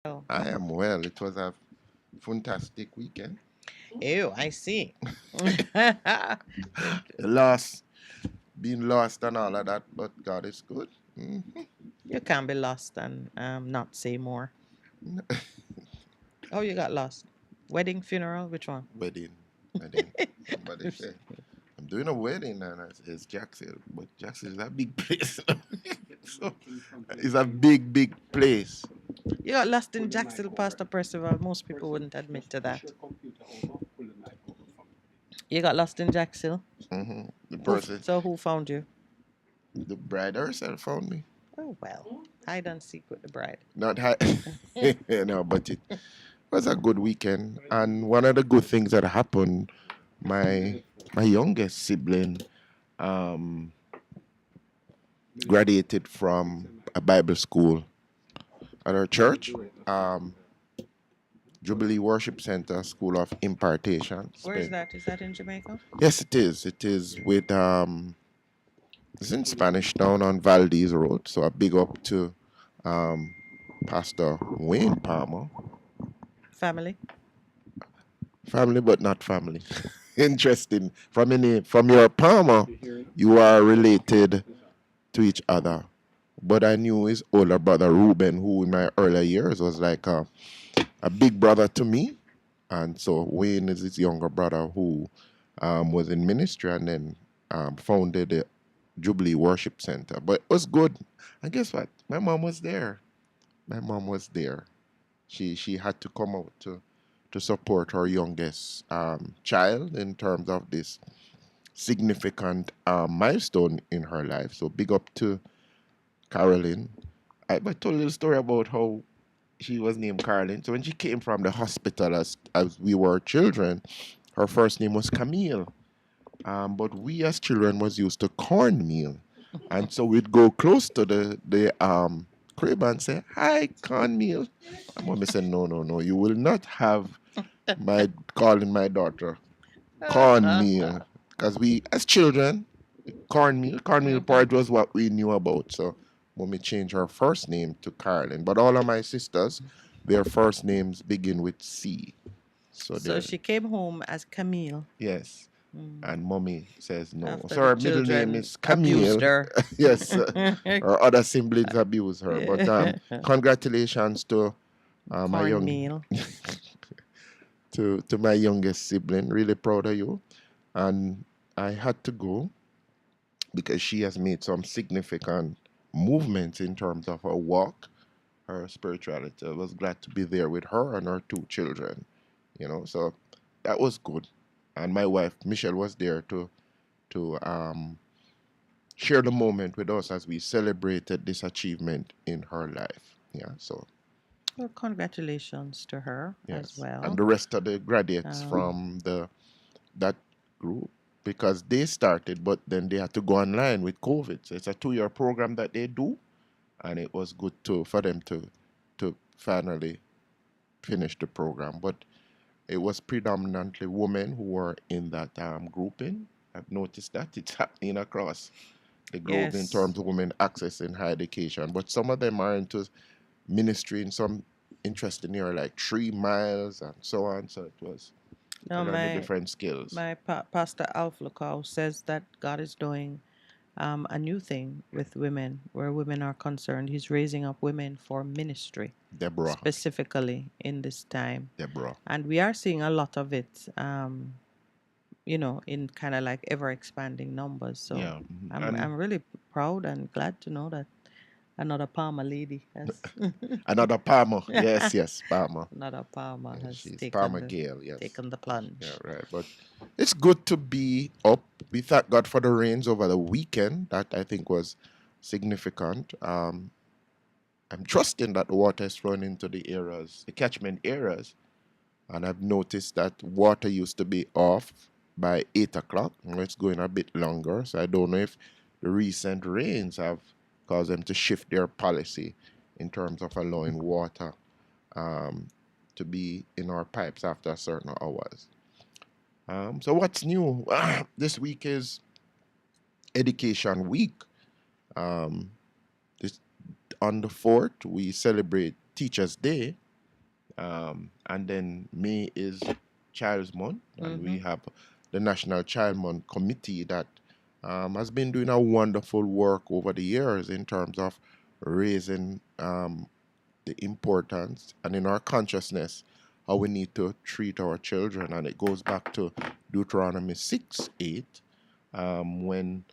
Oh. I am well. It was a fantastic weekend. Ew, I see. Lost, being lost and all of that, but God is good. You can't be lost and not say more. Oh, you got lost. Wedding, funeral, which one? Wedding, wedding. Somebody said, I'm doing a wedding and it's Jacksonville, but Jacksonville is a big place. So it's a big place. You got lost in Jacksonville, Pastor Percival. Most people wouldn't admit to that. You got lost in Jacksonville. The person, So who found you? the bride herself found me. Oh well, hide and seek with the bride. Not high, no, but it was a good weekend. And one of the good things that happened, my my youngest sibling um, graduated from a Bible school at our church, um, Jubilee Worship Center School of Impartation. Where is that? Is that in Jamaica? Yes, it is. It is with it's in Spanish Town on Valdez Road. So a big up to um, Pastor Wayne Palmer. Family. Family, but not family. Interesting. From your Palmer, you are related to each other. But I knew his older brother Ruben, who in my earlier years was like a big brother to me. And so Wayne is his younger brother who was in ministry and then founded the Jubilee Worship Center. But it was good. And guess what? My mom was there. My mom was there. She had to come out to support her youngest child in terms of this significant milestone in her life. So big up to Carolyn. I told a little story about how she was named Carolyn. So when she came from the hospital as we were children, her first name was Camille. But we as children was used to cornmeal. And so we'd go close to the crib and say, "Hi, cornmeal." And mommy said, "No. You will not have my calling my daughter cornmeal." Because we as children, cornmeal porridge was what we knew about. So mommy changed her first name to Carolyn. But all of my sisters, their first names begin with C. So So they're she came home as Camille. yes. And mommy says no. After So the her middle name children is abused Camille. her. Yes, her other siblings abuse her. But congratulations to my young Cornmeal. to my youngest sibling. Really proud of you. And I had to go because she has made some significant movements in terms of her walk, her spirituality. I was glad to be there with her and her two children. So that was good. And my wife Michelle was there to share the moment with us as we celebrated this achievement in her life. Yeah, so Well, congratulations to her as yes, and well. the rest of the graduates Um, from the that group because they started, but then they had to go online with COVID. So it's a 2-year program that they do, and it was good for them to finally finish the program. But it was predominantly women who were in that grouping. I've noticed that it's happening across the globe in Yes. terms of women accessing higher education. But some of them are into ministry in some interesting area like 3 miles and so on. So it was to No, learn the different skills. Pastor Alf Lukau says that God is doing a new thing with women, where women are concerned. He's raising up women for ministry, Deborah, specifically in this time. Deborah. And we are seeing a lot of it, in kind of like ever expanding numbers. So Yeah. And I'm really proud and glad to know that another Palmer lady has another Palmer. Yes, yes, Palmer. another Palmer Yeah, has she's Palmer Gale, yes. taken the Yeah, plunge. right. But it's good to be up. We thank God for the rains over the weekend. That I think was significant. I'm trusting that the water is flowing into the areas, the catchment areas. And I've noticed that water used to be off by 8 o'clock. Now it's going a bit longer. So I don't know if the recent rains have caused them to shift their policy in terms of allowing water um, to be in our pipes after certain hours. So what's new? This week is Education Week. Um, this, on the 4th, we celebrate Teachers' Day. And then May is Child's Month, and we have the National Child Month Committee that has been doing a wonderful work over the years in terms of raising the importance and in our consciousness how we need to treat our children. And it goes back to Deuteronomy 6:8, when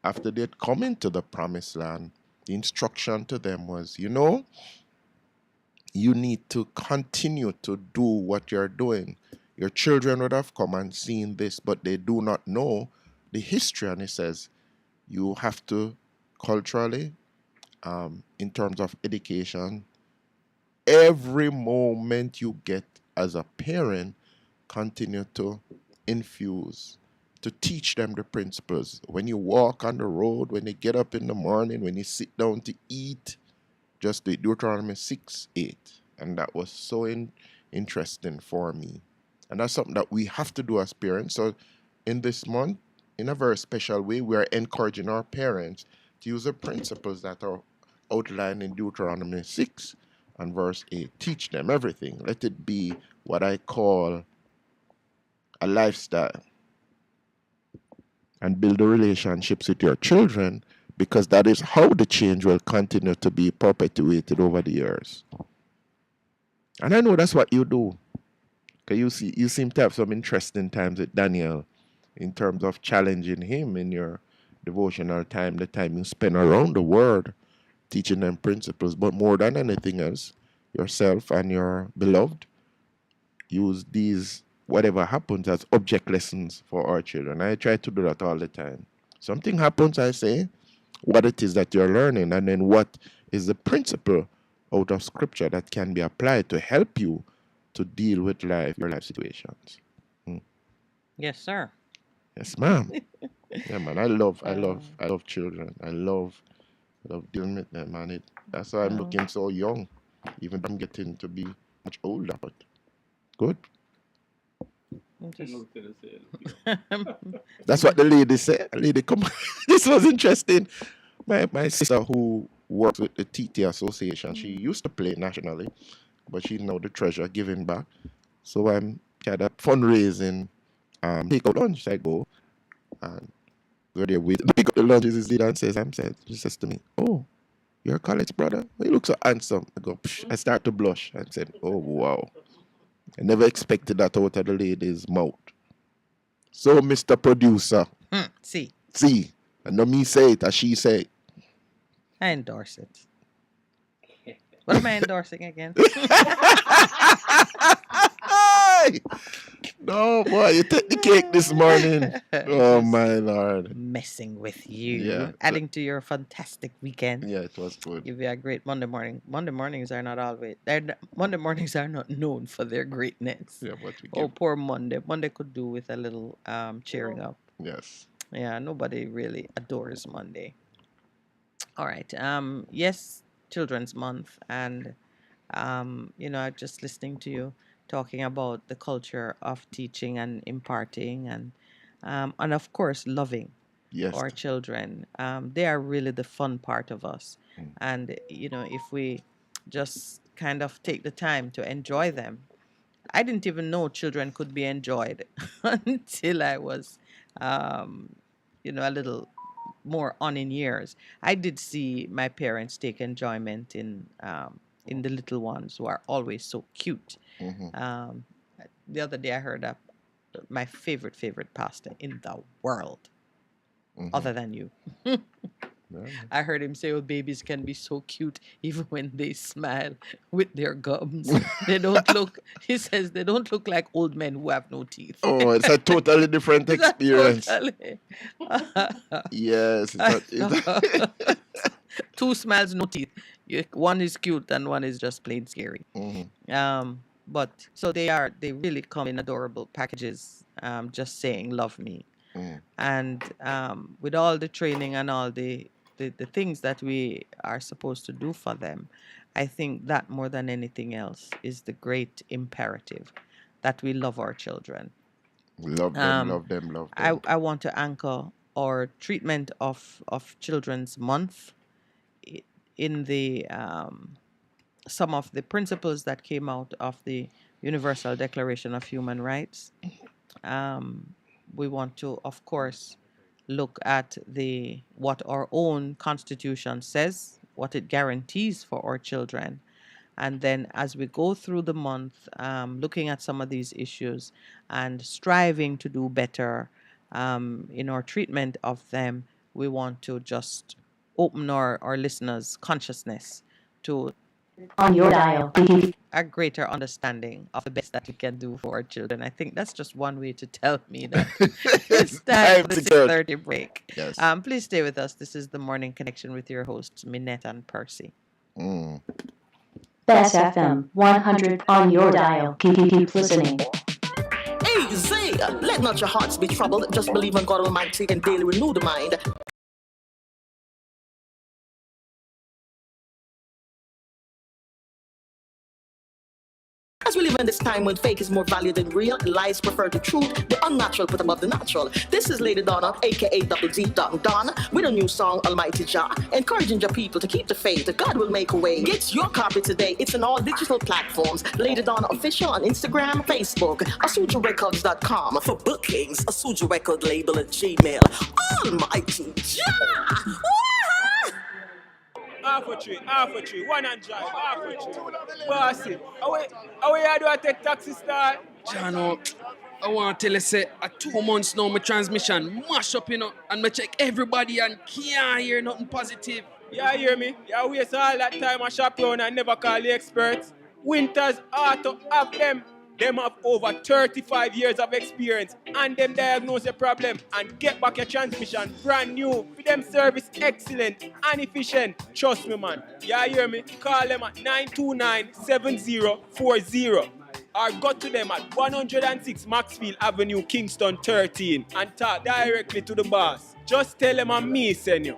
after they'd come into the promised land, the instruction to them was, you need to continue to do what you're doing. Your children would have come and seen this, but they do not know the history. And it says you have to culturally, in terms of education, every moment you get as a parent, continue to infuse, to teach them the principles. When you walk on the road, when you get up in the morning, when you sit down to eat, just do it. Deuteronomy 6:8. And that was so interesting for me. And that's something that we have to do as parents. So in this month, in a very special way, we are encouraging our parents to use the principles that are outlined in Deuteronomy 6 and verse 8. Teach them everything. Let it be what I call a lifestyle, and build the relationships with your children, because that is how the change will continue to be perpetuated over the years. And I know that's what you do. Because you seem to have some interesting times with Daniel in terms of challenging him in your devotional time, the time you spend around the word, teaching them principles. But more than anything else, yourself and your beloved use these, whatever happens, as object lessons for our children. I try to do that all the time. Something happens, I say what it is that you're learning, and then what is the principle out of scripture that can be applied to help you to deal with your life situations. Yes, sir. Yes, ma'am. Yeah, man. I love children. I love dealing with them, and that's why I'm looking so young, even though I'm getting to be much older. But good. That's what the lady said. Lady, come on. This was interesting. My sister, who works with the TT Association, she used to play nationally, but she's now the treasurer, giving back. So I'm had a fundraising take out lunch. I go and go there with pick up the lunches. Is and says, she says to me, "Oh, you're a college brother? Well, you look so handsome." I go, psh. I start to blush and said, "Oh wow, I never expected that out of the lady's mouth." So, Mr. Producer, See, and not me say it, as she say it. I endorse it. What am I endorsing again? No, boy, you take the cake this morning. Oh, my Lord. Messing with you. Yeah. Adding to your fantastic weekend. Yeah, it was good. Give you a great Monday morning. Monday mornings are not known for their greatness. Yeah, but we Oh, give. poor Monday. Monday could do with a little cheering up. Yes. Yeah, nobody really adores Monday. All right. Yes, Children's Month, and Just listening to you talking about the culture of teaching and imparting and of course loving Yes. our children. They are really the fun part of us. Mm. And, if we just kind of take the time to enjoy them, I didn't even know children could be enjoyed until I was, um, a little more on in years. I did see my parents take enjoyment in the little ones who are always so cute. Mm-hmm. Um, the other day I heard my favorite pastor in the world, Mm-hmm. other than you. Yeah. I heard him say, "Oh, babies can be so cute even when they smile with their gums. They don't look." He says they don't look like old men who have no teeth. Oh, it's a totally different Is that experience. totally? Yes, Two smiles, no teeth. One is cute and one is just plain scary. Mhm. But so they really come in adorable packages, just saying love me. Mm. And with all the training and all the things that we are supposed to do for them, I think that more than anything else is the great imperative that we love our children. Love them, Um, love them, love I, them. I want to anchor our treatment of Children's Month i- in the some of the principles that came out of the Universal Declaration of Human Rights. Um, we want to, of course, look at the what our own constitution says, what it guarantees for our children, and then as we go through the month, looking at some of these issues and striving to do better in our treatment of them, we want to just open our listeners' consciousness to On your dial. a greater understanding of the best that we can do for our children. I think that's just one way to tell me that it's time for the Time to go. 6:30 break. Yes. Please stay with us. This is the Morning Connection with your hosts, Minette and Percy. Mm. Best FM 100 on your dial. Keep listening. Easy! Let not your hearts be troubled. Just believe in God Almighty and daily renew the mind. As we live in this time when fake is more valued than real, lies prefer the truth, the unnatural put above the natural. This is Lady Donna, aka Double D Don, with a new song, Almighty Jah, encouraging your people to keep the faith. God will make a way. Get your copy today. It's on all digital platforms. Lady Donna Official on Instagram, Facebook, AsujaRecords.com. For bookings, Asuja Record label at Gmail. Almighty Jah! Half a tree, one and drive, half a tree. Bossy, how you do I take taxi star? Jano, I want to tell you, say, 2 months now, my transmission mash up, and I check everybody and can't hear nothing positive. You hear me? You waste all that time I shop around and never call the experts. Winters Auto have them. Them have over 35 years of experience and them diagnose the problem and get back your transmission brand new. For them service excellent and efficient. Trust me, man. You hear me? Call them at 929-7040 or go to them at 106 Maxfield Avenue, Kingston 13 and talk directly to the boss. Just tell them I'm me, send you.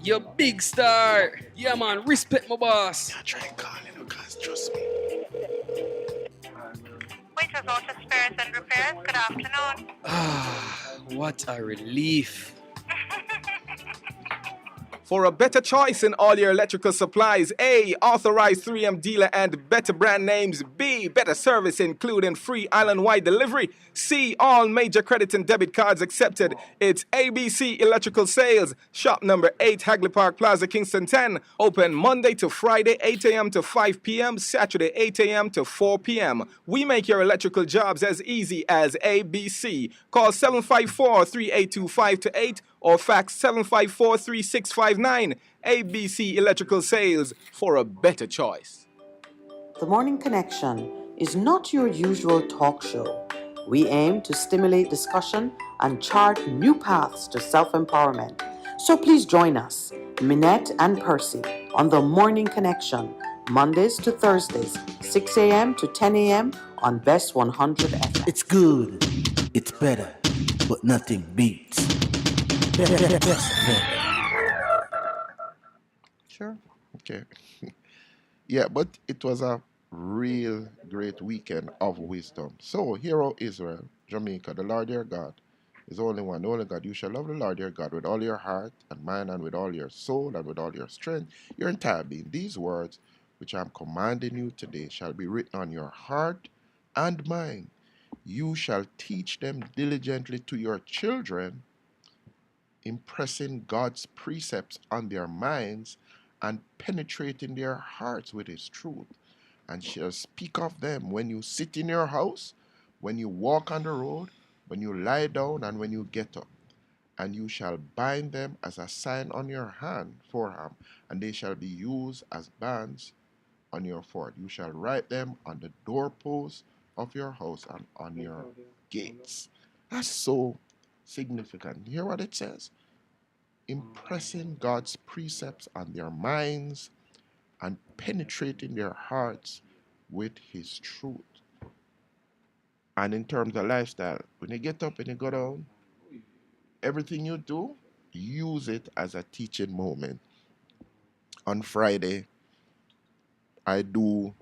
You big star. Yeah, man, respect my boss. Try calling because trust me. Waitrose Auto Spares and Repairs, good afternoon. What a relief. For a better choice in all your electrical supplies, A, authorized 3M dealer and better brand names. B, better service including free island-wide delivery. C, all major credit and debit cards accepted. It's ABC Electrical Sales. Shop number 8, Hagley Park Plaza, Kingston 10. Open Monday to Friday, 8 a.m. to 5 p.m. Saturday, 8 a.m. to 4 p.m. We make your electrical jobs as easy as ABC. Call 754-382-528 or fax 754-3659. ABC Electrical Sales, for a better choice. The Morning Connection is not your usual talk show. We aim to stimulate discussion and chart new paths to self-empowerment. So please join us, Minette and Percy, on The Morning Connection, Mondays to Thursdays, 6 a.m. to 10 a.m. on Best 100 FM. It's good, it's better, but nothing beats. Best FM. Sure. Okay. Yeah, but it was a real great weekend of wisdom. So, hear, O Israel, Jamaica, the Lord your God is only one, the only God. You shall love the Lord your God with all your heart and mind and with all your soul and with all your strength, your entire being. These words which I am commanding you today shall be written on your heart and mind. You shall teach them diligently to your children, impressing God's precepts on their minds and penetrating their hearts with his truth, and shall speak of them when you sit in your house, when you walk on the road, when you lie down, and when you get up. And you shall bind them as a sign on your hand, forearm, and they shall be used as bands on your forehead. You shall write them on the doorposts of your house and on your gates. That's so significant. Hear what it says? Impressing God's precepts on their minds and penetrating their hearts with his truth. And in terms of lifestyle, when you get up and you go down, everything you do, use it as a teaching moment. On Friday, I do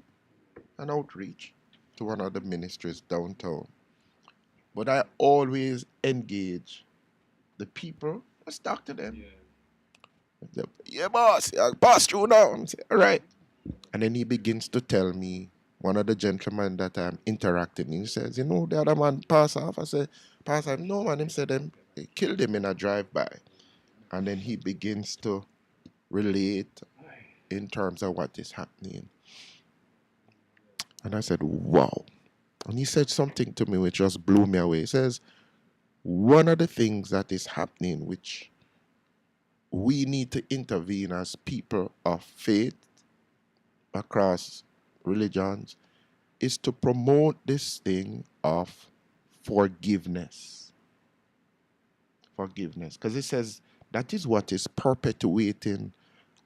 an outreach to one of the ministries downtown. But I always engage the people. Let's talk to them. Yeah, boss. Yeah, pass through now. I'm saying, all right. And then he begins to tell me, one of the gentlemen that I'm interacting, he says, you know, the other man pass off. I said, pass off. No, man. Him said them they killed him in a drive-by. And then he begins to relate in terms of what is happening. And I said, wow. And he said something to me which just blew me away. He says, one of the things that is happening, which we need to intervene as people of faith across religions, is to promote this thing of forgiveness. Forgiveness. Because it says that is what is perpetuating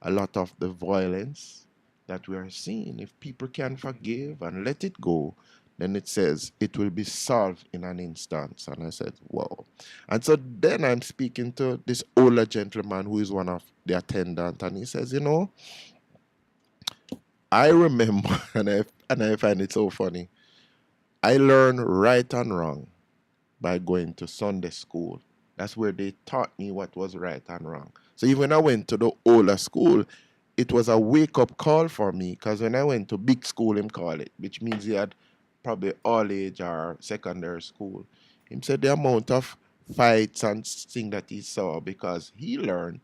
a lot of the violence that we are seeing. If people can forgive and let it go, then it says it will be solved in an instance. And I said, wow. And so then I'm speaking to this older gentleman who is one of the attendants, and he says, you know, I remember, and I find it so funny, I learned right and wrong by going to Sunday school. That's where they taught me what was right and wrong. So even when I went to the older school, it was a wake-up call for me, because when I went to big school, him call it, which means he had probably all age or secondary school. Him said the amount of fights and things that he saw, because he learned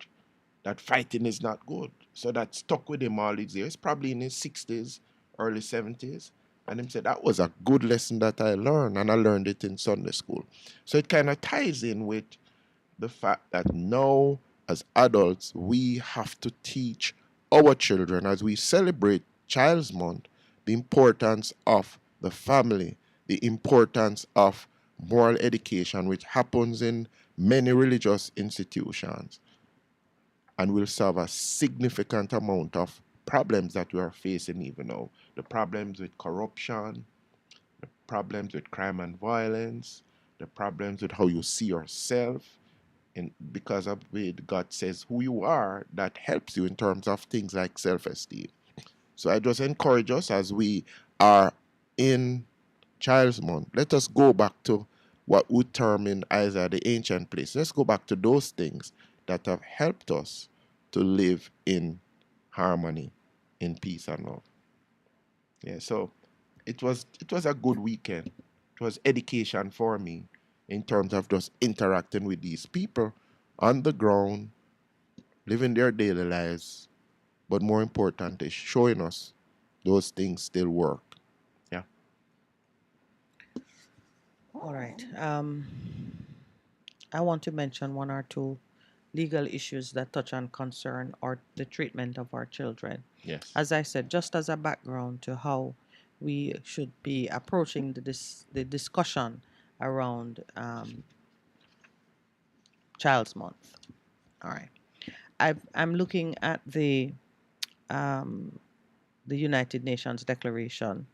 that fighting is not good. So that stuck with him all these years, probably in his 60s, early 70s. And him said that was a good lesson that I learned, and I learned it in Sunday school. So it kind of ties in with the fact that now, as adults, we have to teach our children, as we celebrate Child's Month, the importance of the family, the importance of moral education, which happens in many religious institutions, and will solve a significant amount of problems that we are facing even now. The problems with corruption, the problems with crime and violence, the problems with how you see yourself, and because of the way God says who you are, that helps you in terms of things like self-esteem. So I just encourage us, as we are in Child's Month, let us go back to what we term in Isaiah the ancient place. Let's go back to those things that have helped us to live in harmony, in peace and love. Yeah, so it was a good weekend. It was education for me in terms of just interacting with these people on the ground, living their daily lives, but more important is showing us those things still work. Yeah. All right. I want to mention one or two legal issues that touch on concern or the treatment of our children. Yes. As I said, just as a background to how we should be approaching the discussion around Child's Month. All right. I'm looking at the United Nations Declaration.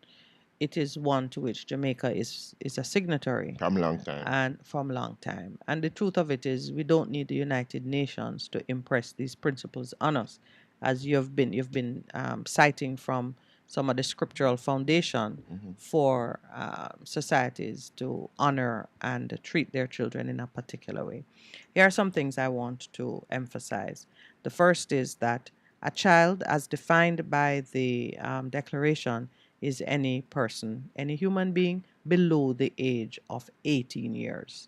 It is one to which Jamaica is a signatory. From a long time. And from a long time. And the truth of it is, we don't need the United Nations to impress these principles on us. as you've been citing from some of the scriptural foundation for societies to honor and treat their children in a particular way. Here are some things I want to emphasize. The first is that a child, as defined by the Declaration, is any person, any human being below the age of 18 years.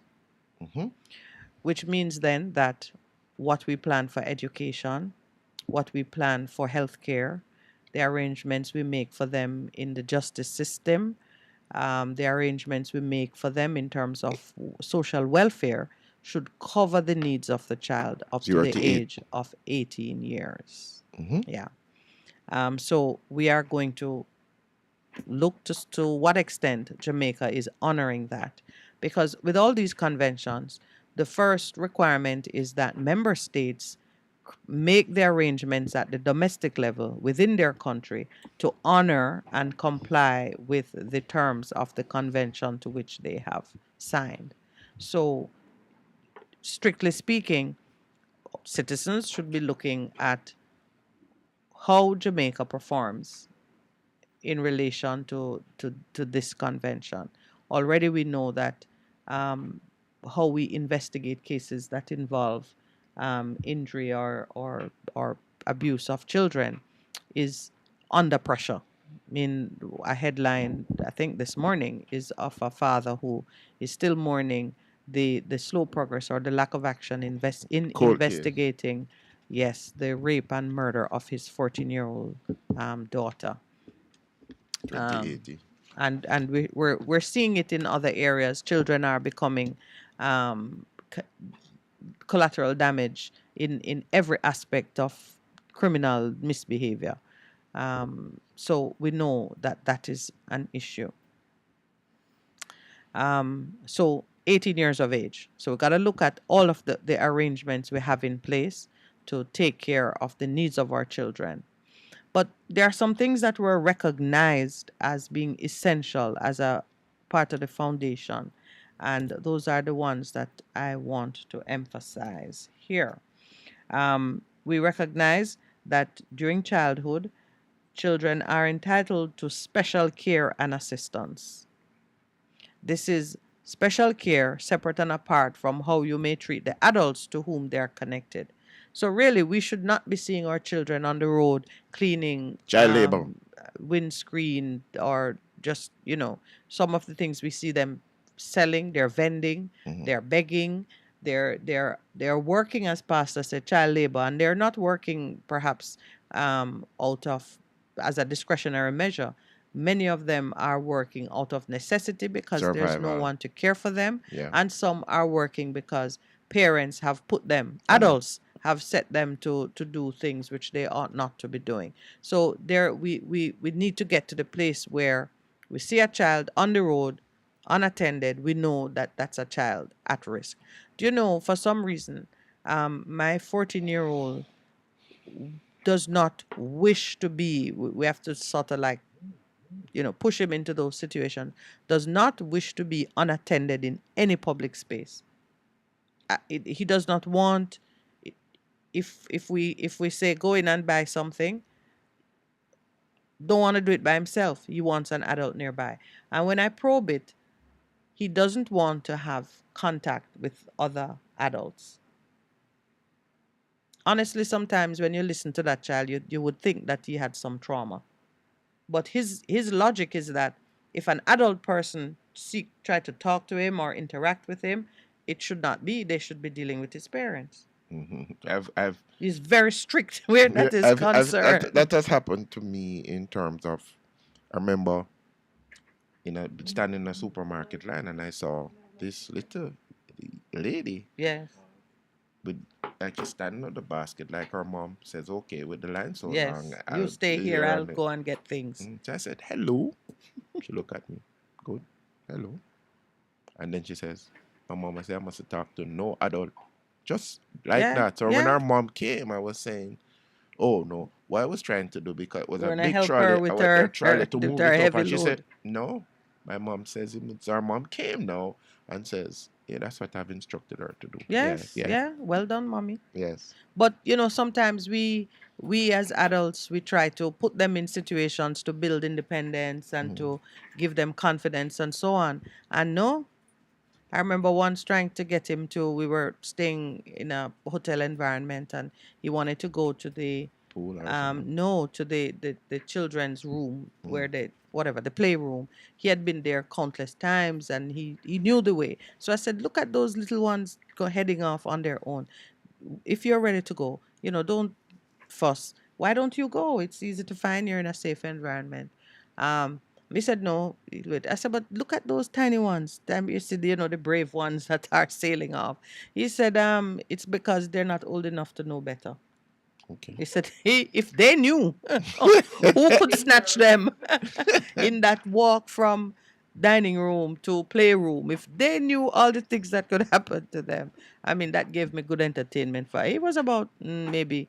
Which means then that what we plan for education, what we plan for healthcare, the arrangements we make for them in the justice system, the arrangements we make for them in terms of social welfare should cover the needs of the child up to 0 the to 8. age of 18 years. Yeah. So we are going to look to what extent Jamaica is honoring that. Because with all these conventions, the first requirement is that member states make the arrangements at the domestic level within their country to honor and comply with the terms of the convention to which they have signed. So, strictly speaking, citizens should be looking at how Jamaica performs in relation to this convention. Already we know that how we investigate cases that involve injury or abuse of children is under pressure. I mean, a headline I think this morning is of a father who is still mourning the slow progress or the lack of action in Cold case. investigating, yes, the rape and murder of his 14-year-old daughter. 2080. And we're seeing it in other areas. Children are becoming collateral damage in every aspect of criminal misbehavior. So we know that that is an issue. So 18 years of age. So we got to look at all of the arrangements we have in place to take care of the needs of our children. But there are some things that were recognized as being essential as a part of the foundation. And those are the ones that I want to emphasize here. We recognize that during childhood, children are entitled to special care and assistance. This is special care separate and apart from how you may treat the adults to whom they are connected. So really, we should not be seeing our children on the road cleaning Child labor. windscreen or just, some of the things we see them selling, they're vending, they're begging, they're working, as Pastor said, child labor, and they're not working perhaps out of as a discretionary measure. Many of them are working out of necessity because there's no Survival. one to care for them, Yeah. and some are working because parents have put them, adults have set them to do things which they ought not to be doing. So there we need to get to the place where we see a child on the road unattended, we know that that's a child at risk. Do you know, for some reason, my 14-year-old does not wish to be, we have to sort of like, push him into those situations, does not wish to be unattended in any public space. He does not want, if we say go in and buy something, don't want to do it by himself. He wants an adult nearby. And when I probe it, he doesn't want to have contact with other adults. Honestly, sometimes when you listen to that child, you would think that he had some trauma. But his logic is that if an adult person try to talk to him or interact with him, it should not be. They should be dealing with his parents. He's very strict where that is concerned. That has happened to me in terms of, I remember standing in a supermarket line and I saw this little lady. Yes. With like standing on the basket, like her mom says, okay, with the line so Yes. long. You stay here, I'll and- go and get things. So I said, hello. She looked at me. Good. Hello. And then she says, my mom, I said, I must talk to no adult. Just like Yeah, that. So when yeah. our mom came, I was saying, oh no, what I was trying to do, because it was You a wanna big help trolley. her I with went her- there trolley her- to with move her it up. heavy And she load. said, no, My mom says our mom came now and says, yeah, that's what I've instructed her to do. Yes, Yeah, yeah. Well done, mommy. yes. But sometimes we as adults we try to put them in situations to build independence and to give them confidence and so on. And no, I remember once trying to get him to. We were staying in a hotel environment, and he wanted to go to the Pool or something. no, to the children's room where they whatever the playroom. He had been there countless times, and he knew the way. So I said, look at those little ones go heading off on their own. If you're ready to go, don't fuss. Why don't you go? It's easy to find. You're in a safe environment. Um, he said no. Wait. I said, but look at those tiny ones. Damn, you see, the brave ones that are sailing off. He said, it's because they're not old enough to know better. Okay. He said, if they knew who could snatch them in that walk from dining room to playroom, if they knew all the things that could happen to them, I mean, that gave me good entertainment. He was about maybe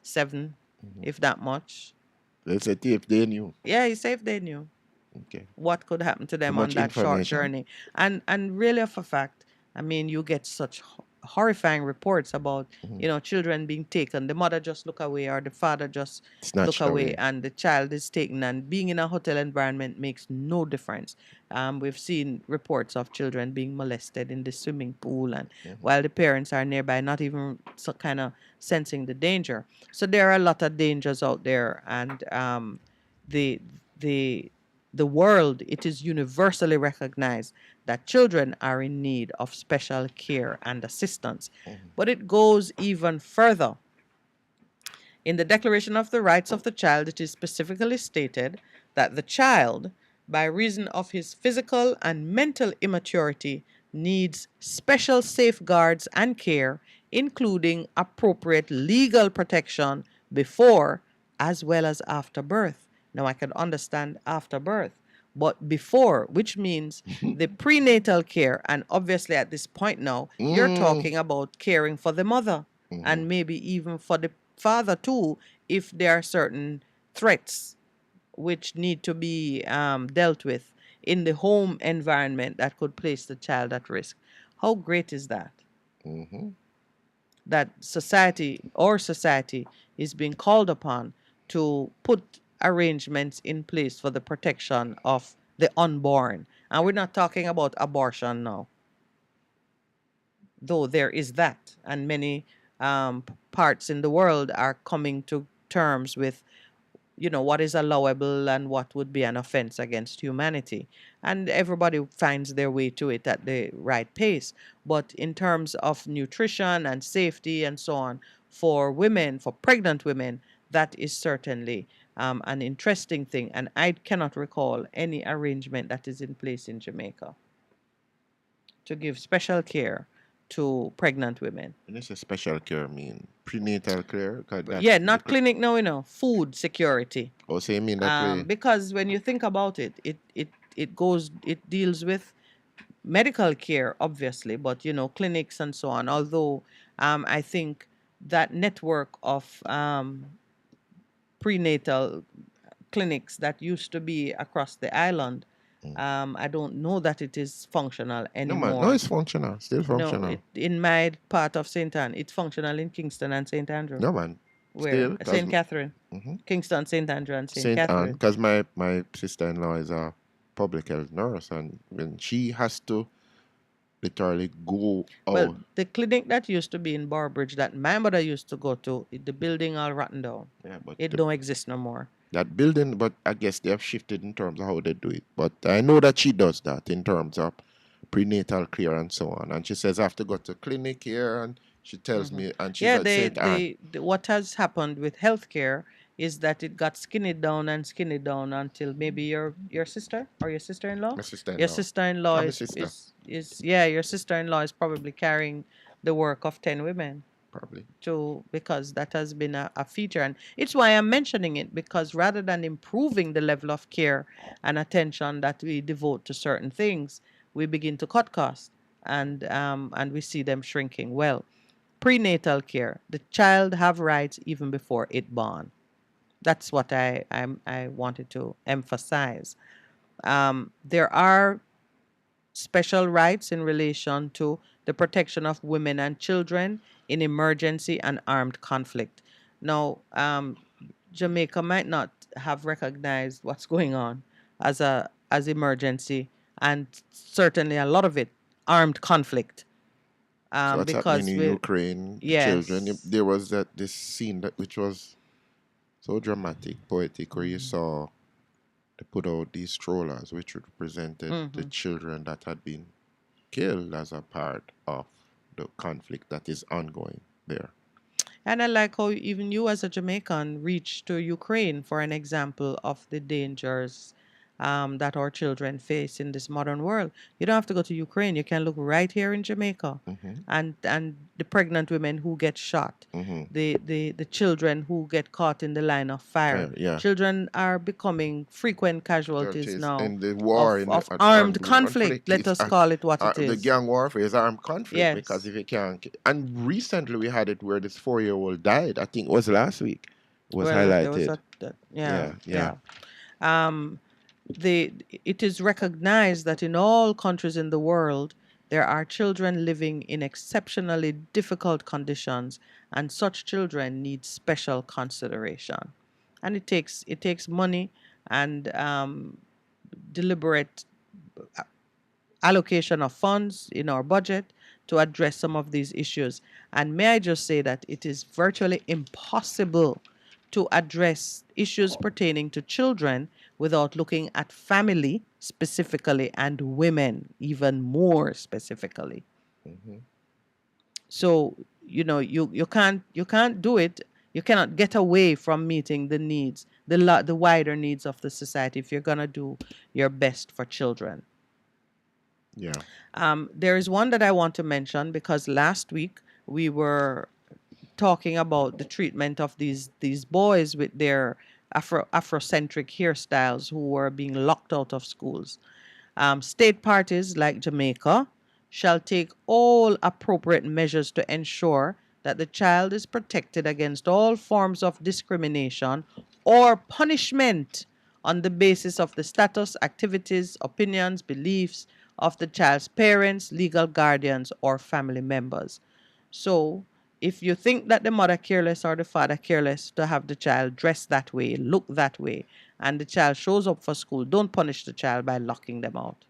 7, if that much. Let's say if they knew. Yeah, he said if they knew Okay. what could happen to them Too on much that short information. journey. And really, for fact, I mean, you get such horrifying reports about children being taken. The mother just look away, or the father just Snatched look away, away. and the child is taken. And being in a hotel environment makes no difference. We've seen reports of children being molested in the swimming pool, and while the parents are nearby, not even kind of sensing the danger. So there are a lot of dangers out there, and the the the world, it is universally recognized that children are in need of special care and assistance. But it goes even further. In the Declaration of the Rights of the Child, it is specifically stated that the child, by reason of his physical and mental immaturity, needs special safeguards and care, including appropriate legal protection before as well as after birth. Now, I can understand after birth, but before, which means the prenatal care, and obviously at this point now, you're talking about caring for the mother and maybe even for the father too, if there are certain threats which need to be dealt with in the home environment that could place the child at risk. How great is that? That our society is being called upon to put arrangements in place for the protection of the unborn. And we're not talking about abortion now, though there is that, and many parts in the world are coming to terms with what is allowable and what would be an offense against humanity, and everybody finds their way to it at the right pace. But in terms of nutrition and safety and so on, for women, for pregnant women, that is certainly an interesting thing, and I cannot recall any arrangement that is in place in Jamaica to give special care to pregnant women. And this is special care mean prenatal care? Yeah, not clinic now, food security. Oh, so you mean that way? Because when you think about it, it deals with medical care, obviously, but clinics and so on. Although I think that network of prenatal clinics that used to be across the island, I don't know that it is functional No, anymore. man. No, it's functional. Still functional. No, in my part of St. Anne, it's functional in Kingston and St. Andrew. No, man. Where? Still, St. Catherine. Kingston, St. Andrew, and St. St. Anne, Catherine. because my sister-in-law is a public health nurse, and when she has to literally go out. Well, the clinic that used to be in Barbridge that my mother used to go to, the building all rotten down. Yeah, but It don't exist no more. that building, but I guess they have shifted in terms of how they do it. But I know that she does that in terms of prenatal care and so on. And she says I have to go to clinic here, and she tells me, and she's Yeah, at St. Anne. what has happened with healthcare is that it got skinny down until maybe your sister or your sister-in-law. My sister-in-law. Your sister-in-law I'm a is, sister. your sister-in-law is probably carrying the work of 10 women. Probably. Because that has been a feature, and it's why I'm mentioning it, because rather than improving the level of care and attention that we devote to certain things, we begin to cut costs, and we see them shrinking. Well, prenatal care, the child have rights even before it born. That's what I wanted to emphasize. There are special rights in relation to the protection of women and children in emergency and armed conflict. Now, Jamaica might not have recognized what's going on as emergency, and certainly a lot of it armed conflict. So what's happening Because in we Ukraine, the yes, children, there was this scene that which was so dramatic, poetic, where you saw they put out these strollers which represented the children that had been killed as a part of the conflict that is ongoing there. and I like how even you as a Jamaican reach to Ukraine for an example of the dangers that our children face in this modern world. You don't have to go to Ukraine. You can look right here in Jamaica, and the pregnant women who get shot, the children who get caught in the line of fire. Yeah. Children are becoming frequent casualties now And the war of armed conflict. Let us call it what it the is. gang warfare is armed conflict Yes. because if you can't, and recently we had it where this 4-year-old died. I think it was last week. It was Well, there highlighted. yeah. It is recognized that in all countries in the world, there are children living in exceptionally difficult conditions, and such children need special consideration. And it takes money and deliberate allocation of funds in our budget to address some of these issues. And may I just say that it is virtually impossible to address issues pertaining to children without looking at family specifically and women even more specifically. So, you can't do it. You cannot get away from meeting the needs, the wider needs of the society if you're gonna do your best for children. Yeah. There is one that I want to mention because last week we were talking about the treatment of these boys with their Afrocentric hairstyles who were being locked out of schools. State parties like Jamaica shall take all appropriate measures to ensure that the child is protected against all forms of discrimination or punishment on the basis of the status, activities, opinions, beliefs of the child's parents, legal guardians, or family members. So, if you think that the mother careless or the father careless to have the child dress that way, look that way, and the child shows up for school, don't punish the child by locking them out.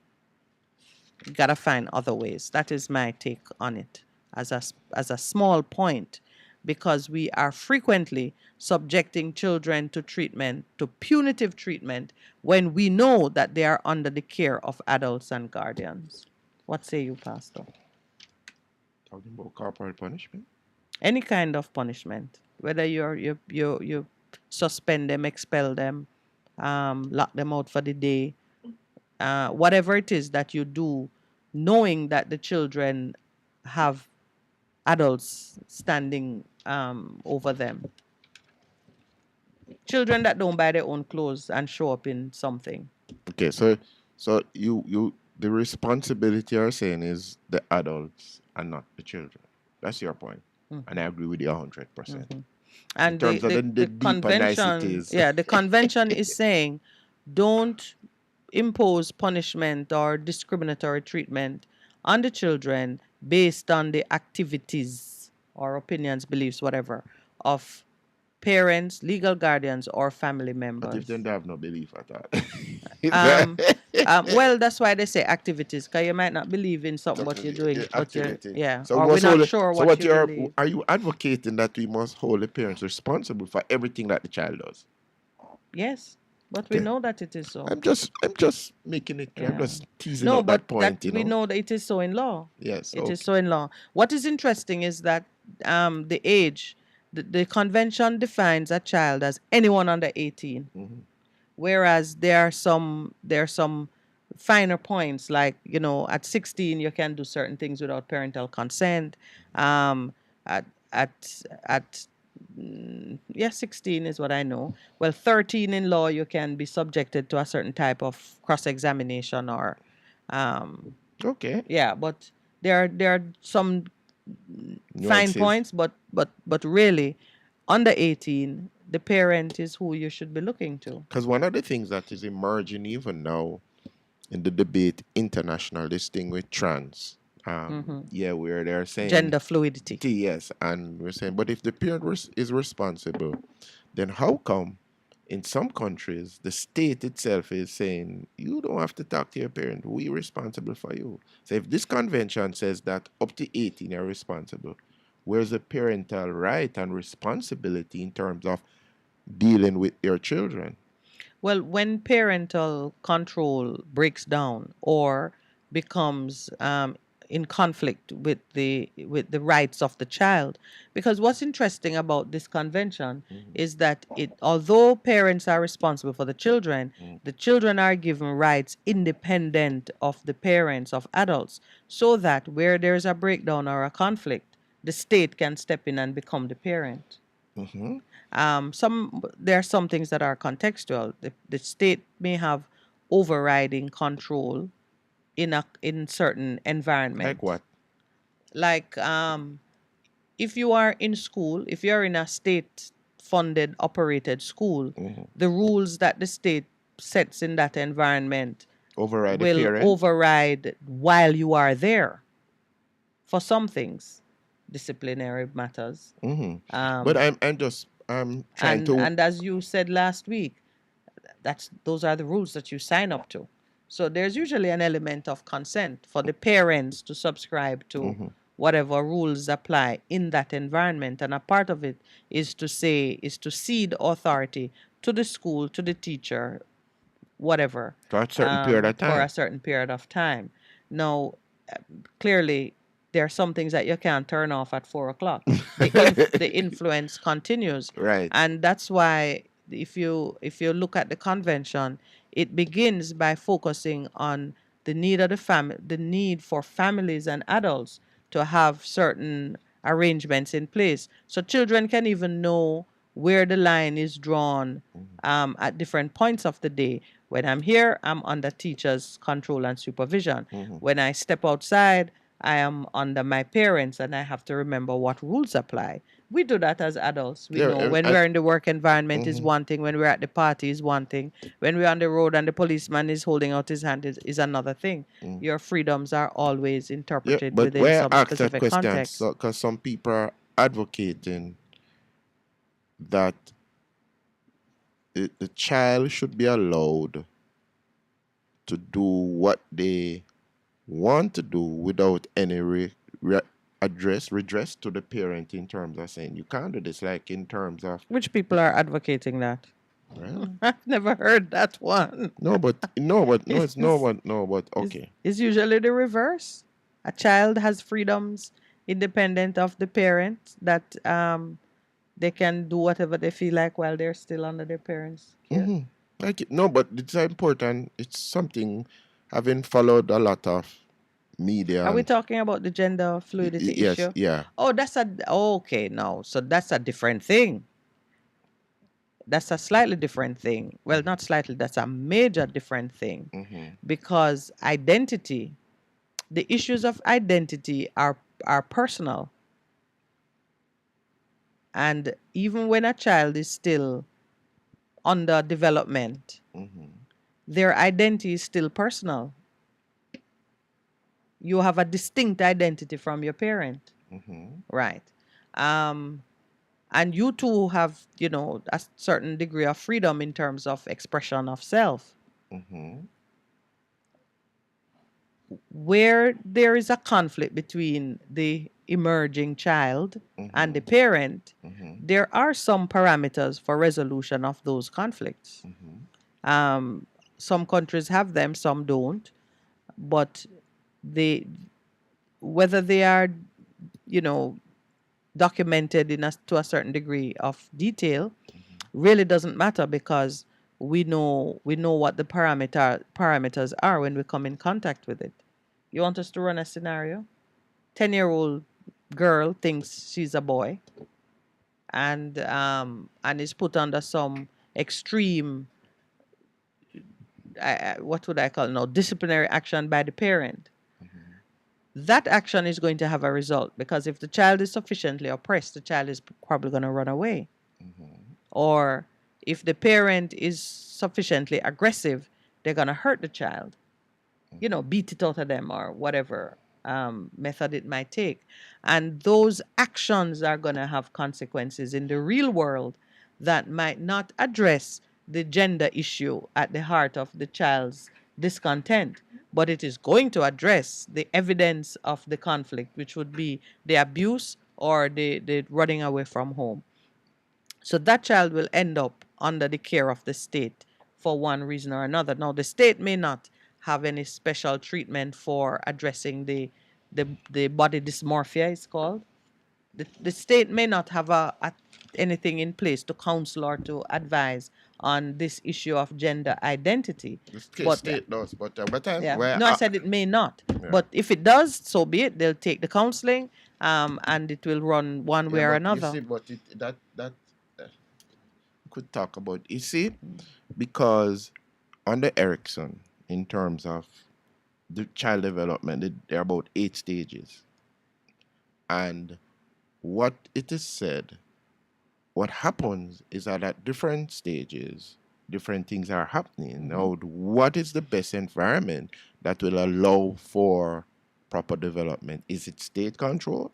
You gotta find other ways. That is my take on it as a small point, because we are frequently subjecting children to treatment, to punitive treatment, when we know that they are under the care of adults and guardians. What say you, Pastor? Talking about corporal punishment. Any kind of punishment, whether you suspend them, expel them, lock them out for the day, whatever it is that you do, knowing that the children have adults standing over them. Children that don't buy their own clothes and show up in something. Okay, so you the responsibility you're saying is the adults and not the children. That's your point. And I agree with you 100%. And terms of the deeper convention, niceties. the convention is saying, don't impose punishment or discriminatory treatment on the children based on the activities or opinions, beliefs, whatever, of parents, legal guardians, or family members. But if they have no belief at all. Well, that's why they say activities, because you might not believe in something what you're doing, but you're, So or we we're must hold not it- sure so what you you're believe. are you advocating that we must hold the parents responsible for everything that the child does? Yes, but we Okay. know that it is so. I'm just making it clear. I'm Yeah. just teasing No, out but that point, that we know that it is so in law. Yes. It is so in law. What is interesting is that the age, the convention defines a child as anyone under 18, whereas there are some finer points, like at 16 you can do certain things without parental consent. At 16 is what I know. Well, 13 in law you can be subjected to a certain type of cross-examination or Okay. yeah, but there are some fine Nuances. points, but really, under 18, the parent is who you should be looking to. Because one of the things that is emerging even now in the debate international, this thing with trans. Yeah, where they're saying Gender fluidity. Yes, and we're saying, but if the parent is responsible, then how come in some countries the state itself is saying you don't have to talk to your parent, we're responsible for you. So if this convention says that up to 18 you're responsible, where's the parental right and responsibility in terms of dealing with your children? Well, when parental control breaks down or becomes in conflict with the rights of the child, because what's interesting about this convention is that although parents are responsible for the children are given rights independent of the parents of adults, so that where there's a breakdown or a conflict, the state can step in and become the parent. There are some things that are contextual. The state may have overriding control in certain environments. Like what? Like if you are in school, if you're in a state-funded, operated school, the rules that the state sets in that environment Override the will parent? override while you are there. For some things, disciplinary matters. But I'm trying to. And as you said last week, those are the rules that you sign up to. So there's usually an element of consent for the parents to subscribe to whatever rules apply in that environment. And a part of it is to cede authority to the school, to the teacher, whatever. For a certain period of time. For a certain period of time. Now, clearly, there are some things that you can't turn off at 4 o'clock. The influence continues. Right. And that's why if you look at the convention, it begins by focusing on the need of the need for families and adults to have certain arrangements in place. So children can even know where the line is drawn at different points of the day. When I'm here, I'm under teachers' control and supervision. When I step outside, I am under my parents and I have to remember what rules apply. We do that as adults. We know when we're in the work environment is one thing, when we're at the party is one thing, when we're on the road and the policeman is holding out his hand is another thing. Your freedoms are always interpreted But within where some I ask that specific question, context. because some people are advocating that the child should be allowed to do what they want to do without any redress to the parent in terms of saying you can't do this, like in terms of. Which people are advocating that? Well, I've never heard that one. Okay. It's usually the reverse. A child has freedoms independent of the parent that they can do whatever they feel like while they're still under their parents' care. But it's important. It's something having followed a lot of media. Are we talking about the gender fluidity yes, issue? yeah. Oh, okay. No, so that's a different thing. That's a slightly different thing. Well, not slightly. That's a major different thing, because the issues of identity are personal, and even when a child is still under development, their identity is still personal. You have a distinct identity from your parent, right? And you too have, a certain degree of freedom in terms of expression of self. Where there is a conflict between the emerging child and the parent, there are some parameters for resolution of those conflicts. Some countries have them, some don't, but whether they are, documented to a certain degree of detail really doesn't matter, because we know what the parameters are when we come in contact with it. You want us to run a scenario? 10-year-old girl thinks she's a boy and is put under some extreme what would I call it now, disciplinary action by the parent. That action is going to have a result, because if the child is sufficiently oppressed, the child is probably going to run away. Or if the parent is sufficiently aggressive, they're going to hurt the child. beat it out of them or whatever method it might take. And those actions are going to have consequences in the real world that might not address the gender issue at the heart of the child's discontent, but it is going to address the evidence of the conflict, which would be the abuse or the running away from home. So that child will end up under the care of the state for one reason or another. Now, the state may not have any special treatment for addressing the body dysmorphia, it's called. The state may not have anything in place to counsel or to advise on this issue of gender identity. The state does, but I said it may not. Yeah. But if it does, so be it. They'll take the counseling, and it will run one way or another. You see, but that could talk about. You see, because under Erickson, in terms of the child development, there are about 8 stages, and what it is said, what happens is that at different stages, different things are happening. Now, what is the best environment that will allow for proper development? Is it state control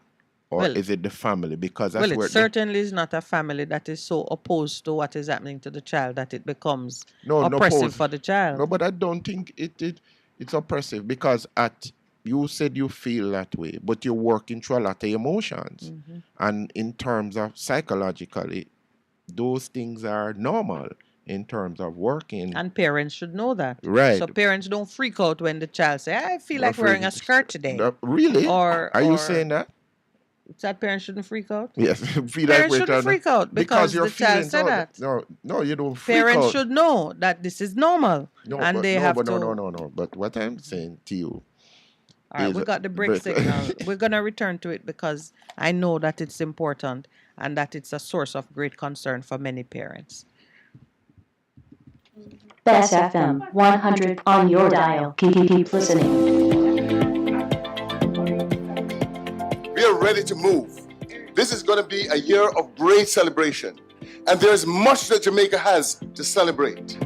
or is it the family? Because that's it certainly is not a family that is so opposed to what is happening to the child that it becomes oppressive for the child. No, but I don't think it's oppressive, because you said you feel that way, but you're working through a lot of emotions. And in terms of psychologically, those things are normal in terms of working. And parents should know that. Right. So parents don't freak out when the child says, I feel like wearing a skirt today. Really? Are you saying that? That parents shouldn't freak out? Yes. Parents shouldn't freak out because the child said that. No, you don't freak out. Parents should know that this is normal. No. But what I'm saying to you, all right, we got the break signal. We're going to return to it because I know that it's important and that it's a source of great concern for many parents. Best FM 100 on your dial. Keep listening. We are ready to move. This is going to be a year of great celebration, and there's much that Jamaica has to celebrate.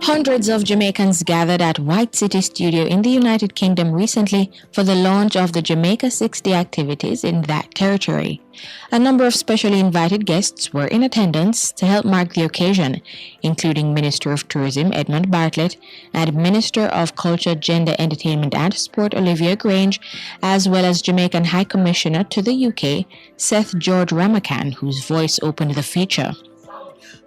Hundreds of Jamaicans gathered at White City Studio in the United Kingdom recently for the launch of the Jamaica 60 activities in that territory. A number of specially invited guests were in attendance to help mark the occasion, including Minister of Tourism Edmund Bartlett and Minister of Culture, Gender, Entertainment and Sport Olivia Grange, as well as Jamaican High Commissioner to the UK, Seth George Ramacan, whose voice opened the feature.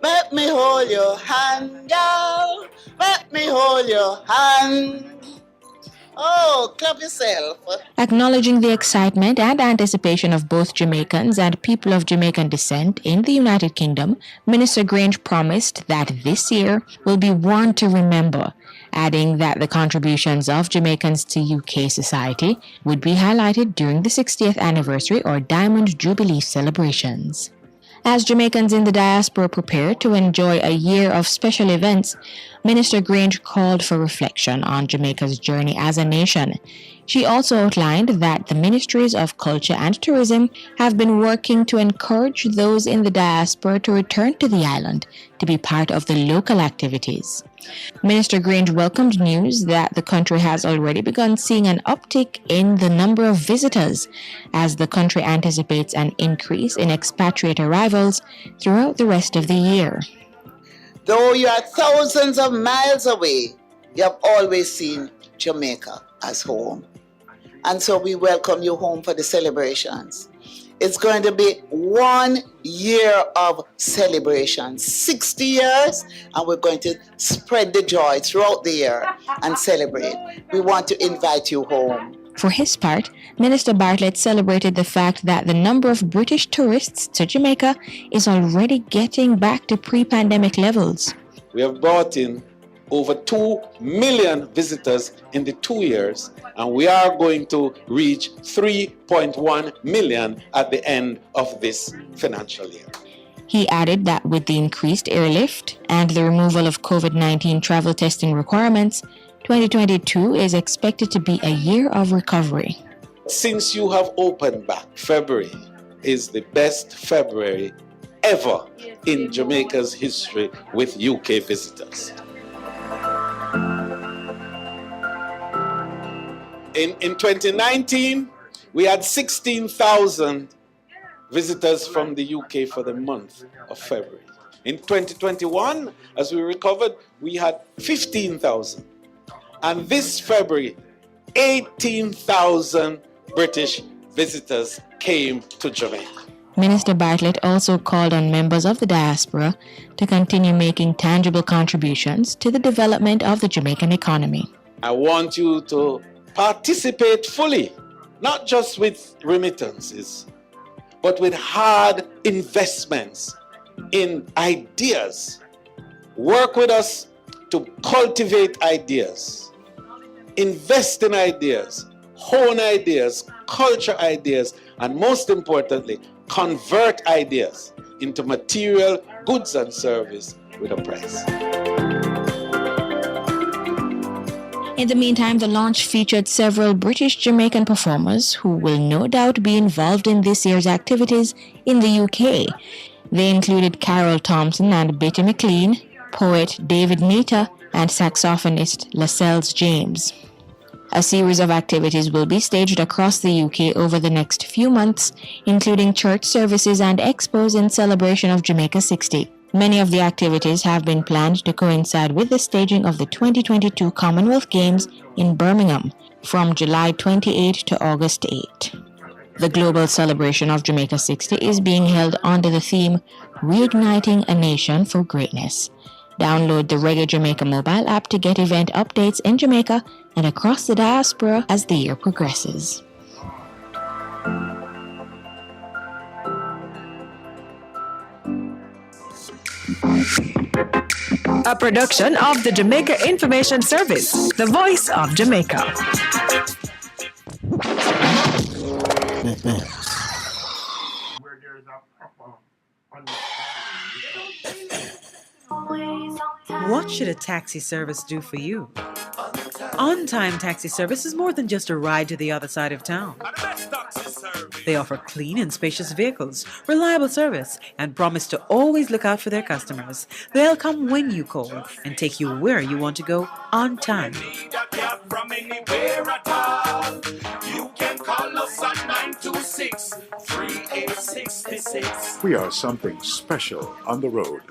Let me hold your hand, girl. Let me hold your hand. Oh, clap yourself. Acknowledging the excitement and anticipation of both Jamaicans and people of Jamaican descent in the United Kingdom, Minister Grange promised that this year will be one to remember, adding that the contributions of Jamaicans to UK society would be highlighted during the 60th anniversary or Diamond Jubilee celebrations. As Jamaicans in the diaspora prepare to enjoy a year of special events, Minister Grange called for reflection on Jamaica's journey as a nation. She also outlined that the Ministries of Culture and Tourism have been working to encourage those in the diaspora to return to the island to be part of the local activities. Minister Grange welcomed news that the country has already begun seeing an uptick in the number of visitors as the country anticipates an increase in expatriate arrivals throughout the rest of the year. Though you are thousands of miles away, you have always seen Jamaica as home. And so we welcome you home for the celebrations. It's going to be 1 year of celebration, 60 years, and we're going to spread the joy throughout the year and celebrate. We want to invite you home. For his part, Minister Bartlett celebrated the fact that the number of British tourists to Jamaica is already getting back to pre-pandemic levels. We have brought in over 2 million visitors in the 2 years, and we are going to reach 3.1 million at the end of this financial year. He added that with the increased airlift and the removal of COVID-19 travel testing requirements, 2022 is expected to be a year of recovery. Since you have opened back, February is the best February ever in Jamaica's history with UK visitors. In 2019, we had 16,000 visitors from the UK for the month of February. In 2021, as we recovered, we had 15,000. And this February, 18,000 British visitors came to Jamaica. Minister Bartlett also called on members of the diaspora to continue making tangible contributions to the development of the Jamaican economy. I want you to participate fully, not just with remittances, but with hard investments in ideas. Work with us to cultivate ideas, invest in ideas, hone ideas, culture ideas, and most importantly, convert ideas into material goods and service with a price. In the meantime, the launch featured several British Jamaican performers who will no doubt be involved in this year's activities in the UK. They included Carol Thompson and Betty McLean, poet David Nita, and saxophonist Lascelles James. A series of activities will be staged across the UK over the next few months, including church services and expos in celebration of Jamaica 60. Many of the activities have been planned to coincide with the staging of the 2022 Commonwealth Games in Birmingham from July 28 to August 8. The global celebration of Jamaica 60 is being held under the theme Reigniting a Nation for Greatness. Download the Reggae Jamaica mobile app to get event updates in Jamaica and across the diaspora as the year progresses. A production of the Jamaica Information Service, the voice of Jamaica. What should a taxi service do for you? On-Time Taxi Service is more than just a ride to the other side of town. They offer clean and spacious vehicles, reliable service, and promise to always look out for their customers. They'll come when you call and take you where you want to go on time. You can call us at 926-3866. We are something special on the road.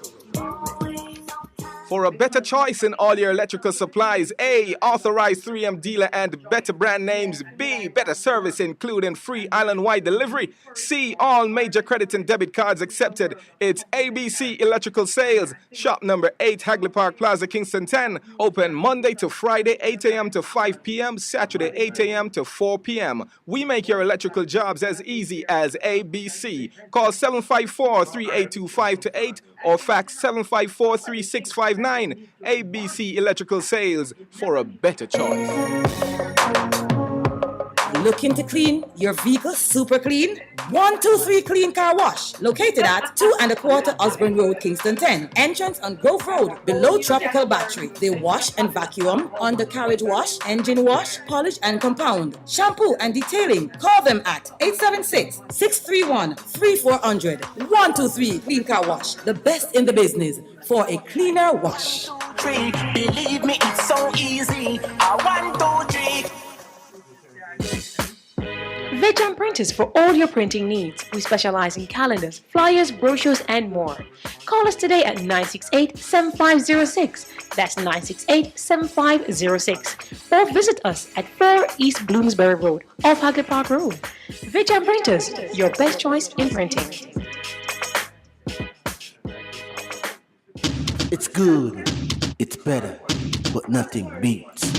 For a better choice in all your electrical supplies, A, authorized 3M dealer and better brand names. B, better service including free island-wide delivery. C, all major credit and debit cards accepted. It's ABC Electrical Sales. Shop number 8, Hagley Park Plaza, Kingston 10. Open Monday to Friday, 8 a.m. to 5 p.m., Saturday, 8 a.m. to 4 p.m. We make your electrical jobs as easy as ABC. Call 754-3825-8 or fax 754-3659. ABC Electrical Sales, for a better choice. Looking to clean your vehicle super clean? 123 Clean Car Wash, located at 2 1/4 Osborne Road, Kingston 10. Entrance on Grove Road, below Tropical Battery. They wash and vacuum, undercarriage wash, engine wash, polish and compound, shampoo and detailing. Call them at 876-631-3400. 123 Clean Car Wash, the best in the business for a cleaner wash. Believe me, it's so easy. 1, 2, 3. Vegam Printers for all your printing needs. We specialize in calendars, flyers, brochures, and more. Call us today at 968-7506. That's 968-7506. Or visit us at 4 East Bloomsbury Road, off Hagley Park Road. Vegam Printers, your best choice in printing. It's good, it's better, but nothing beats.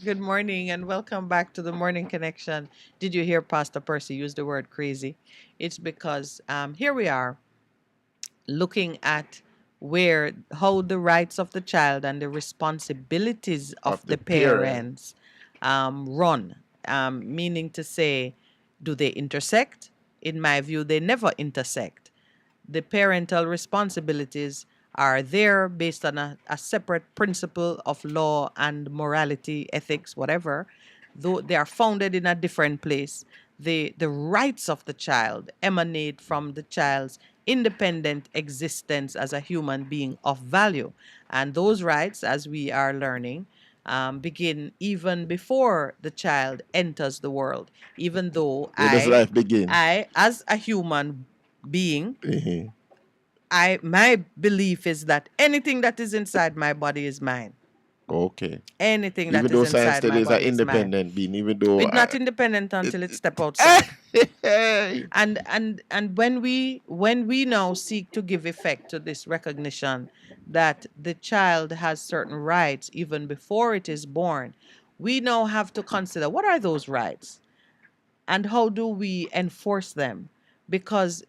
Good morning, and welcome back to the Morning Connection. Did you hear Pastor Percy use the word crazy? It's because here we are looking at how the rights of the child and the responsibilities of the parents run, meaning to say, do they intersect? In my view, they never intersect. The parental responsibilities are there based on a separate principle of law and morality, ethics, whatever, though they are founded in a different place. The rights of the child emanate from the child's independent existence as a human being of value. And those rights, as we are learning, begin even before the child enters the world. Even though Where does life begin? I, as a human being, Mhm. my belief is that anything that is inside my body is mine. Okay. Anything that Even is though science inside still my is an body is mine. independent being, even though It's not independent until it step outside. And when we now seek to give effect to this recognition that the child has certain rights even before it is born, we now have to consider what are those rights and how do we enforce them? Because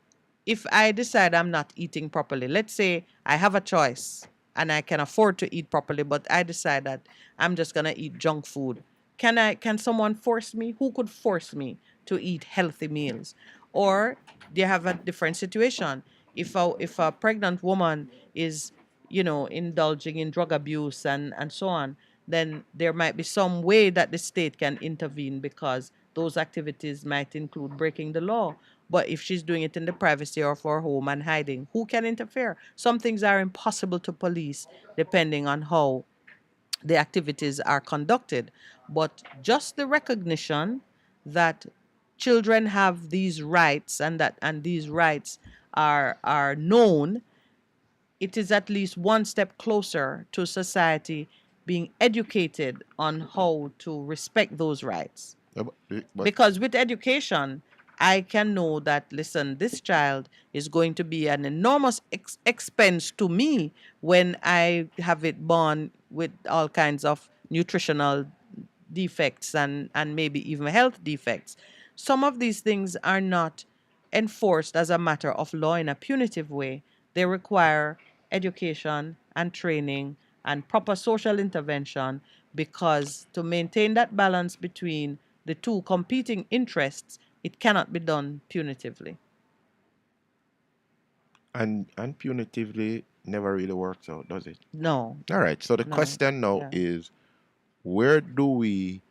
if I decide I'm not eating properly, let's say I have a choice and I can afford to eat properly, but I decide that I'm just gonna eat junk food. Can someone force me? Who could force me to eat healthy meals? Or do you have a different situation? If a pregnant woman is, indulging in drug abuse and so on, then there might be some way that the state can intervene because those activities might include breaking the law. But if she's doing it in the privacy of her home and hiding, who can interfere? Some things are impossible to police depending on how the activities are conducted. But just the recognition that children have these rights and these rights are known, it is at least one step closer to society being educated on how to respect those rights. Yeah, but Because with education, I can know that, listen, this child is going to be an enormous expense to me when I have it born with all kinds of nutritional defects and maybe even health defects. Some of these things are not enforced as a matter of law in a punitive way. They require education and training and proper social intervention because to maintain that balance between the two competing interests, it cannot be done punitively. and punitively never really works out, does it? No. All right. So the No. question now Yeah. is, where do we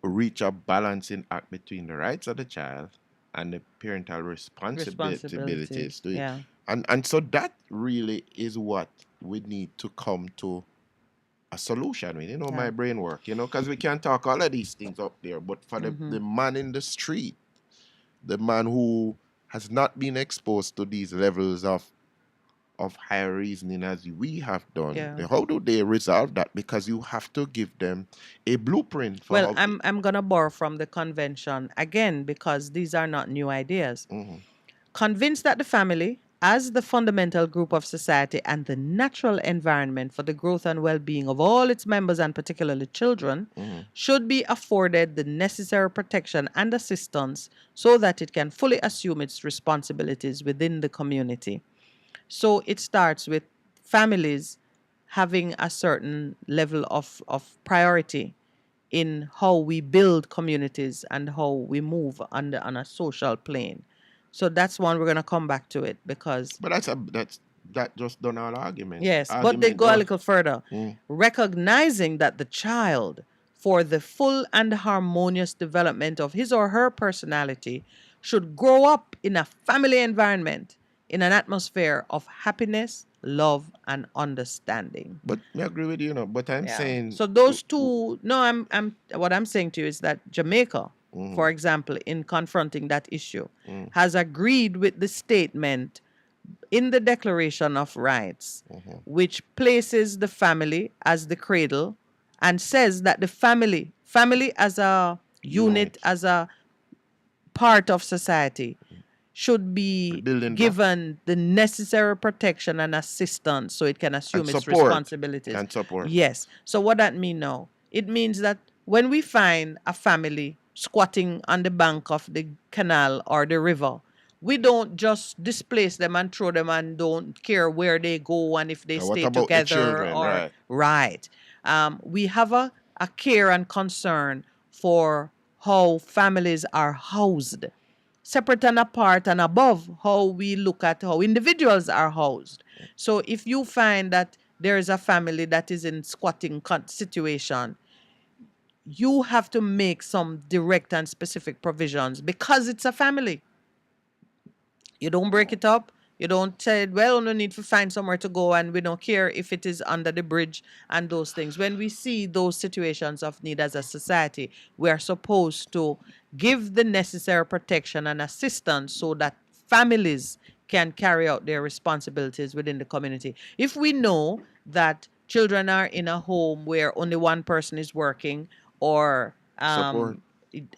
reach a balancing act between the rights of the child and the parental responsibilities to it? Yeah. And so that really is what we need to come to a solution with. Yeah. My brain work, because we can talk all of these things up there, but for the man in the street, the man who has not been exposed to these levels of higher reasoning as we have done, Yeah. how do they resolve that? Because you have to give them a blueprint for Well, how I'm gonna borrow from the convention again because these are not new ideas. Convinced that the family, as the fundamental group of society and the natural environment for the growth and well-being of all its members and particularly children, should be afforded the necessary protection and assistance so that it can fully assume its responsibilities within the community. So it starts with families having a certain level of priority in how we build communities and how we move on a social plane. So that's one we're gonna come back to it because But that just done our argument. yes, but they Argument go a done. little further, recognizing that the child, for the full and harmonious development of his or her personality, should grow up in a family environment in an atmosphere of happiness, love, and understanding. But I agree with you, but I'm Yeah. saying So those two, no, I'm what I'm saying to you is that Jamaica, for example, in confronting that issue, has agreed with the statement in the Declaration of Rights, which places the family as the cradle and says that the family as a unit, as a part of society, should be Building block. given the necessary protection and assistance so it can assume And its support. responsibilities. And support. Yes. So what that mean now? It means that when we find a family squatting on the bank of the canal or the river, we don't just displace them and throw them and don't care where they go and if they And what stay about the together children, or right. we have a care and concern for how families are housed, separate and apart and above how we look at how individuals are housed. So if you find that there is a family that is in squatting situation, you have to make some direct and specific provisions because it's a family. You don't break it up, You don't say, well, no need to find somewhere to go, and we don't care if it is under the bridge and those things. When we see those situations of need as a society, we are supposed to give the necessary protection and assistance so that families can carry out their responsibilities within the community. If we know that children are in a home where only one person is working, or Support.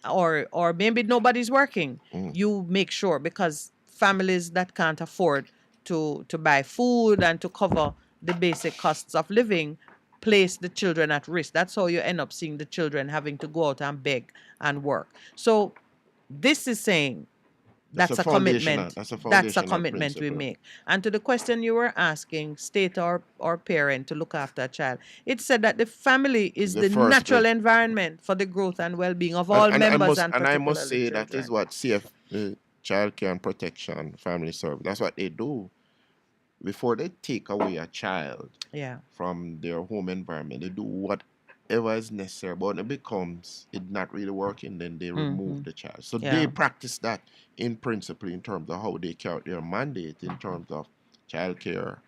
or maybe nobody's working, Mm. you make sure, because families that can't afford to buy food and to cover the basic costs of living place the children at risk. That's how you end up seeing the children having to go out and beg and work. So this is saying that's a commitment. That's a That's a foundational commitment we principle. make. And to the question you were asking, state or parent to look after a child, it said that the family is The the first natural place. environment for the growth and well-being of all members, and I must particularly say that children. is what Child Care and Protection Family Service. That's what they do before they take away a child Yeah. from their home environment. They do whatever is necessary, but when it becomes it not really working, then they remove Mhm. the child. So Yeah. they practice that in principle in terms of how they carry out their mandate in terms of child care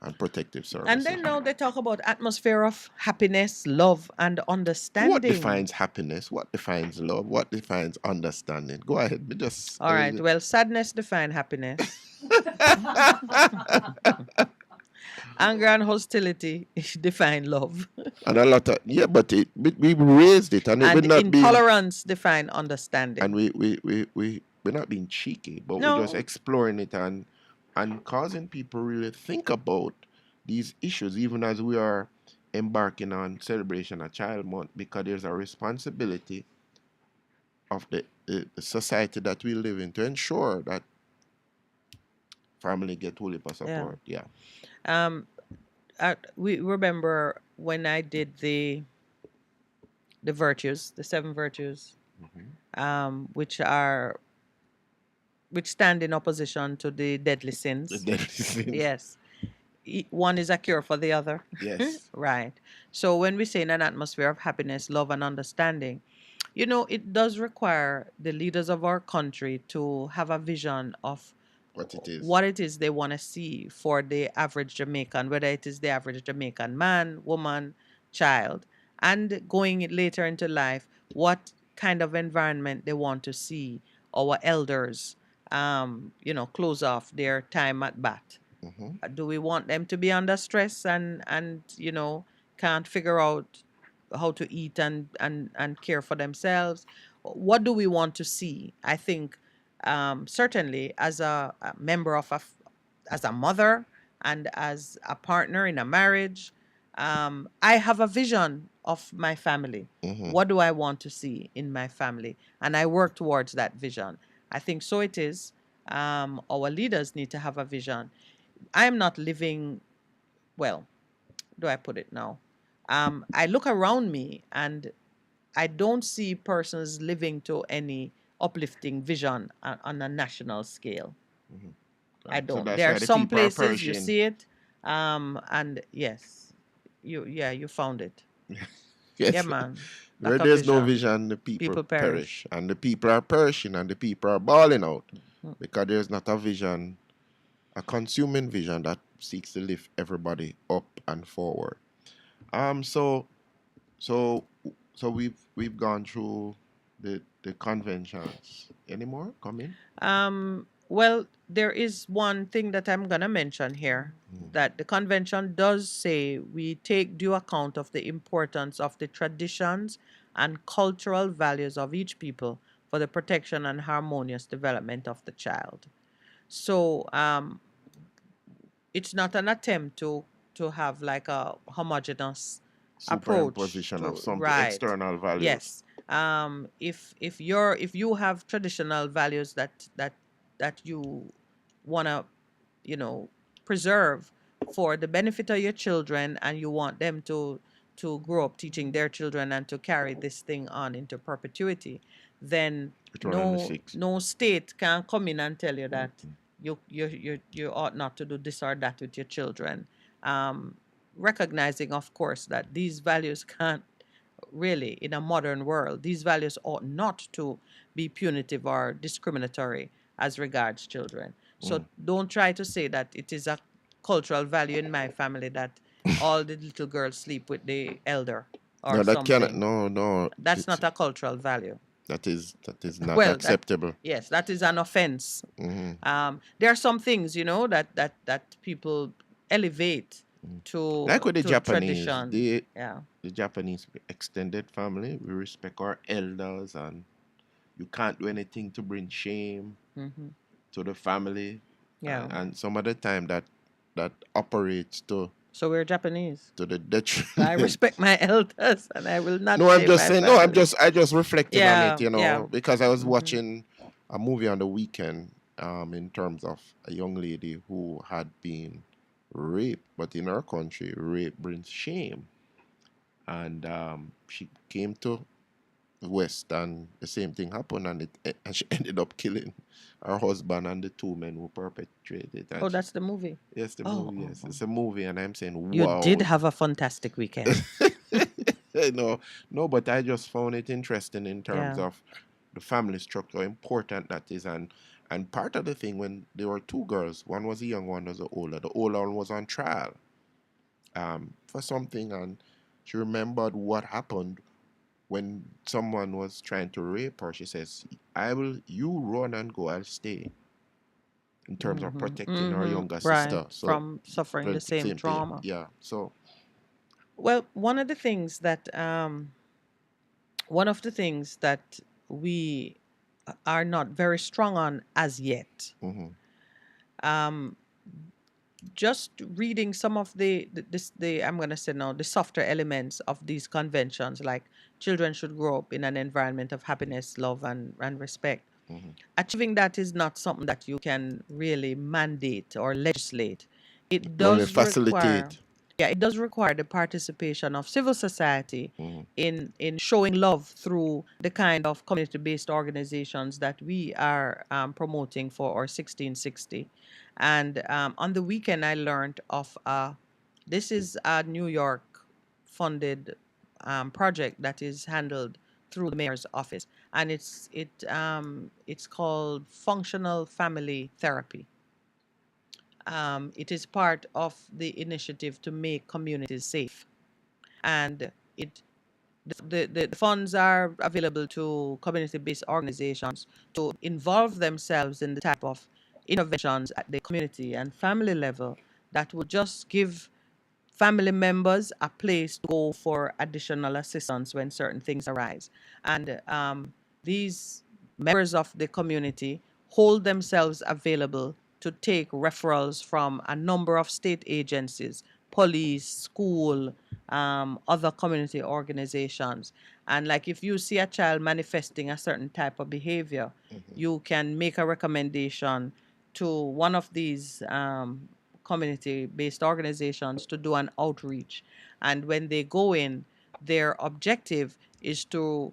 and protective services. And then now they talk about atmosphere of happiness, love, and understanding. What defines happiness? What defines love? What defines understanding? Go ahead. We just All right. Well, sadness define happiness. Anger and hostility define love. and a lot of but we raised it, and it And will not be. intolerance define understanding. And we're not being cheeky, but No. we're just exploring it and causing people really think about these issues, even as we are embarking on celebration of Child Month, because there's a responsibility of the society that we live in to ensure that family get whole heap of support. Yeah. We remember when I did the virtues, the 7 virtues, which stand in opposition to the deadly sins. The deadly sins. Yes. One is a cure for the other. Yes. Right. So when we say in an atmosphere of happiness, love, and understanding, it does require the leaders of our country to have a vision of what it is they want to see for the average Jamaican, whether it is the average Jamaican man, woman, child, and going later into life, what kind of environment they want to see our elders, close off their time at bat. Do we want them to be under stress and can't figure out how to eat and care for themselves? What do we want to see? I think certainly as a member of as a mother and as a partner in a marriage, I have a vision of my family. What do I want to see in my family? And I work towards that vision. I think so it is. Our leaders need to have a vision. I am not living, well, do I put it now? I look around me and I don't see persons living to any uplifting vision on a national scale. I So don't. that's There why are the some people are places you perishing. see it, and yes, you found it. Yes. Yeah, man. Where Lack of there's no vision. vision, the people, People perish. And the people are perishing, and the people are balling out because there's not a vision, a consuming vision that seeks to lift everybody up and forward. So we've gone through the conventions. Any more? Come in. Well, there is one thing that I'm going to mention here, that the convention does say we take due account of the importance of the traditions and cultural values of each people for the protection and harmonious development of the child. So it's not an attempt to have like a homogeneous approach Superimposition to, of some right. external values. Yes. If you have traditional values that you want to preserve for the benefit of your children, and you want them to grow up teaching their children and to carry this thing on into perpetuity, then no state can come in and tell you that you ought not to do this or that with your children. Recognizing, of course, that these values can't really, in a modern world, these values ought not to be punitive or discriminatory as regards children. So don't try to say that it is a cultural value in my family that all the little girls sleep with the elder or No, that something. cannot. No. That's not a cultural value. That is not Well, acceptable. Yes, that is an offense. There are some things, that people elevate to Like with the to Japanese, tradition. the Japanese extended family, we respect our elders, and you can't do anything to bring shame to the family. Yeah. And some of the time that operates to So we're Japanese. the detriment. I respect my elders, and I will not. No, I'm say just my saying. No, family. I just reflecting on it, Yeah. because I was watching a movie on the weekend, in terms of a young lady who had been raped, but in her country, rape brings shame, and she came to the West, and the same thing happened, and she ended up killing her husband and the two men who perpetrated it. And Oh, that's the movie. yes, the Oh, movie. Yes, it's a movie, and I'm saying, You wow. did have a fantastic weekend. No, but I just found it interesting in terms Yeah. of the family structure, how important that is, and part of the thing, when there were two girls, one was a young, one was the older. The older one was on trial, for something, and she remembered what happened when someone was trying to rape her. She says, you run and go, I'll stay. In terms of protecting her younger Right, sister. So from suffering the same thing. trauma. Yeah. So Well, one of the things that we are not very strong on as yet, just reading some of the I'm going to say now, the softer elements of these conventions, like children should grow up in an environment of happiness, love, and respect. Achieving that is not something that you can really mandate or legislate. It Only does facilitate. require, it does require the participation of civil society in showing love through the kind of community-based organizations that we are promoting for our 1660. And on the weekend, I learned of this is a New York funded project that is handled through the mayor's office, and it's called Functional Family Therapy. It is part of the initiative to make communities safe, and the funds are available to community-based organizations to involve themselves in the type of interventions at the community and family level that would just give family members a place to go for additional assistance when certain things arise. And these members of the community hold themselves available to take referrals from a number of state agencies, police, school, other community organizations. And like if you see a child manifesting a certain type of behavior, you can make a recommendation to one of these community-based organizations to do an outreach. And when they go in, their objective is to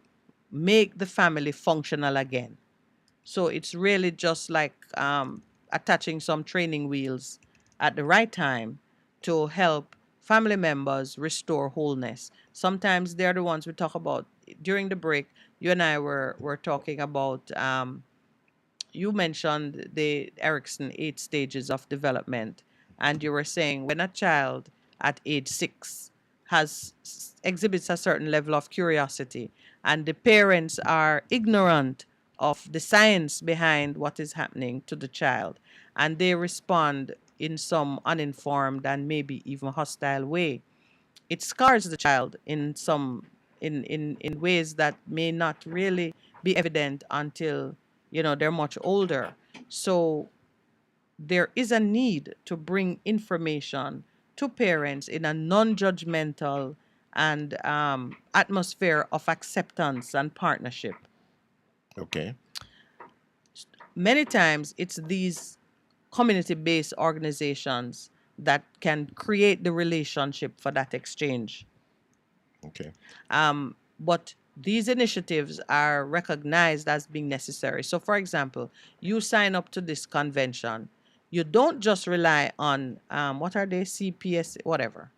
make the family functional again. So it's really just like attaching some training wheels at the right time to help family members restore wholeness. Sometimes they're the ones we talk about. During the break, you and I were talking about, you mentioned the Erickson 8 stages of development. And you were saying when a child at age 6 exhibits a certain level of curiosity and the parents are ignorant of the science behind what is happening to the child, and they respond in some uninformed and maybe even hostile way, it scars the child in ways that may not really be evident until they're much older. So there is a need to bring information to parents in a non-judgmental and atmosphere of acceptance and partnership. Okay. Many times it's these community-based organizations that can create the relationship for that exchange. Okay. But these initiatives are recognized as being necessary. So, for example, you sign up to this convention. You don't just rely on, what are they, CPS, whatever,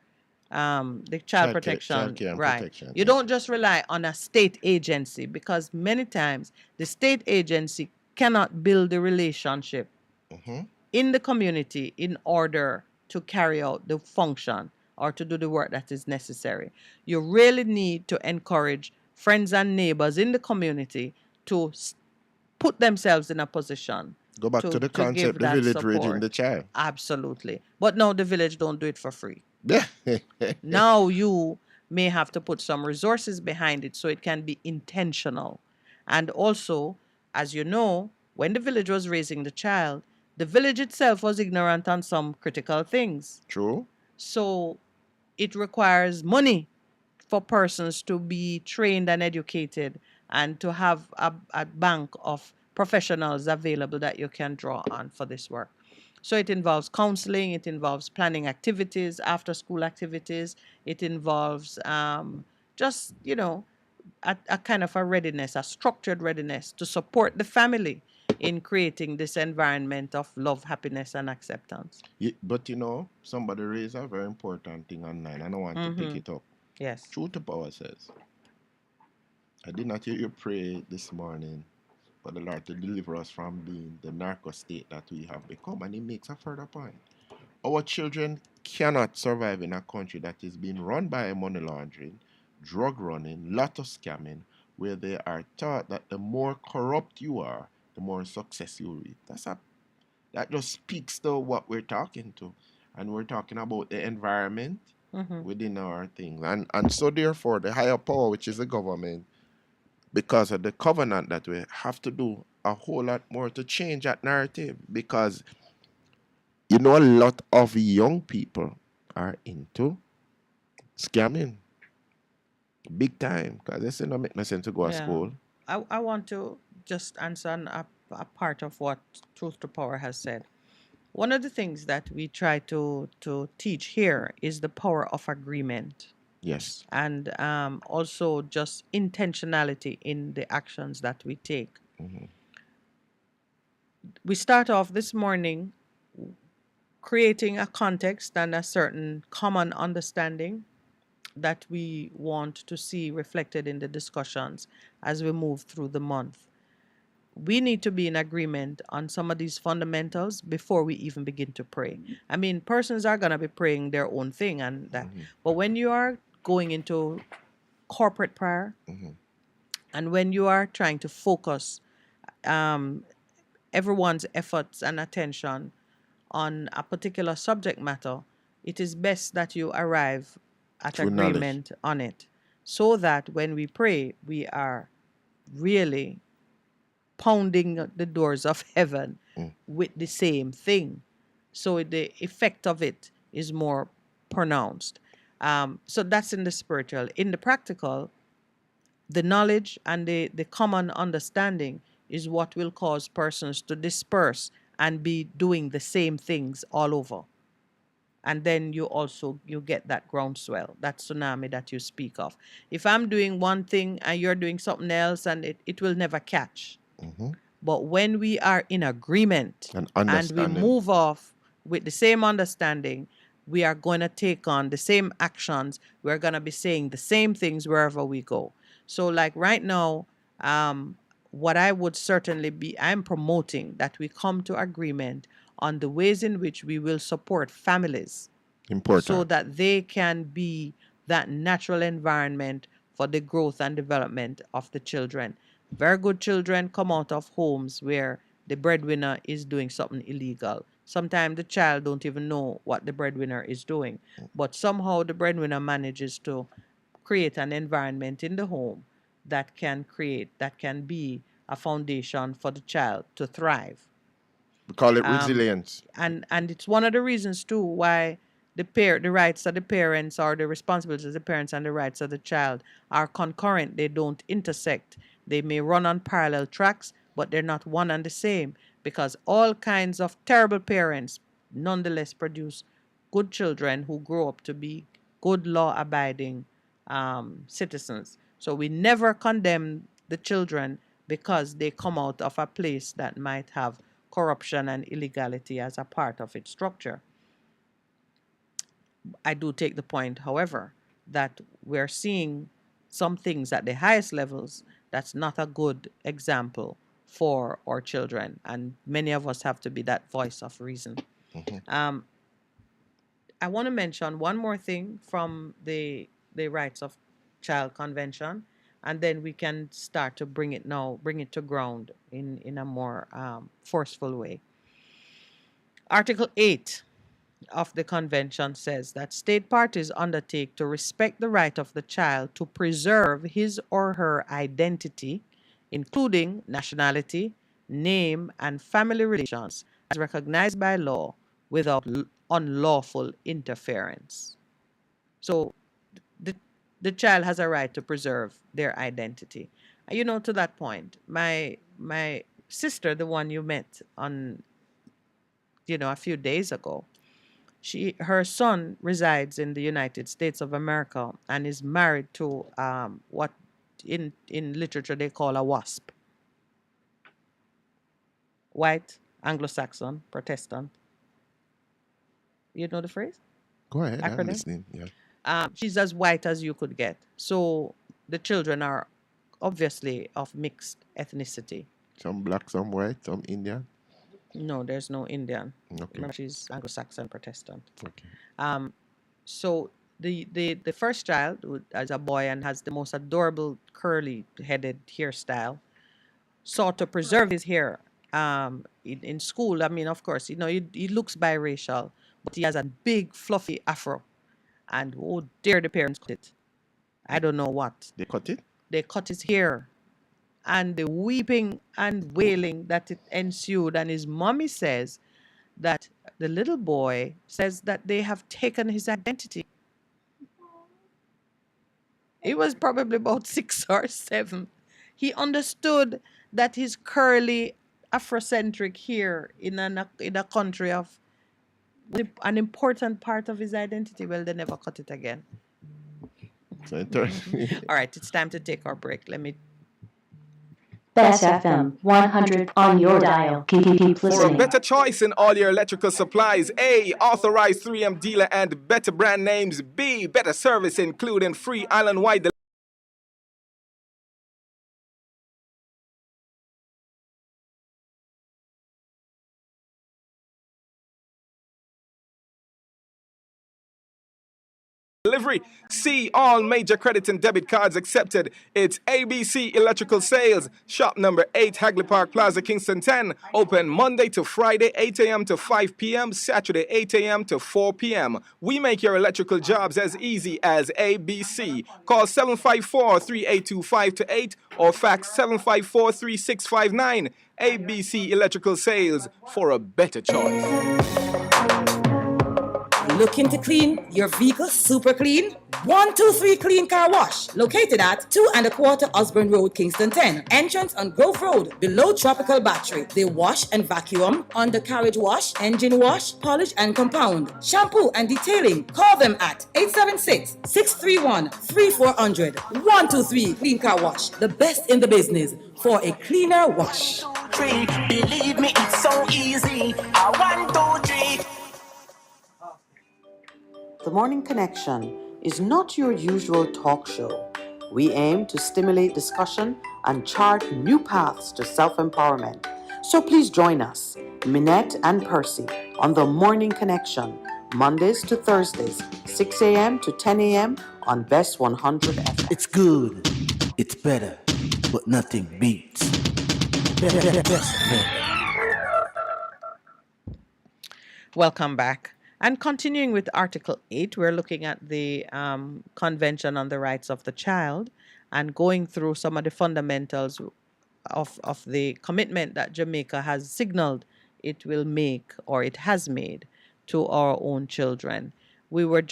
the child protection, care and right? protection, You don't just rely on a state agency, because many times the state agency cannot build the relationship in the community in order to carry out the function or to do the work that is necessary. You really need to encourage friends and neighbors in the community to put themselves in a position Go back to the concept, the village raising the child. Absolutely. But now the village don't do it for free. Yeah. Now you may have to put some resources behind it so it can be intentional. And also, as you know, when the village was raising the child, the village itself was ignorant on some critical things. True. So it requires money for persons to be trained and educated and to have a bank of professionals available that you can draw on for this work. So it involves counseling, it involves planning activities, after school activities, it involves just, a kind of a readiness, a structured readiness to support the family in creating this environment of love, happiness, and acceptance. But somebody raised a very important thing online, and I want to pick it up. Yes. Truth to Power says, I did not hear you pray this morning for the Lord to deliver us from being the narco state that we have become. And he makes a further point. Our children cannot survive in a country that is being run by money laundering, drug running, lot of scamming, where they are taught that the more corrupt you are, the more success you reap. That just speaks to what we're talking to. And we're talking about the environment within our things. And so therefore, the higher power, which is the government, because of the covenant that we have to do a whole lot more to change that narrative. Because, a lot of young people are into scamming. Big time. Because they say no make no sense to go to school. I want to just answer a part of what Truth to Power has said. One of the things that we try to teach here is the power of agreement. Yes. And also just intentionality in the actions that we take. We start off this morning creating a context and a certain common understanding that we want to see reflected in the discussions as we move through the month. We need to be in agreement on some of these fundamentals before we even begin to pray. I mean, persons are going to be praying their own thing and that. But when you are going into corporate prayer and when you are trying to focus everyone's efforts and attention on a particular subject matter, it is best that you arrive at agreement on it so that when we pray, we are really pounding the doors of heaven with the same thing. So the effect of it is more pronounced. So that's in the spiritual. In the practical, the knowledge and the common understanding is what will cause persons to disperse and be doing the same things all over. And then you get that groundswell, that tsunami that you speak of. If I'm doing one thing and you're doing something else, and it will never catch. But when we are in agreement and we move off with the same understanding, we are going to take on the same actions. We're going to be saying the same things wherever we go. So like right now, what I would certainly be, I'm promoting that we come to agreement on the ways in which we will support families. Important. So that they can be that natural environment for the growth and development of the children. Very good children come out of homes where the breadwinner is doing something illegal. Sometimes the child don't even know what the breadwinner is doing. But somehow the breadwinner manages to create an environment in the home that can be a foundation for the child to thrive. We call it resilience. And it's one of the reasons too why the rights of the parents or the responsibilities of the parents and the rights of the child are concurrent. They don't intersect. They may run on parallel tracks, but they're not one and the same, because all kinds of terrible parents nonetheless produce good children who grow up to be good law-abiding citizens. So we never condemn the children because they come out of a place that might have corruption and illegality as a part of its structure. I do take the point, however, that we're seeing some things at the highest levels that's not a good example for our children, and many of us have to be that voice of reason. I want to mention one more thing from the Rights of Child Convention, and then we can start to bring it to ground in a more forceful way. Article 8 of the convention says that state parties undertake to respect the right of the child to preserve his or her identity, including nationality, name, and family relations, as recognized by law without unlawful interference. So the child has a right to preserve their identity. And to that point, my sister, the one you met on a few days ago, her son resides in the United States of America and is married to what in literature they call a WASP. White, Anglo-Saxon, Protestant. You know the phrase? Go ahead, I'm Acronym? listening. Yeah. She's as white as you could get. So the children are obviously of mixed ethnicity. Some black, some white, some Indian. No, there's no Indian. Okay. No, she's Anglo-Saxon Protestant. Okay. So the first child is a boy and has the most adorable curly-headed hairstyle. Sought to preserve his hair in school. I mean, of course, he looks biracial, but he has a big fluffy afro. And oh dear, the parents cut it. I don't know what. They cut it? They cut his hair. And the weeping and wailing that it ensued. And his mommy says that the little boy says that they have taken his identity. He was probably about 6 or 7. He understood that his curly Afrocentric hair in a country of an important part of his identity. Well, they never cut it again. So interesting. All right, it's time to take our break. Let me. Best FM 100 on your dial. Keep For a listening. better choice in all your electrical supplies, A, authorized 3M dealer and better brand names. B, better service including free island-wide delivery. C, all major credit and debit cards accepted. It's ABC Electrical Sales. Shop number 8, Hagley Park Plaza, Kingston 10. Open Monday to Friday, 8 a.m. to 5 p.m. Saturday, 8 a.m. to 4 p.m. We make your electrical jobs as easy as ABC. Call 754-3825-8 or fax 754-3659. ABC Electrical Sales, for a better choice. Looking to clean your vehicle super clean? 123 Clean Car Wash, located at 2 1/4 Osborne Road, Kingston 10. Entrance on Grove Road, below Tropical Battery. They wash and vacuum, undercarriage wash, engine wash, polish and compound, shampoo and detailing. Call them at 876-631-3400. 123 Clean Car Wash, the best in the business for a cleaner wash. Believe me, it's so easy. 1, 2, 3. The Morning Connection is not your usual talk show. We aim to stimulate discussion and chart new paths to self-empowerment. So please join us, Minette and Percy, on The Morning Connection, Mondays to Thursdays, 6 a.m. to 10 a.m. on Best 100 FM. It's good, it's better, but nothing beats. Best FM. Welcome back. And continuing with Article 8, we're looking at the Convention on the Rights of the Child and going through some of the fundamentals of the commitment that Jamaica has signaled it will make or it has made to our own children. We were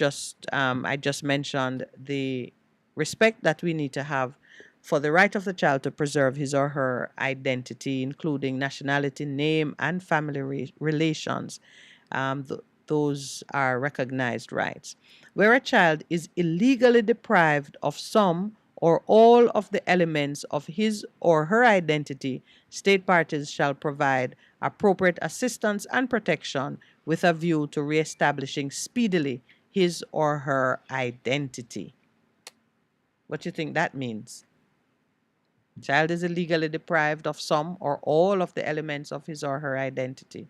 I just mentioned the respect that we need to have for the right of the child to preserve his or her identity, including nationality, name, and family relations. Those are recognized rights. Where a child is illegally deprived of some or all of the elements of his or her identity, state parties shall provide appropriate assistance and protection with a view to reestablishing speedily his or her identity. What do you think that means? Child is illegally deprived of some or all of the elements of his or her identity.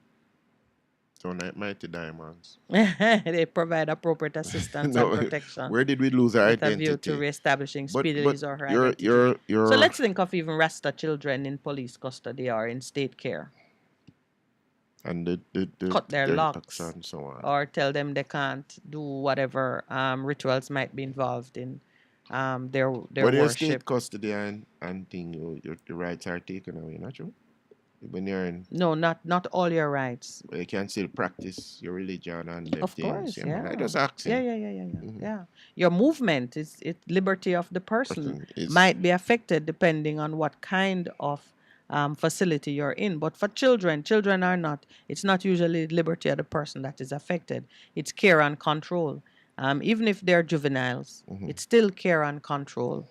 Don't like Mighty Diamonds. They provide appropriate assistance No, and protection. where did we lose our with a view to identity? reestablishing But speedily his or her you're identity. you're So let's think of even Rasta children in police custody or in state care. and the Cut their locks and so on. or tell them they can't do whatever rituals might be involved in their But in worship. state custody and thing, your the rights are taken away, not true? When you're in, No, not all your rights. you can still practice your religion and them Of things. course, Yeah, man. I yeah. just asking. Yeah. Your movement is liberty of the person is- might be affected depending on what kind of facility you're in. But for children are not. It's not usually liberty of the person that is affected. It's care and control. Even if they're juveniles, it's still care and control.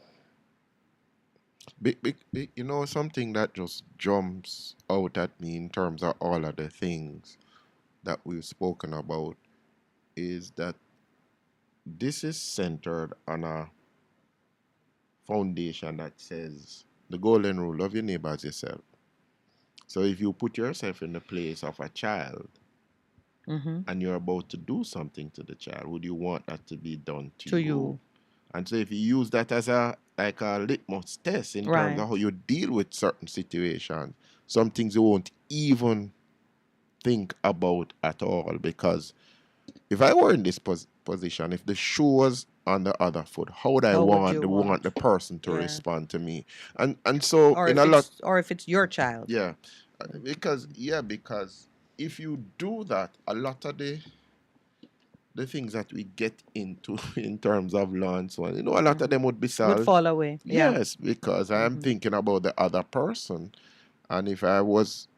You know, something that just jumps out at me in terms of all of the things that we've spoken about is that this is centered on a foundation that says the golden rule: love your neighbor as yourself. So if you put yourself in the place of a child and you're about to do something to the child, would you want that to be done to you? And so if you use that as a litmus test in terms Right. of how you deal with certain situations, some things you won't even think about at all. Because if I were in this position, if the shoe was on the other foot, how would I How would want you want the person to Yeah. respond to me? And so Or in if a lot, or if it's your child. yeah, because if you do that, a lot of the things that we get into in terms of law and so on, a lot of them would be solved. Would fall away. Yeah. Yes, because I'm thinking about the other person, and if I was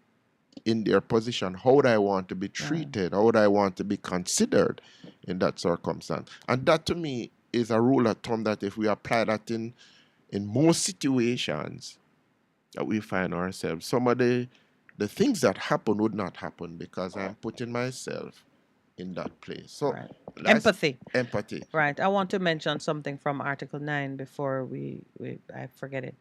in their position, how would I want to be treated? How would I want to be considered in that circumstance? And that to me is a rule of thumb that if we apply that in most situations that we find ourselves, some of the things that happen would not happen because I'm putting myself in that place. So that's Empathy. Empathy. Right. I want to mention something from Article 9 before I forget it.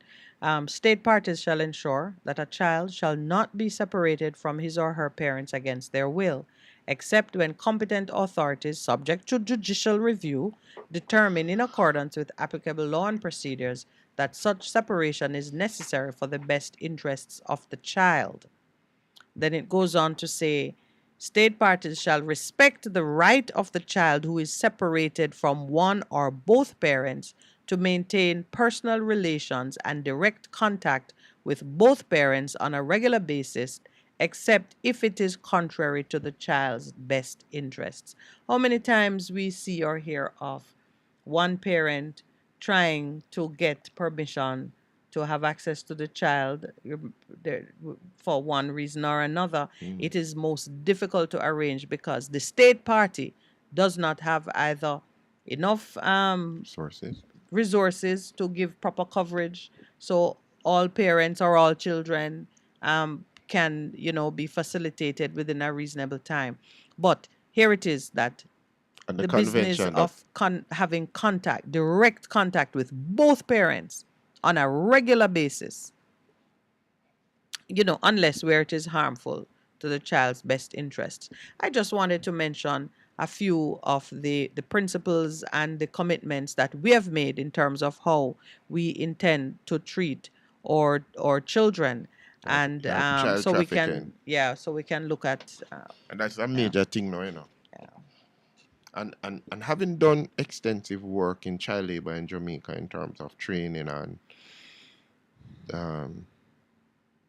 State parties shall ensure that a child shall not be separated from his or her parents against their will, except when competent authorities, subject to judicial review, determine in accordance with applicable law and procedures that such separation is necessary for the best interests of the child. Then it goes on to say, state parties shall respect the right of the child who is separated from one or both parents to maintain personal relations and direct contact with both parents on a regular basis, except if it is contrary to the child's best interests. How many times we see or hear of one parent trying to get permission to have access to the child for one reason or another? It is most difficult to arrange because the state party does not have either enough resources to give proper coverage, so all parents or all children can be facilitated within a reasonable time. But here it is that And the business convention of having direct contact with both parents on a regular basis, unless where it is harmful to the child's best interests. I just wanted to mention a few of the principles and the commitments that we have made in terms of how we intend to treat our children, and child so we trafficking. can look at And that's a major thing now. And having done extensive work in child labor in Jamaica in terms of training and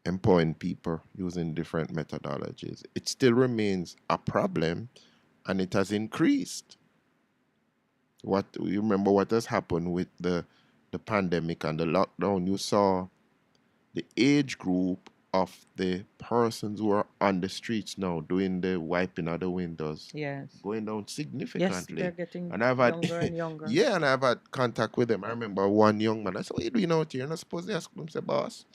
employing people using different methodologies, it still remains a problem, and it has increased. You remember what has happened with the pandemic and the lockdown? You saw the age group of the persons who are on the streets now doing the wiping of the windows going down significantly. Yes, they're getting and I've had, younger and younger. Yeah, and I've had contact with them. I remember one young man, I said, what are you doing out here? And I suppose they asked him, say, boss,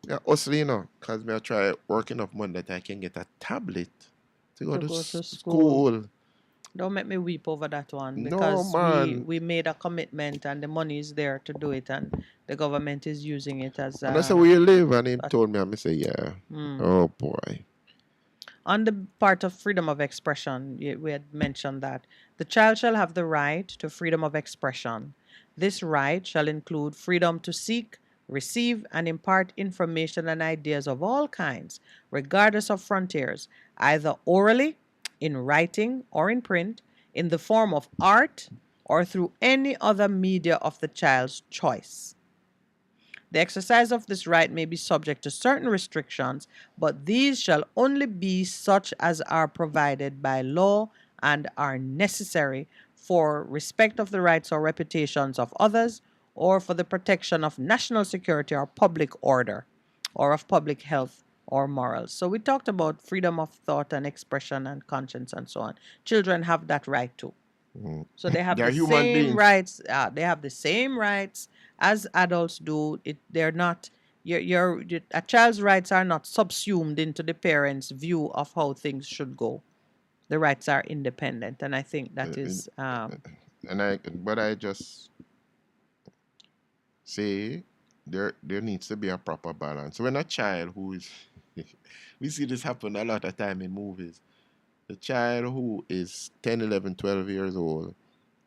yeah, hustling, because I try working enough money that I can get a tablet to go to school. Don't make me weep over that one No, because man. we made a commitment and the money is there to do it and the government is using it as And I said, where you live? And he a- told me, I say, yeah. Mm. Oh, boy. On the part of freedom of expression, we had mentioned that the child shall have the right to freedom of expression. This right shall include freedom to seek, receive, and impart information and ideas of all kinds, regardless of frontiers, either orally, in writing, or in print, in the form of art, or through any other media of the child's choice. The exercise of this right may be subject to certain restrictions, but these shall only be such as are provided by law and are necessary for respect of the rights or reputations of others, or for the protection of national security or public order, or of public health or morals. So we talked about freedom of thought and expression and conscience and so on. Children have that right too. So they have They're the human same beings. rights. They have the same rights as adults do. They're not. A child's rights are not subsumed into the parents' view of how things should go. The rights are independent, and I think that is. But I just say there needs to be a proper balance. When a child who is, we see this happen a lot of time in movies. The child who is 10, 11, 12 years old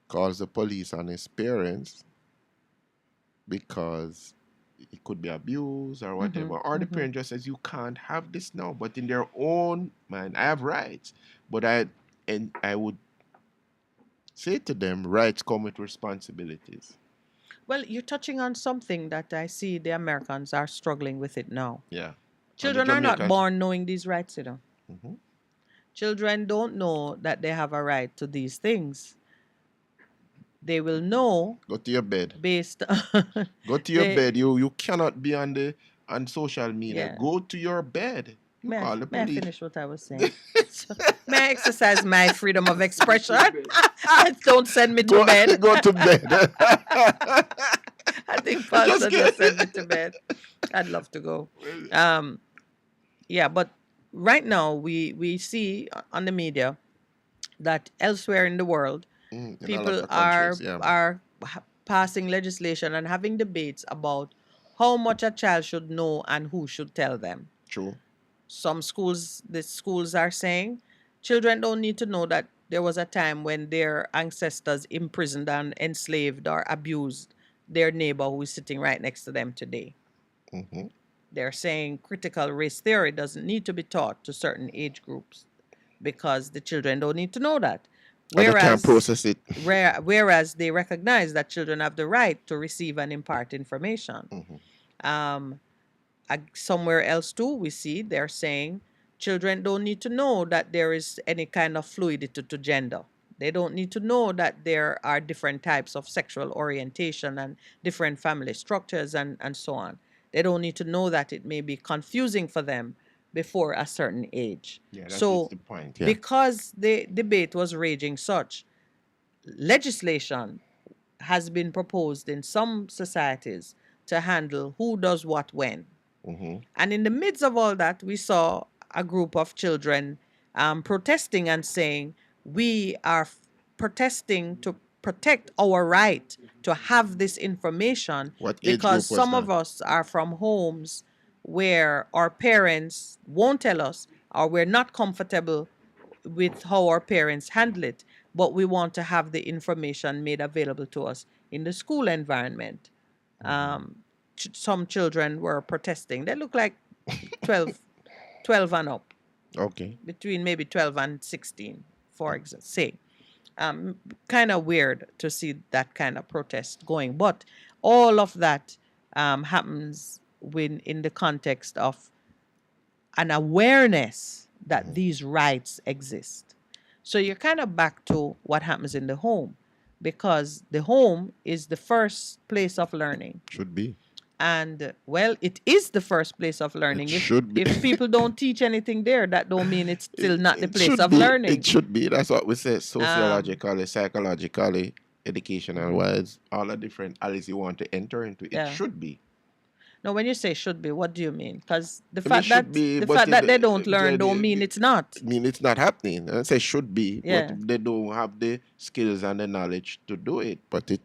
calls the police on his parents because it could be abused or whatever. Or the parent just says, you can't have this now. But in their own mind, I have rights. But I would say to them, rights come with responsibilities. Well, you're touching on something that I see the Americans are struggling with it now. Yeah. Children are not Jamaicans- born knowing these rights, you know. Mhm. Children don't know that they have a right to these things. They will know Go to your bed. based Go to your They- bed. You cannot be on social media. Yeah. Go to your bed. You call the May I police. finish what I was saying? May I exercise my freedom of expression? Don't send me to bed. Go to bed. I think Pastor just sent me to bed. I'd love to go. Yeah, but right now we see on the media that elsewhere in the world, in a lot people of countries, yeah. are passing legislation and having debates about how much a child should know and who should tell them. True. Some schools, the schools are saying children don't need to know that there was a time when their ancestors imprisoned and enslaved or abused their neighbor who is sitting right next to them today. Mm-hmm. They're saying critical race theory doesn't need to be taught to certain age groups because the children don't need to know that. Or they can't process it. Whereas they recognize that children have the right to receive and impart information. Somewhere else too, we see they're saying children don't need to know that there is any kind of fluidity to gender. They don't need to know that there are different types of sexual orientation and different family structures and so on. They don't need to know that it may be confusing for them before a certain age. Yeah, that's So the point. Yeah. because the debate was raging such, legislation has been proposed in some societies to handle who does what when. And in the midst of all that, we saw a group of children protesting and saying, we are protesting to protect our right to have this information What age because group was some of that? us are from homes where our parents won't tell us or we're not comfortable with how our parents handle it, but we want to have the information made available to us in the school environment. Some children were protesting. They look like 12 and up, Okay. between maybe 12 and 16, for example, say. Kind of weird to see that kind of protest going. But all of that happens in the context of an awareness that these rights exist. So you're kind of back to what happens in the home, because the home is the first place of learning. Should be. And well, it is the first place of learning. should be. If people don't teach anything there, that don't mean it's still not the It place should of be. learning. It should be. That's what we say. Sociologically, psychologically, educational wise, all the different alleys you want to enter into. It Yeah. should be. No, when you say should be, what do you mean? Because the I mean, fact that should be, the but fact that they it- don't learn don't mean it's not. I mean, it's not happening. I say should be, Yeah. but they don't have the skills and the knowledge to do it. But it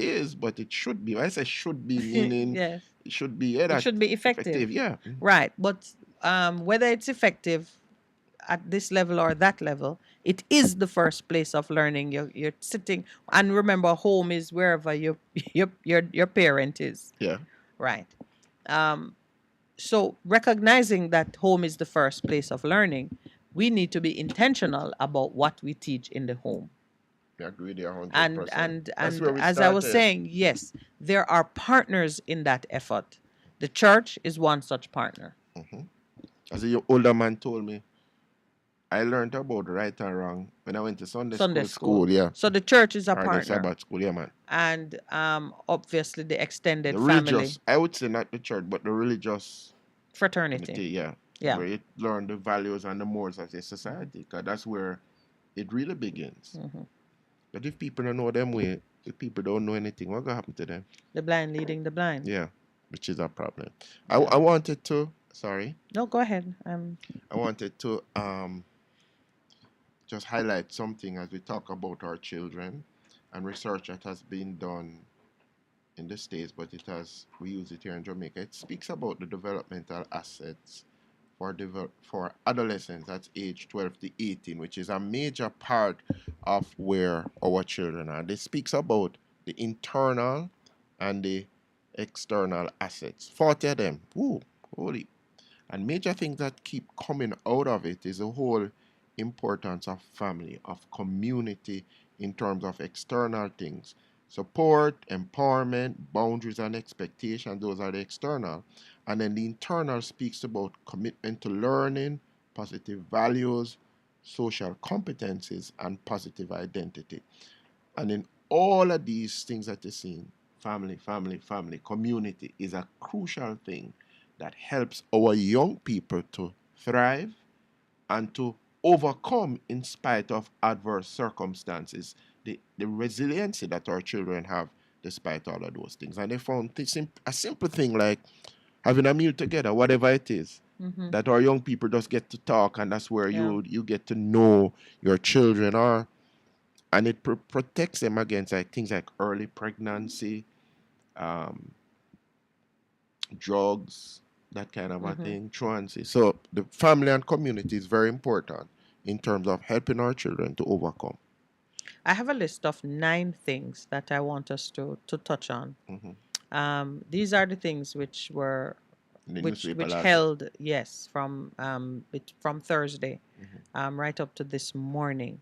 is, but it should be. When I say should be, meaning Yes. it should be. Yeah, It that should be effective. Yeah. Right. But whether it's effective at this level or that level, it is the first place of learning. You're sitting, and remember, home is wherever your parent is. Yeah. Right. So recognizing that home is the first place of learning, we need to be intentional about what we teach in the home. I agree there 100%. And That's where we as I was started. saying, yes, there are partners in that effort. The church is one such partner. As a older man told me, I learned about right and wrong when I went to Sunday school. Yeah. So the church is a Or the partner. Sabbath school, yeah, man. And obviously the extended The family religious, I would say not the church, but the religious fraternity. yeah. Yeah. Where it learn the values and the morals of a society, because that's where it really begins. But if people don't know them way, if people don't know anything, what gonna happen to them? The blind leading the blind. Yeah, which is a problem. I wanted to, sorry, No, go ahead. I wanted to just highlight something as we talk about our children and research that has been done in the States, but we use it here in Jamaica. It speaks about the developmental assets for adolescents, that's age 12 to 18, which is a major part of where our children are. It speaks about the internal and the external assets. 40 of them. Ooh, holy. And major things that keep coming out of it is the whole importance of family, of community in terms of external things. Support, empowerment, boundaries and expectations, those are the external. And then the internal speaks about commitment to learning, positive values, social competencies, and positive identity. And in all of these things that you're seeing, family, community is a crucial thing that helps our young people to thrive and to overcome in spite of adverse circumstances, the resiliency that our children have despite all of those things. And they found a simple thing like having a meal together, whatever it is, that our young people just get to talk, and that's where you get to know your children are. And it protects them against things like early pregnancy, drugs, that kind of a thing, truancy. So the family and community is very important in terms of helping our children to overcome. I have a list of 9 things that I want us to touch on. These are the things which were which held from Thursday right up to this morning.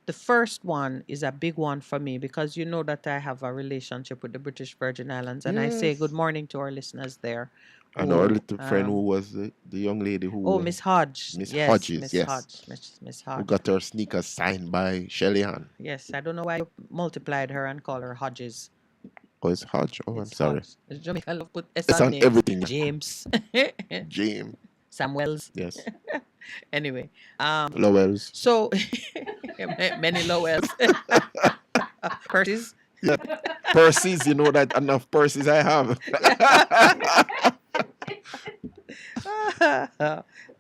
The first one is a big one for me because you know that I have a relationship with the British Virgin Islands, and I say Yes. good morning to our listeners there. And our little friend who was the young lady who... Oh, Miss Hodge. Miss Yes, Hodges, Miss yes. Hodge. Miss Hodge. Who got her sneakers signed by Shelly Ann. Yes, I don't know why you multiplied her and call her Hodges. Oh, it's Hodge. Oh, I'm sorry. It's Jamaica love put S It's on on names. everything. James. James. Samuels. Yes. Anyway. Lowells. So, many Lowells. Curtis. Yeah. Purses, you know that enough purses I have.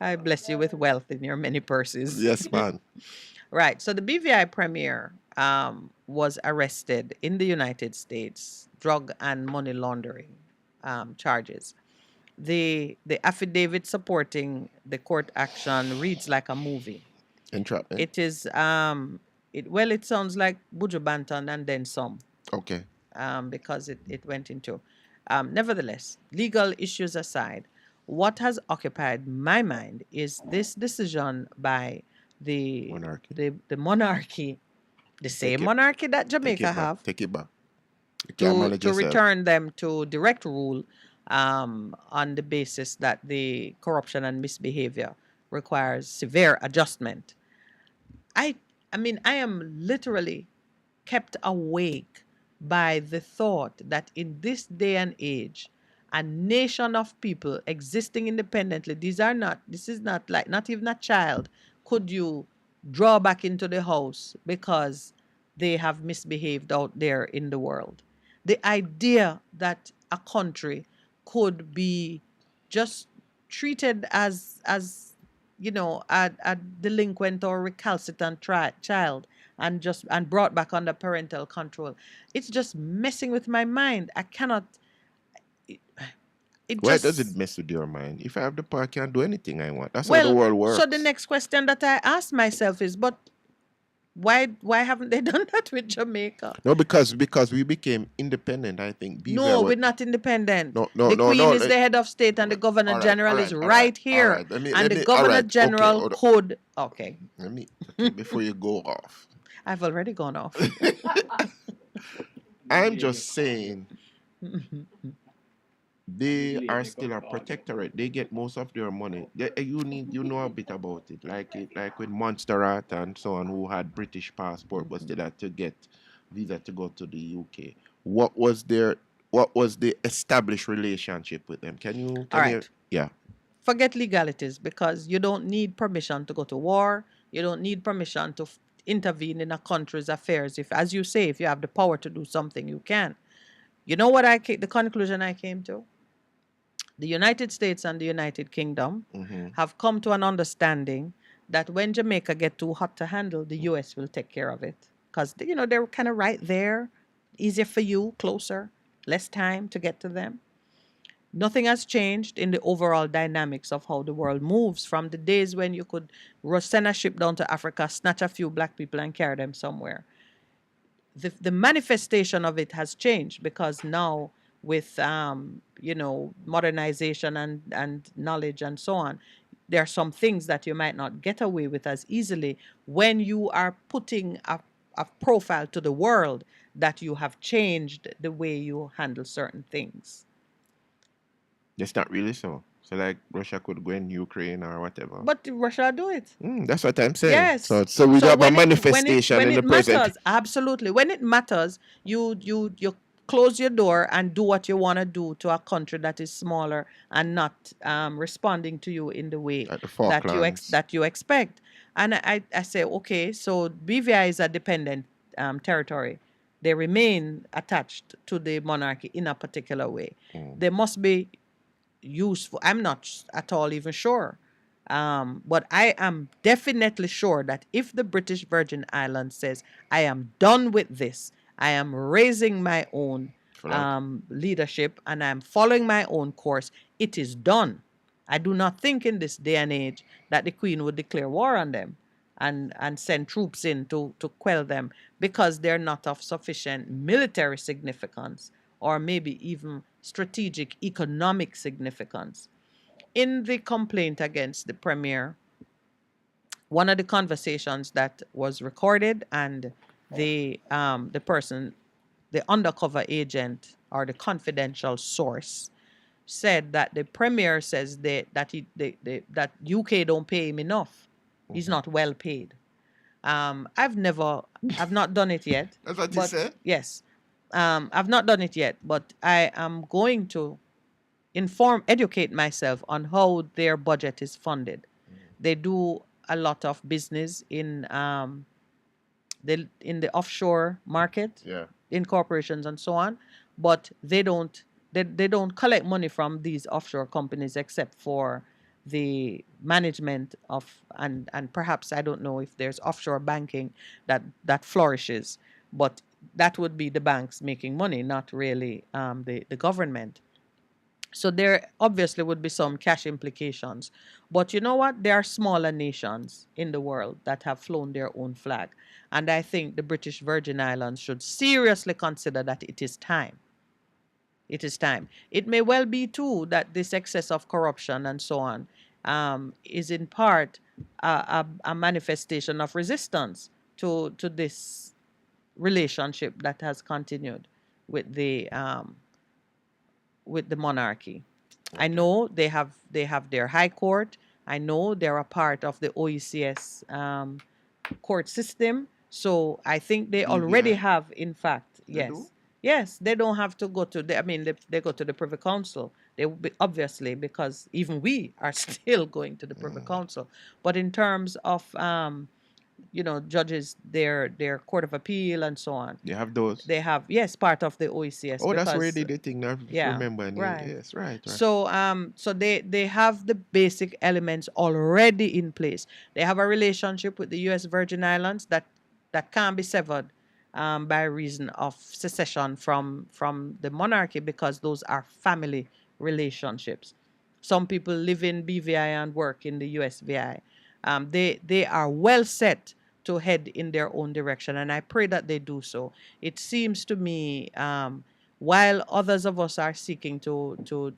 I bless you with wealth in your many purses. Yes, man. Right. So the BVI premier was arrested in the United States, drug and money laundering charges. The affidavit supporting the court action reads like a movie. Entrapment. It is it sounds like Buju Banton and then some. Okay. Because it went into. Nevertheless, legal issues aside, what has occupied my mind is this decision by the monarchy, the same monarchy that Jamaica have, Take it back. You can't manage to yourself. return them to direct rule on the basis that the corruption and misbehavior requires severe adjustment. I mean, I am literally kept awake by the thought that in this day and age, a nation of people existing independently, this is not like, not even a child, could you draw back into the house because they have misbehaved out there in the world. The idea that a country could be just treated as a delinquent or recalcitrant child and brought back under parental control. It's just messing with my mind. I cannot. It Why just does it mess with your mind? If I have the power, I can do anything I want. That's how the world works. So the next question that I ask myself is, but why haven't they done that with Jamaica? No, because we became independent. I think. No, we're not independent. No, the Queen is let- the head of state, and the Governor all right, General all is right, all right right, here, all right. Let me- and let the me- all Governor right, okay, General hold on. could. Okay, Before you go off. I've already gone off. I'm just saying they are still a protectorate. They get most of their money. You know a bit about it, like with Montserrat and so on, who had British passport, but still had to get visa to go to the UK. What was the established relationship with them? Can you? All right. Yeah. Forget legalities, because you don't need permission to go to war. You don't need permission to intervene in a country's affairs. If, as you say, if you have the power to do something, you can. You know what the conclusion I came to? The United States and the United Kingdom have come to an understanding that when Jamaica get too hot to handle, the U.S. will take care of it. Because, they're kind of right there, easier for you, closer, less time to get to them. Nothing has changed in the overall dynamics of how the world moves from the days when you could send a ship down to Africa, snatch a few black people and carry them somewhere. The manifestation of it has changed, because now with modernization and knowledge and so on, there are some things that you might not get away with as easily when you are putting a profile to the world that you have changed the way you handle certain things. That's not really so. So like Russia could go in Ukraine or whatever. But Russia do it. That's what I'm saying. Yes. So we have a when manifestation when in the it matters, present. absolutely. When it matters, you close your door and do what you want to do to a country that is smaller and not responding to you in the way Like the that Falklands. you expect. And I say, okay, so BVI is a dependent territory. They remain attached to the monarchy in a particular way. They must be useful. I'm not at all even sure. But I am definitely sure that if the British Virgin Islands says, I am done with this, I am raising my own leadership and I'm following my own course, it is done. I do not think in this day and age that the Queen would declare war on them and send troops in to quell them, because they're not of sufficient military significance or maybe even strategic economic significance. In the complaint against the Premier, one of the conversations that was recorded, and the person, the undercover agent or the confidential source, said that the Premier says that UK don't pay him enough. He's not well paid. I've not done it yet. That's what he said? Yes. I've not done it yet, but I am going to educate myself on how their budget is funded. They do a lot of business in the offshore market, in corporations and so on, but they don't collect money from these offshore companies except for the management of and perhaps, I don't know if there's offshore banking that flourishes, but that would be the banks making money, not really the government. So there obviously would be some cash implications. But you know what? There are smaller nations in the world that have flown their own flag. And I think the British Virgin Islands should seriously consider that it is time. It is time. It may well be, too, that this excess of corruption and so on is in part a manifestation of resistance to this relationship that has continued with the monarchy. I know they have their high court. I know they're a part of the OECS court system. So I think they already have, in fact, yes. Yes, they don't have to go to they go to the Privy Council. They will be, obviously, because even we are still going to the Privy Council. But in terms of judges their court of appeal and so on. They have those. They have, yes, part of the OECS. Oh, that's where because, they did the thing. I yeah, remember. right. Yes, right. So they have the basic elements already in place. They have a relationship with the U.S. Virgin Islands that can't be severed by reason of secession from the monarchy, because those are family relationships. Some people live in BVI and work in the USVI. They are well set to head in their own direction, and I pray that they do so. It seems to me, while others of us are seeking to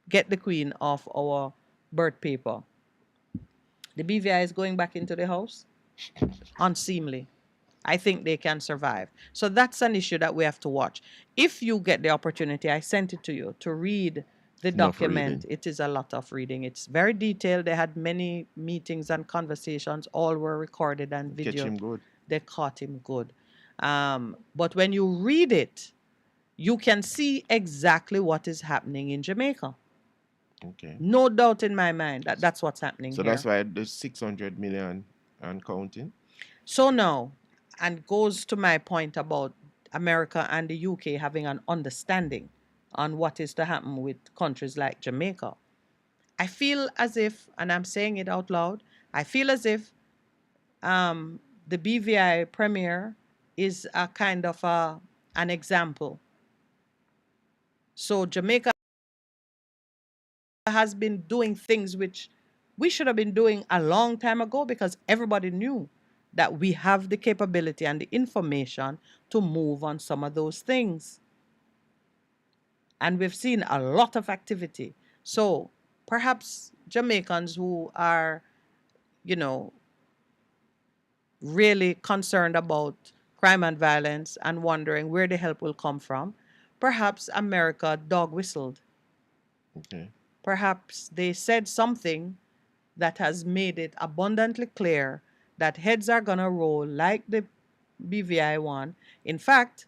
get the Queen off our birth paper, the BVI is going back into the house unseemly. I think they can survive. So that's an issue that we have to watch. If you get the opportunity, I sent it to you, to read the Enough document. reading. It is a lot of reading. It's very detailed. They had many meetings and conversations. All were recorded and Catch videoed. him good. They caught him good. But when you read it, you can see exactly what is happening in Jamaica. Okay. No doubt in my mind that that's what's happening So here. that's why there's 600 million and counting. So now, and goes to my point about America and the UK having an understanding on what is to happen with countries like Jamaica. I feel as if, and I'm saying it out loud, I feel as if the BVI premier is a kind of an example. So Jamaica has been doing things which we should have been doing a long time ago, because everybody knew that we have the capability and the information to move on some of those things. And we've seen a lot of activity. So perhaps Jamaicans who are, really concerned about crime and violence and wondering where the help will come from, perhaps America dog whistled. Okay. Perhaps they said something that has made it abundantly clear that heads are going to roll like the BVI one. In fact,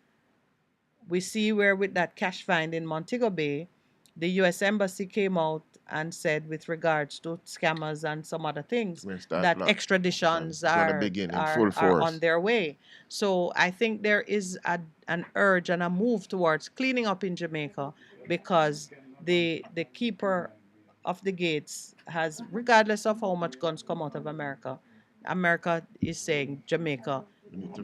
we see where with that cash find in Montego Bay, the U.S. Embassy came out and said, with regards to scammers and some other things, that extraditions are on their way. So I think there is an urge and a move towards cleaning up in Jamaica, because the keeper of the gates has, regardless of how much guns come out of America, America is saying, Jamaica,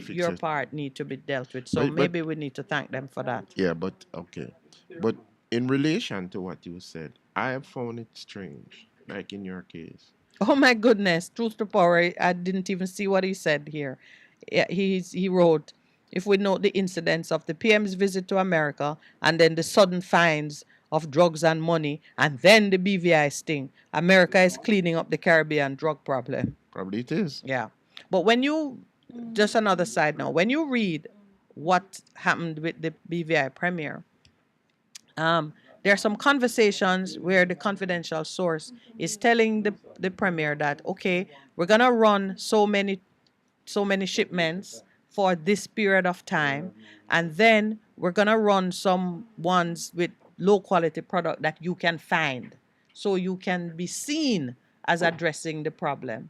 your part need to be dealt with. So But- maybe we need to thank them for that. Yeah, but okay. But in relation to what you said, I have found it strange, like in your case. Oh my goodness, truth to power, I didn't even see what he said here. Yeah, he wrote, if we note the incidents of the PM's visit to America and then the sudden finds of drugs and money and then the BVI sting, America is cleaning up the Caribbean drug problem. Probably it is. Yeah. But when you, just another side now, when you read what happened with the BVI premier, there are some conversations where the confidential source is telling the premier that, okay, we're going to run so many shipments for this period of time, and then we're going to run some ones with low quality product that you can find, so you can be seen as addressing the problem.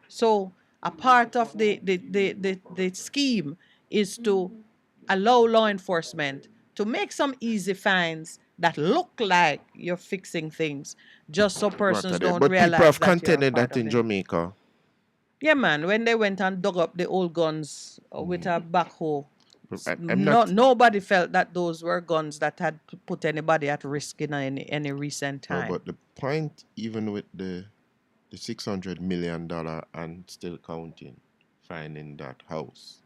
So a part of the scheme is to allow law enforcement to make some easy finds that look like you're fixing things, just so persons don't But realize people have that you're a contended part that of in it. Jamaica. Yeah, man, when they went and dug up the old guns with a backhoe, I'm not- nobody felt that those were guns that had put anybody at risk in any recent No, time. but the point, even with the $600 million and still counting, finding that house.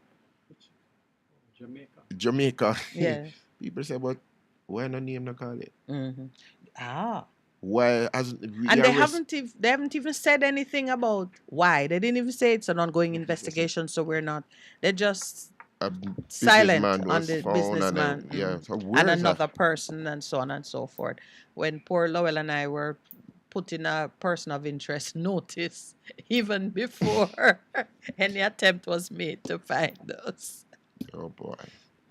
Jamaica. Yeah. People say, but why not name the call it? Mm-hmm. Ah. Why hasn't And they haven't even said anything about why. They didn't even say it's an ongoing investigation, so we're not. They're just silent businessman on was the found and businessman, then- yeah, so where and is that? another person, and so on and so forth. When poor Lowell and I were put in a person of interest notice, even before any attempt was made to find us. Oh boy.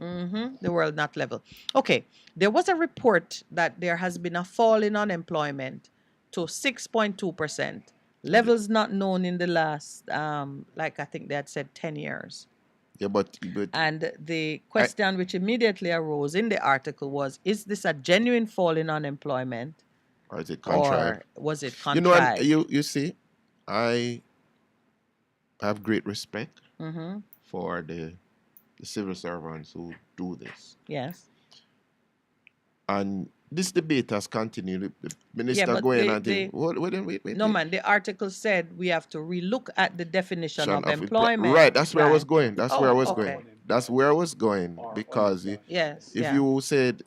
The world not level. Okay, there was a report that there has been a fall in unemployment to 6.2%, Levels not known in the last, like I think they had said 10 years. Yeah, but And the question which immediately arose in the article was, is this a genuine fall in unemployment? Or is it contrived? Or was it contrived? You know, and you see, I have great respect for the civil servants who do this. Yes. And this debate has continued. The minister going and think, wait. No, man, the article said we have to relook at the definition of employment. Right, that's where I was going. That's where I was going. That's where I was going. Because if you said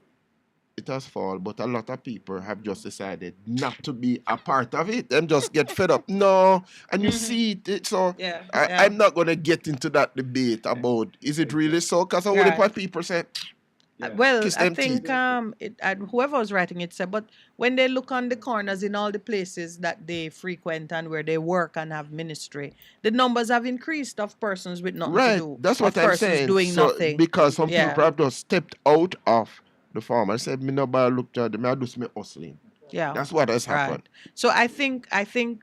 it has fallen, but a lot of people have just decided not to be a part of it and just get fed up. No, and you see it. So I'm not going to get into that debate about is it really so? Because all the people say, well, I think whoever was writing it said, but when they look on the corners in all the places that they frequent and where they work and have ministry, the numbers have increased of persons with nothing to do. That's what I'm saying. Doing nothing. Because some people have just stepped out of the farm and said, me nobody looked at them, I do me hustling. Yeah. That's what has happened. Right. So I think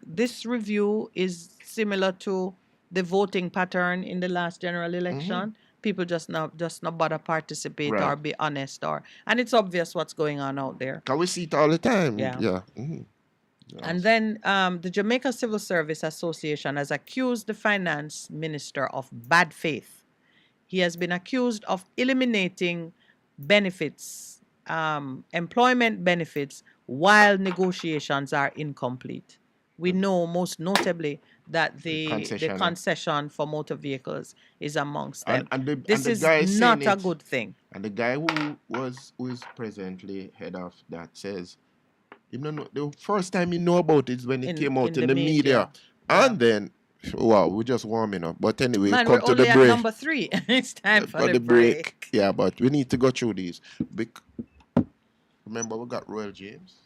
this review is similar to the voting pattern in the last general election. People just not bother participate or be honest, and it's obvious what's going on out there. Can we see it all the time? Yeah. And then the Jamaica Civil Service Association has accused the finance minister of bad faith. He has been accused of eliminating benefits, employment benefits, while negotiations are incomplete. We know most notably that the concession for motor vehicles is amongst them. This is not a good thing. And the guy who is presently head of that says, the first time he know about it is when it came out in the media. And then, wow, we're just warming up. But anyway, come to the break. At number 3. It's time for the break. Yeah, but we need to go through these. Remember, we got Royal James.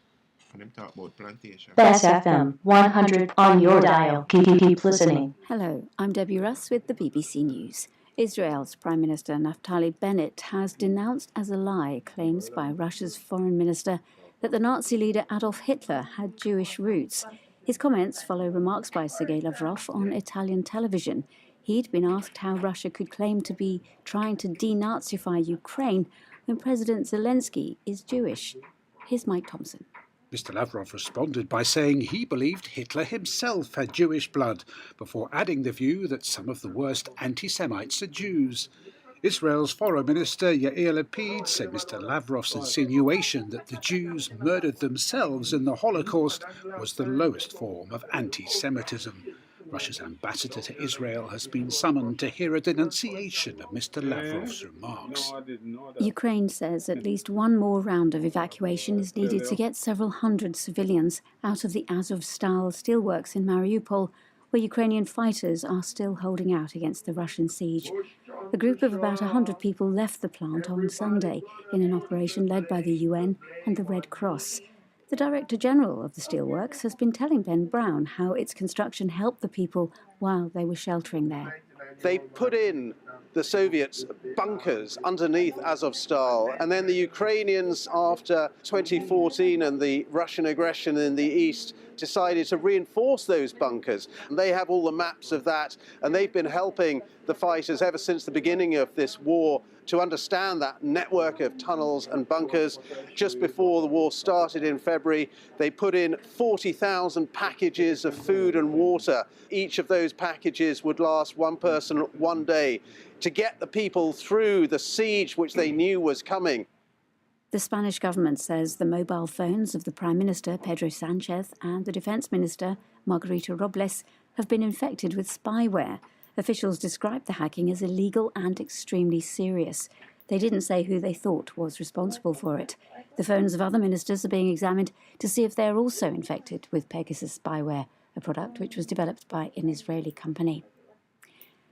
Them talk about plantation. Best FM 100 on your dial. Keep listening. Hello, I'm Debbie Russ with the BBC News. Israel's Prime Minister Naftali Bennett has denounced as a lie claims by Russia's foreign minister that the Nazi leader Adolf Hitler had Jewish roots. His comments follow remarks by Sergei Lavrov on Italian television. He'd been asked how Russia could claim to be trying to denazify Ukraine when President Zelensky is Jewish. Here's Mike Thompson. Mr. Lavrov responded by saying he believed Hitler himself had Jewish blood, before adding the view that some of the worst anti-Semites are Jews. Israel's Foreign Minister Yair Lapid said Mr. Lavrov's insinuation that the Jews murdered themselves in the Holocaust was the lowest form of anti-Semitism. Russia's ambassador to Israel has been summoned to hear a denunciation of Mr. Lavrov's remarks. Ukraine says at least one more round of evacuation is needed to get several hundred civilians out of the Azovstal steelworks in Mariupol, where Ukrainian fighters are still holding out against the Russian siege. A group of about 100 people left the plant on Sunday in an operation led by the UN and the Red Cross. The Director General of the Steelworks has been telling Ben Brown how its construction helped the people while they were sheltering there. They put in the Soviets' bunkers underneath Azovstal, and then the Ukrainians, after 2014 and the Russian aggression in the east, decided to reinforce those bunkers. They have all the maps of that, and they've been helping the fighters ever since the beginning of this war to understand that network of tunnels and bunkers. Just before the war started in February, they put in 40,000 packages of food and water. Each of those packages would last one person 1 day to get the people through the siege which they knew was coming. The Spanish government says the mobile phones of the Prime Minister, Pedro Sanchez, and the Defence Minister, Margarita Robles, have been infected with spyware. Officials described the hacking as illegal and extremely serious. They didn't say who they thought was responsible for it. The phones of other ministers are being examined to see if they're also infected with Pegasus spyware, a product which was developed by an Israeli company.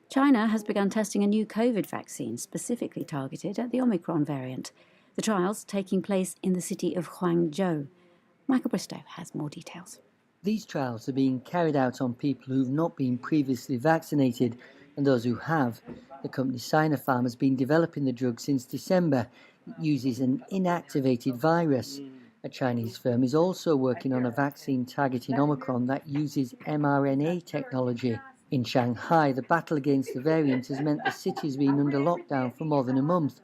China has begun testing a new COVID vaccine specifically targeted at the Omicron variant. The trials taking place in the city of Guangzhou. Michael Bristow has more details. These trials are being carried out on people who've not been previously vaccinated and those who have. The company Sinopharm has been developing the drug since December. It uses an inactivated virus. A Chinese firm is also working on a vaccine targeting Omicron that uses mRNA technology. In Shanghai, the battle against the variant has meant the city has been under lockdown for more than a month.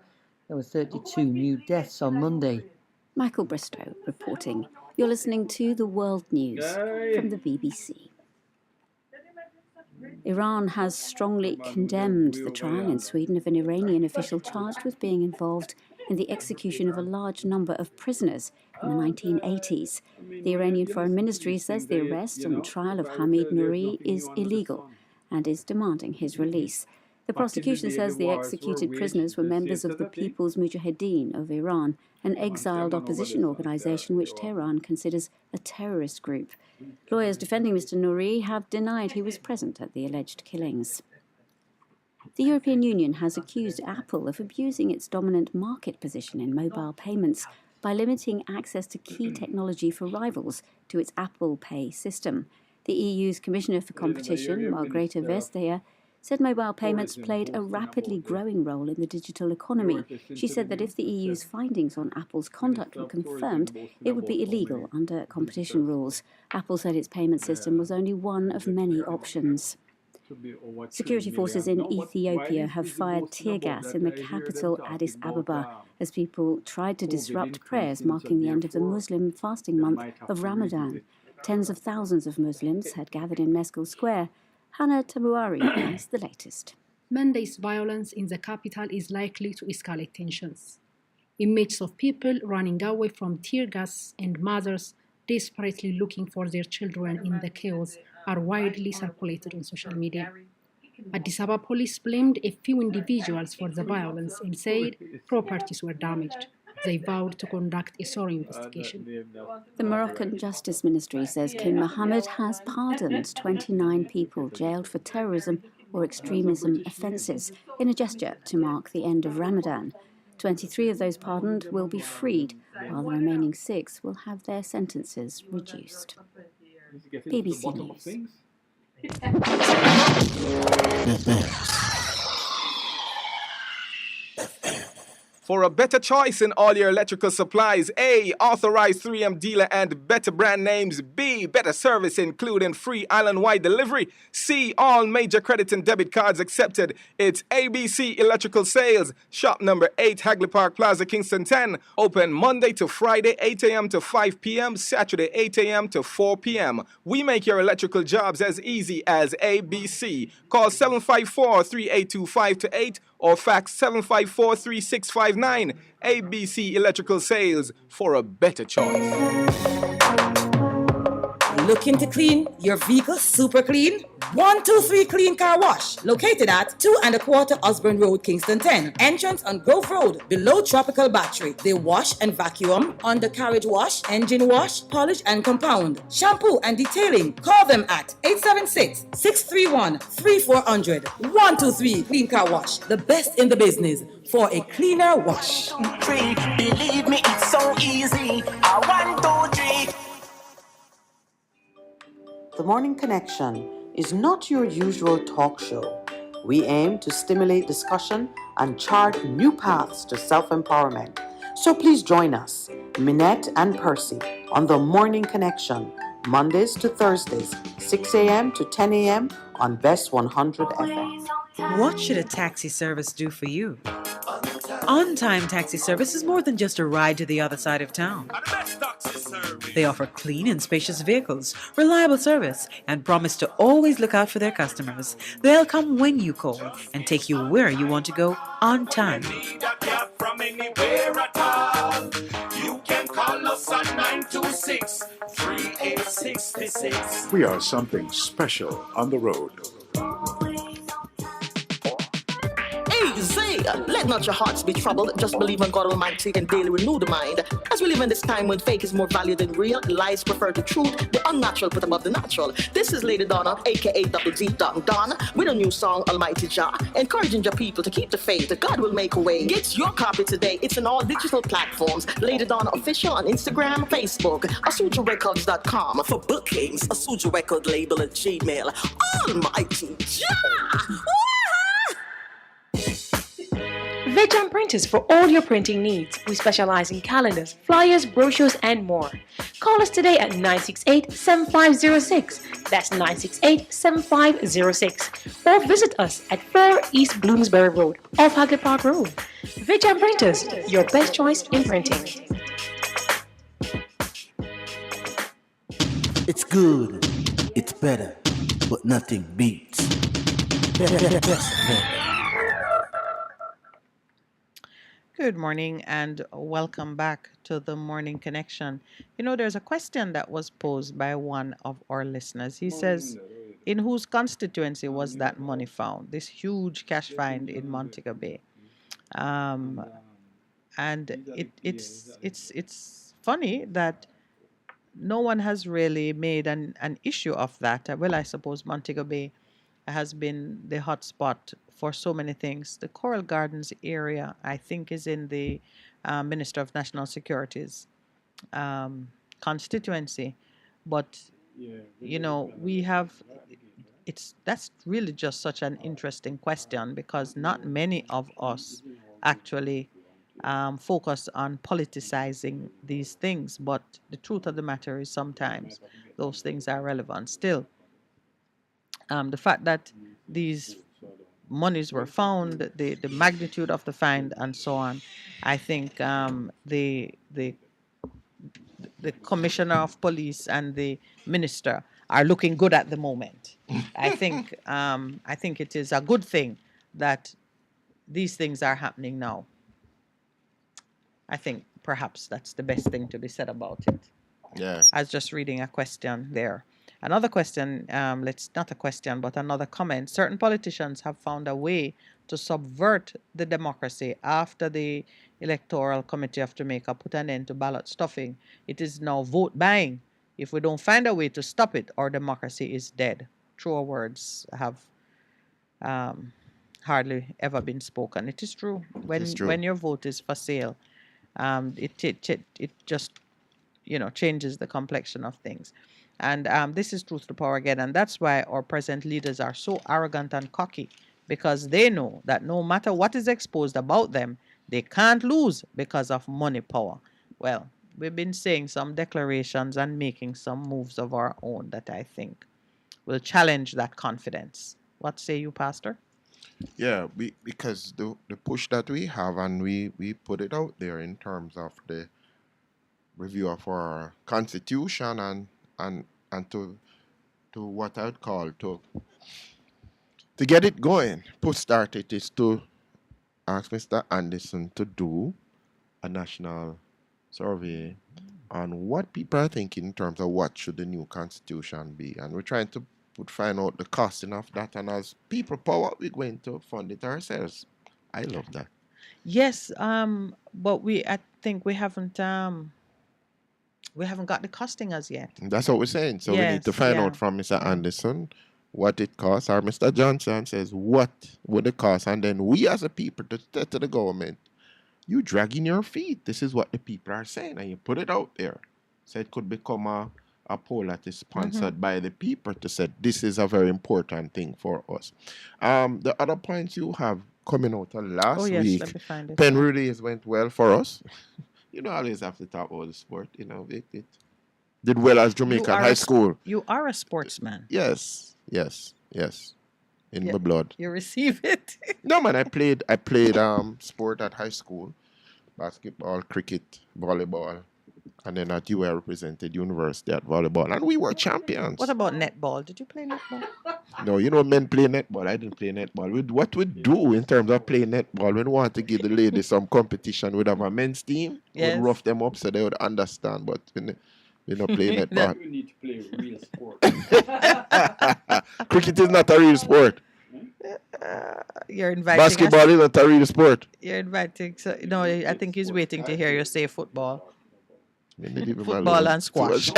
There were 32 new deaths on Monday. Michael Bristow reporting. You're listening to the World News from the BBC. Iran has strongly condemned the trial in Sweden of an Iranian official charged with being involved in the execution of a large number of prisoners in the 1980s. The Iranian Foreign Ministry says the arrest and trial of Hamid Nouri is illegal and is demanding his release. The prosecution says the executed prisoners were members of the People's Mujahideen of Iran, an exiled opposition organisation which Tehran considers a terrorist group. Lawyers defending Mr. Nouri have denied he was present at the alleged killings. The European Union has accused Apple of abusing its dominant market position in mobile payments by limiting access to key technology for rivals to its Apple Pay system. The EU's Commissioner for Competition, Margrethe Vestager, said mobile payments played a rapidly growing role in the digital economy. She said that if the EU's findings on Apple's conduct were confirmed, it would be illegal under competition rules. Apple said its payment system was only one of many options. Security forces in Ethiopia have fired tear gas in the capital Addis Ababa as people tried to disrupt prayers marking the end of the Muslim fasting month of Ramadan. Tens of thousands of Muslims had gathered in Meskel Square. Hannah Tabuari has the latest. Monday's violence in the capital is likely to escalate tensions. Images of people running away from tear gas and mothers desperately looking for their children in the chaos are widely circulated on social media. Addis Ababa police blamed a few individuals for the violence and said properties were damaged. They vowed to conduct a thorough investigation. The Moroccan Justice Ministry says King Mohammed has pardoned 29 people jailed for terrorism or extremism offences in a gesture to mark the end of Ramadan. 23 of those pardoned will be freed, while the remaining 6 will have their sentences reduced. BBC News. For a better choice in all your electrical supplies, A, authorized 3M dealer and better brand names. B, better service including free island-wide delivery. C, all major credit and debit cards accepted. It's ABC Electrical Sales. Shop number 8, Hagley Park Plaza, Kingston 10. Open Monday to Friday, 8 a.m. to 5 p.m. Saturday, 8 a.m. to 4 p.m. We make your electrical jobs as easy as ABC. Call 754-3825-8 or fax 754-3659. ABC Electrical Sales, for a better choice. Looking to clean your vehicle super clean? 123 Clean Car Wash, located at 2 1/4 Osborne Road, Kingston 10. Entrance on Grove Road, below Tropical Battery. They wash and vacuum, undercarriage wash, engine wash, polish and compound, shampoo and detailing. Call them at 876-631-3400. 123 Clean Car Wash, the best in the business for a cleaner wash. Believe me, it's so easy. 1, 2, 3. The Morning Connection is not your usual talk show. We aim to stimulate discussion and chart new paths to self-empowerment. So please join us, Minette and Percy, on The Morning Connection, Mondays to Thursdays, 6 a.m. to 10 a.m. on Best 100 FM. What should a taxi service do for you? On-Time Taxi Service is more than just a ride to the other side of town. They offer clean and spacious vehicles, reliable service, and promise to always look out for their customers. They'll come when you call and take you where you want to go on time. From anywhere at all. You can call us on 926-3866. We are something special on the road. Easy! Let not your hearts be troubled. Just believe in God Almighty and daily renew the mind. As we live in this time when fake is more valued than real, lies prefer the truth, the unnatural put above the natural. This is Lady Donna, aka Double D Don, with a new song, Almighty Jah, encouraging your people to keep the faith. God will make a way. Get your copy today. It's on all digital platforms. Lady Donna Official on Instagram, Facebook, AsujaRecords.com. For bookings, Asuja Record Label at Gmail. Almighty Jah! Vegam Printers for all your printing needs. We specialize in calendars, flyers, brochures, and more. Call us today at 968-7506. That's 968-7506. Or visit us at 4 East Bloomsbury Road, off Hagley Park Road. Vegam Printers, your best choice in printing. It's good, it's better, but nothing beats. Best Good morning and welcome back to the Morning Connection. You know, there's a question that was posed by one of our listeners. He says, in whose constituency was that money found? This huge cash find in Montego Bay. And it's funny that no one has really made an issue of that. Well, I suppose Montego Bay has been the hot spot for so many things. The Coral Gardens area, I think, is in the Minister of National Security's constituency. But, you know, that's really just such an interesting question because not many of us actually focus on politicizing these things. But the truth of the matter is sometimes those things are relevant still. The fact that these monies were found, the magnitude of the find, and so on, I think the commissioner of police and the minister are looking good at the moment. I think it is a good thing that these things are happening now. I think perhaps that's the best thing to be said about it. Yeah. I was just reading a question there. Another question, not a question, but another comment. Certain politicians have found a way to subvert the democracy after the Electoral Committee of Jamaica put an end to ballot stuffing. It is now vote buying. If we don't find a way to stop it, our democracy is dead. Truer words have hardly ever been spoken. It is true. When your vote is for sale, it just changes the complexion of things. And this is truth to power again. And that's why our present leaders are so arrogant and cocky, because they know that no matter what is exposed about them, they can't lose because of money power. Well, we've been saying some declarations and making some moves of our own that I think will challenge that confidence. What say you, Pastor? Yeah, because the push that we have, and we put it out there in terms of the review of our constitution and to what I would call to get it going, start it, is to ask Mr. Anderson to do a national survey on what people are thinking in terms of what should the new constitution be. And we're trying to find out the costing of that, and as people power, we're going to fund it ourselves. I love that. Yes, but I think we haven't got the costing as yet. That's what we're saying. So we need to find out from Mr. Anderson what it costs, or Mr. Johnson says what would it cost, and then we as a people to say to the government, you dragging your feet. This is what the people are saying, and you put it out there. So it could become a poll that is sponsored by the people to say this is a very important thing for us. The other points you have coming out last week, let me find it. Penrith went well for us. You know, I always have to talk about the sport. You know, it did well as Jamaican high school. You are a sportsman. Yes. In my blood. You receive it. No, man, I played sport at high school. Basketball, cricket, volleyball. And then at UA I represented university at volleyball. And we were champions. What about netball? Did you play netball? No, men play netball. I didn't play netball. What we do in terms of playing netball, when we want to give the ladies some competition, we'd have a men's team. Yes. We'd rough them up so they would understand. But we don't play netball. You need to play real sport. Cricket is not a real sport. You're inviting Basketball is not a real sport. You're inviting. So, no, I think he's waiting to hear you say football. Football and squash.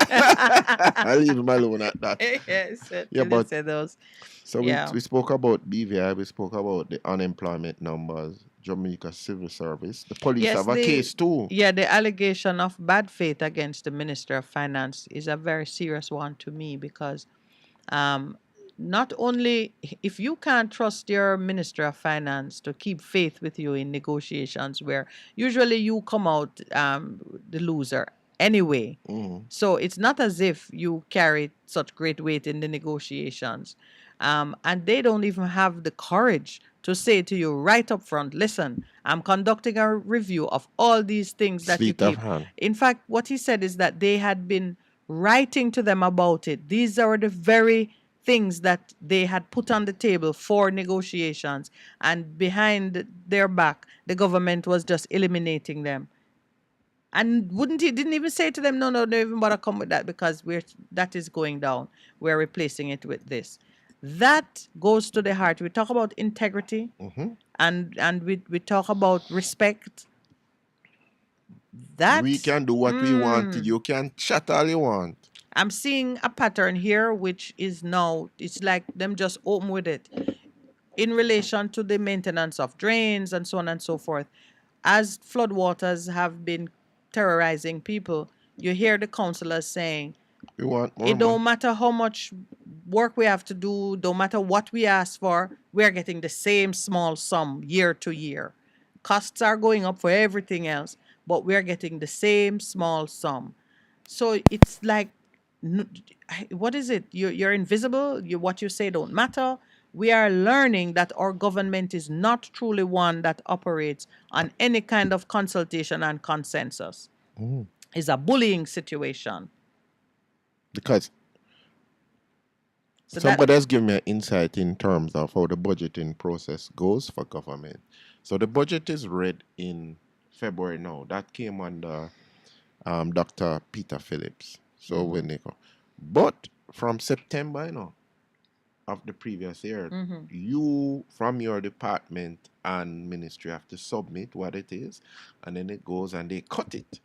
I'll leave him alone at that. Yes, but say those. So we spoke about BVI, we spoke about the unemployment numbers, Jamaica Civil Service. The police have a case too. Yeah, the allegation of bad faith against the Minister of Finance is a very serious one to me because not only if you can't trust your Minister of Finance to keep faith with you in negotiations where usually you come out the loser anyway. So it's not as if you carry such great weight in the negotiations. And they don't even have the courage to say to you right up front, listen, I'm conducting a review of all these things that you Sweet of keep. hand. In fact, what he said is that they had been writing to them about it. These are the very things that they had put on the table for negotiations, and behind their back, the government was just eliminating them. And didn't even say to them, no, don't even bother come with that because that is going down. We're replacing it with this. That goes to the heart. We talk about integrity and we talk about respect. That we can do what we want. You can chat all you want. I'm seeing a pattern here, which is now, it's like them just open with it in relation to the maintenance of drains and so on and so forth. As floodwaters have been terrorizing people, you hear the councillors saying, we want more it don't matter how much work we have to do, don't matter what we ask for, we're getting the same small sum year to year. Costs are going up for everything else, but we're getting the same small sum. So it's like, what is it? You're invisible. What you say don't matter. We are learning that our government is not truly one that operates on any kind of consultation and consensus. It's a bullying situation. Because somebody has given me an insight in terms of how the budgeting process goes for government. So the budget is read in February now. That came under Dr. Peter Phillips. So when they go. But from September, of the previous year, you from your department and ministry have to submit what it is, and then it goes and they cut it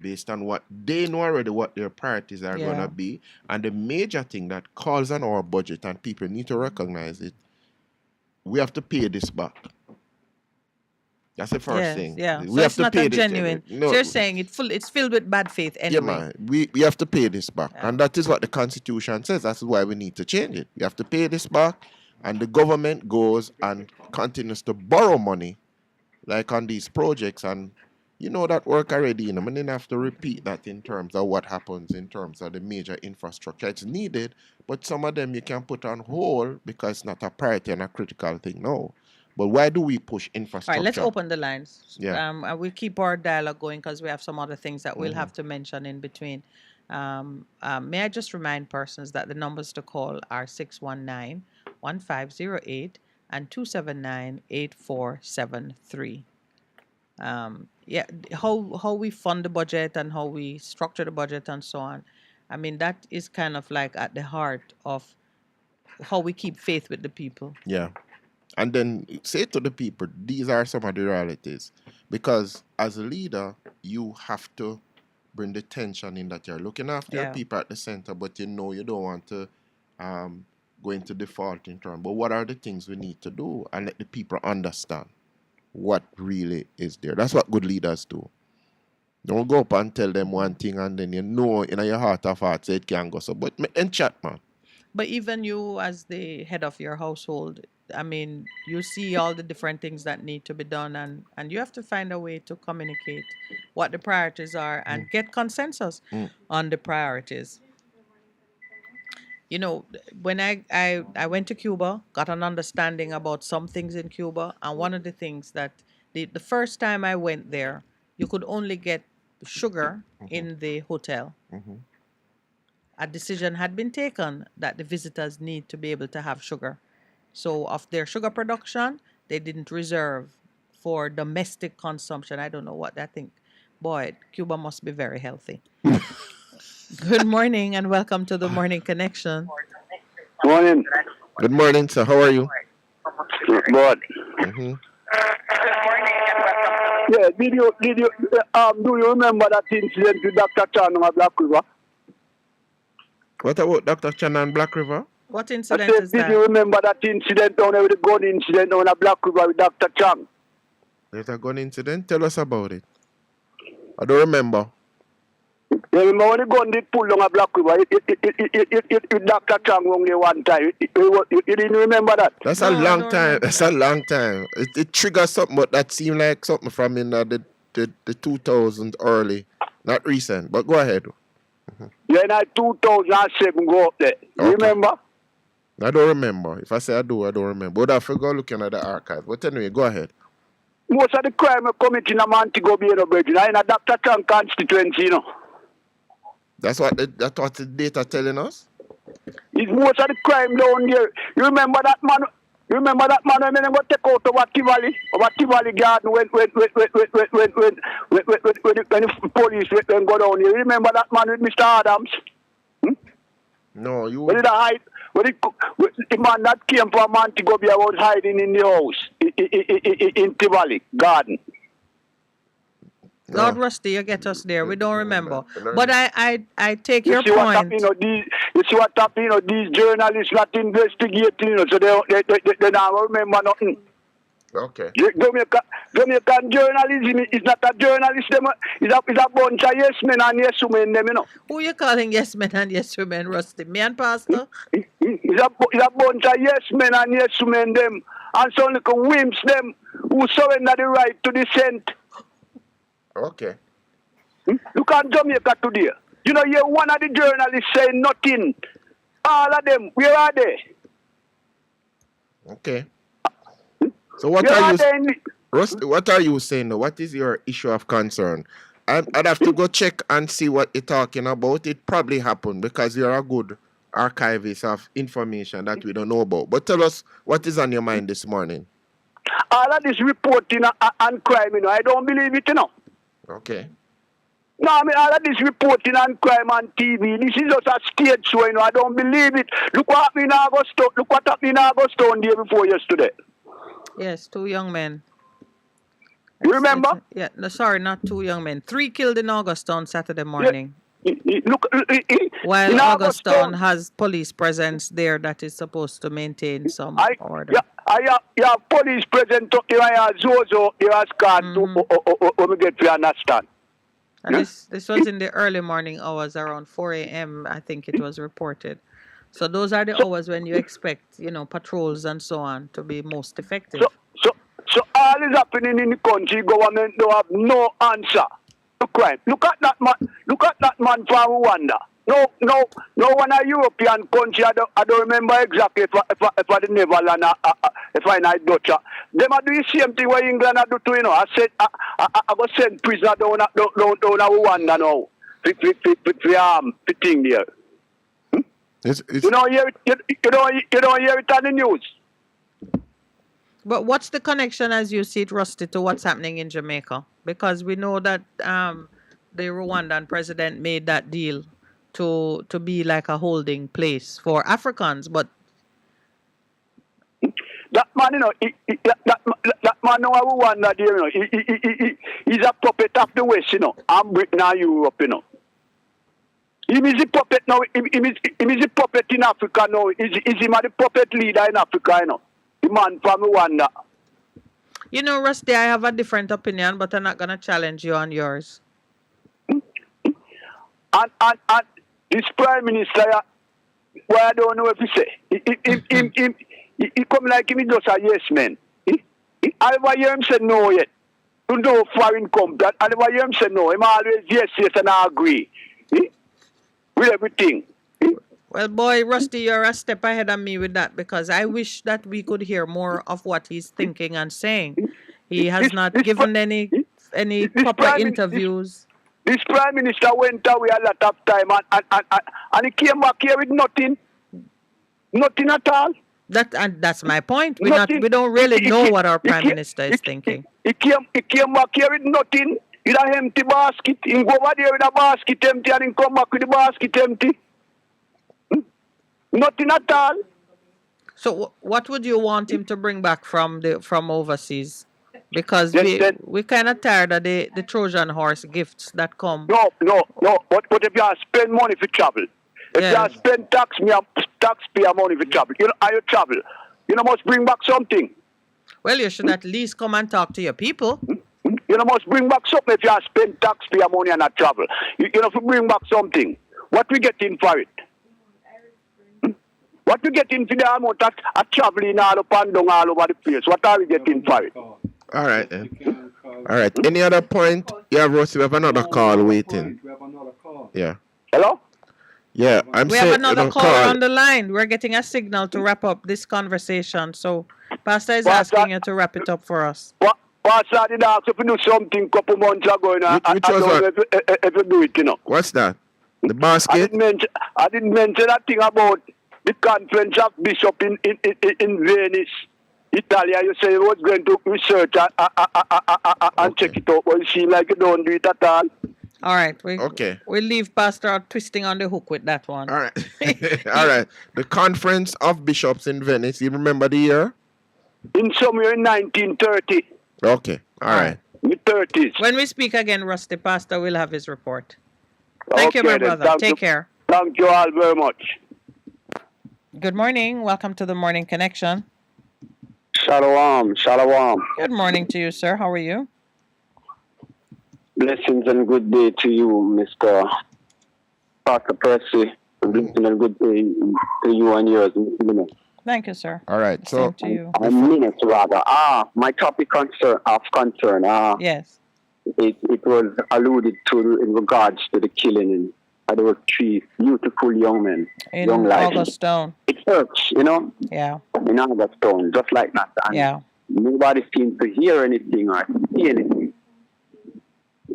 based on what they know already what their priorities are gonna be. And the major thing that calls on our budget, and people need to recognize it, we have to pay this back. That's the first thing. Yeah. We So have it's to not pay a this. genuine. No. So you're saying it's filled with bad faith anyway. Yeah, man. We have to pay this back. And that is what the Constitution says. That's why we need to change it. We have to pay this back, and the government goes and continues to borrow money, like on these projects. And you know that work already. I didn't have to repeat that in terms of what happens in terms of the major infrastructure. It's needed, but some of them you can put on hold because it's not a priority and a critical thing. No. But why do we push infrastructure? All right, let's open the lines. Yeah. And we'll keep our dialogue going because we have some other things that we'll have to mention in between. May I just remind persons that the numbers to call are 619-1508 and 279-8473. How we fund the budget and how we structure the budget and so on. I mean, that is kind of like at the heart of how we keep faith with the people. Yeah. And then say to the people, these are some of the realities. Because as a leader, you have to bring the tension in that you're looking after your people at the center, but you know you don't want to go into default in terms. But what are the things we need to do? And let the people understand what really is there. That's what good leaders do. Don't go up and tell them one thing and then you know in your heart of hearts it can go so. But in chat, man. But even you as the head of your household, I mean, you see all the different things that need to be done, and you have to find a way to communicate what the priorities are and get consensus on the priorities. You know, when I went to Cuba, got an understanding about some things in Cuba, and one of the things that the first time I went there, you could only get sugar in the hotel. A decision had been taken that the visitors need to be able to have sugar. So of their sugar production, they didn't reserve for domestic consumption. I don't know what I think. Boy, Cuba must be very healthy. Good morning and welcome to the Morning Connection. Morning. Good morning, sir. How are you? Good. Yeah, do you remember that incident with Dr. Chan on Black River? What about Dr. Chan and Black River? What incident is that? Did you remember that incident down there with the gun incident on a Black River with Dr. Chang? There's a gun incident? Tell us about it. I don't remember. You remember when the gun did pull down a Black River, it Dr. Chang only one time. You didn't remember that? That's a long time. That's a long time. It triggers something, but that seemed like something from in the 2000s early, not recent. But go ahead. Yeah, in 2007 go up there. You remember? I don't remember. If I say I don't remember. But I forgot looking at the archive. But anyway, go ahead. Most of the crime are committed in a Montego Bay, in a Dr. Chang constituency, you know. That's what the data telling us? It's most of the crime down there. You remember that man? When they go take out over Tivoli Garden when the police when go down here. You remember that man with Mr. Adams? No, you. When the man that came from Montego Bay was hiding in the house in Tivoli Garden. Lord Rusty, you get us there. We don't remember. But I take your point. point. You see what happened, these journalists not investigating, so they don't remember nothing. Okay. Jamaican journalism is not a journalist, it's a bunch of yes men and yes women, them, Who you calling yes men and yes women, Rusty? Me and Pastor? It's a bunch of yes men and yes women, them, and some little wimps, them, who surrender the right to dissent. Okay. Look at Jamaica today. You know, you're one of the journalists saying nothing. All of them, where are they? Okay. So what are you, Rusty, what are you saying now? What is your issue of concern? I'd have to go check and see what you're talking about. It probably happened because you're a good archivist of information that we don't know about. But tell us what is on your mind this morning. All of this reporting and crime, I don't believe it, Okay. No, I mean, all of this reporting and crime on TV, this is just a stage show, I don't believe it. Look what happened in Augusto. Look what happened in Augusto on the day before yesterday. Yes, 2 young men. You remember? Yeah, no, sorry, not 2 young men. 3 killed in Augustown Saturday morning. While Augustown has police presence there that is supposed to maintain some order. I have police present here. I have Zozo, here has card to get to understand. And this was in the early morning hours, around 4 a.m., I think it was reported. So those are the hours when you expect, patrols and so on to be most effective. So all is happening in the country. Government don't have no answer to crime. Look at that man. Look at that man from Rwanda. No one a European country. I don't remember exactly if I the Netherlands, if I not Dutch. Them are doing the same thing what England are do too. I said I go send prisoner down Rwanda now. For thing there. You don't hear it on the news. But what's the connection, as you see it, Rusty, to what's happening in Jamaica? Because we know that the Rwandan president made that deal to be like a holding place for Africans, but that man, that man now Rwanda there, he's a puppet of the West, and Britain and Europe, He is a puppet now. He is a puppet in Africa now. He's the puppet leader in Africa, The man from Rwanda. Rusty, I have a different opinion, but I'm not going to challenge you on yours. And this Prime Minister, well, I don't know if he say. He come like him just a yes man. I never hear him say no yet. To no foreign company. I never hear him say no. Him always yes, and I agree. With everything. Well, boy, Rusty, you're a step ahead of me with that because I wish that we could hear more of what he's thinking and saying. He has not given any proper interviews. This Prime Minister went away a lot of time and he came back here with nothing. Nothing at all. That's my point. We don't really know what our Prime Minister is thinking. He came back here with nothing. With an empty basket. He go over there with a basket empty and he come back with the basket empty. Nothing at all. So what would you want him to bring back from overseas? Because we kind of tired of the Trojan horse gifts that come. No. But if you spend money for travel, if you spend taxpayer money for travel, are you travel? You must bring back something. Well, you should at least come and talk to your people. You know, must bring back something if you have spend taxpayer money and not travel. You know, if you bring back something, what we getting for it? What we getting for the amount of traveling all up and down all over the place? What are we getting for it? All right, then. All right. Any other point? Yeah, Rosie, we have another call waiting. Yeah. Hello? Yeah, I'm We saying have another no caller on the line. We're getting a signal to wrap up this conversation. So, Pastor is asking you to wrap it up for us. Pastor did ask if you do something a couple months ago, and I Which don't was know what? if you do it, you know. What's that? The basket? I didn't mention that thing about the conference of bishop in Venice, Italy. You say you was going to research and check it out, but it seems like you don't do it at all. All right. Okay. We'll leave Pastor twisting on the hook with that one. All right. All right. The Conference of Bishops in Venice. You remember the year? In somewhere in 1930. Okay. All right. In the 30s. When we speak again, Rusty, Pastor will have his report. Thank you, my then. brother. Take care. Thank you all very much. Good morning. Welcome to the Morning Connection. Shalom, shalom. Good morning to you, sir. How are you? Blessings and good day to you, Mr. Pastor Percy. Blessings and good day to you and yours, Mr. Thank you, sir. All right. Same to you. A minute, rather. My topic of concern. Yes. It was alluded to in regards to the killing of those three beautiful young men, young In lives. Auguststone. It hurts, you know. Yeah. In Augustone, just like that. And Yeah. nobody seems to hear anything or see anything.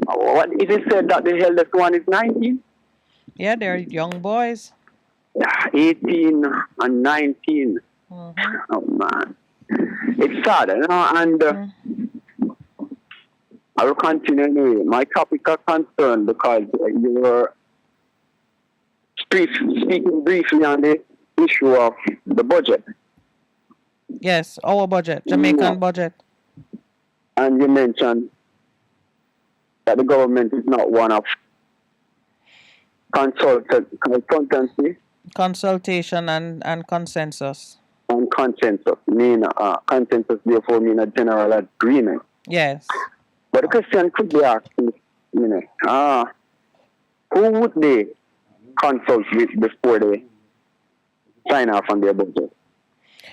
What is it said that the eldest one is 19? Yeah, they're young boys. 18 and 19. Mm-hmm. Oh, man. It's sad, you know, and I will continue anyway. My topic of concern because you were speaking briefly on the issue of the budget. Yes, our budget, Jamaican budget. And you mentioned that the government is not one of consultancy Consultation and consensus. and consensus. Consensus therefore mean a general agreement. Yes. But the question could be asked, who would they consult with before they sign off on their budget?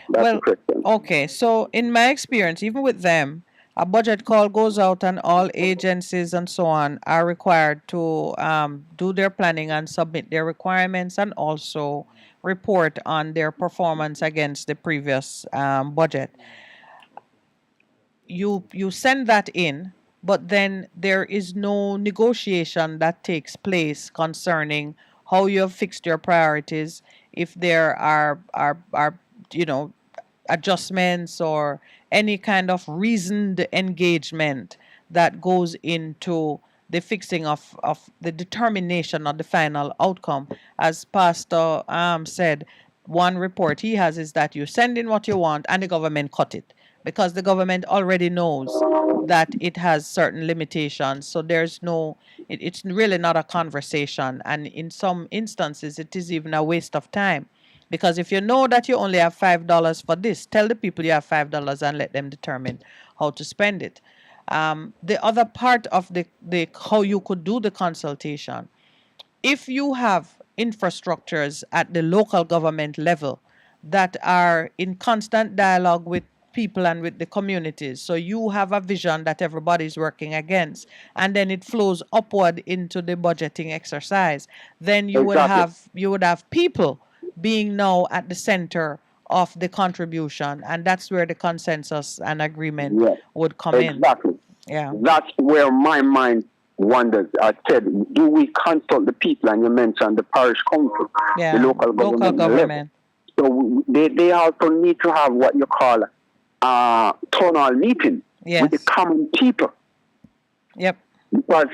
That's the question. Okay, so in my experience, even with them, a budget call goes out and all agencies and so on are required to do their planning and submit their requirements and also report on their performance against the previous budget. You send that in, but then there is no negotiation that takes place concerning how you have fixed your priorities, if there are adjustments or any kind of reasoned engagement that goes into the fixing of the determination of the final outcome. As Pastor said, one report he has is that you send in what you want and the government cut it because the government already knows that it has certain limitations. So there's it's really not a conversation. And in some instances, it is even a waste of time. Because if you know that you only have $5 for this, tell the people you have $5 and let them determine how to spend it. The other part of the how you could do the consultation, if you have infrastructures at the local government level that are in constant dialogue with people and with the communities, so you have a vision that everybody's working against, and then it flows upward into the budgeting exercise, then you would have people being now at the center of the contribution, and that's where the consensus and agreement would come in. Yeah. That's where my mind wonders. I said, do we consult the people? And you mentioned the parish council, Yeah. the local government. So they also need to have what you call a town hall meeting with the common people. Yep. Because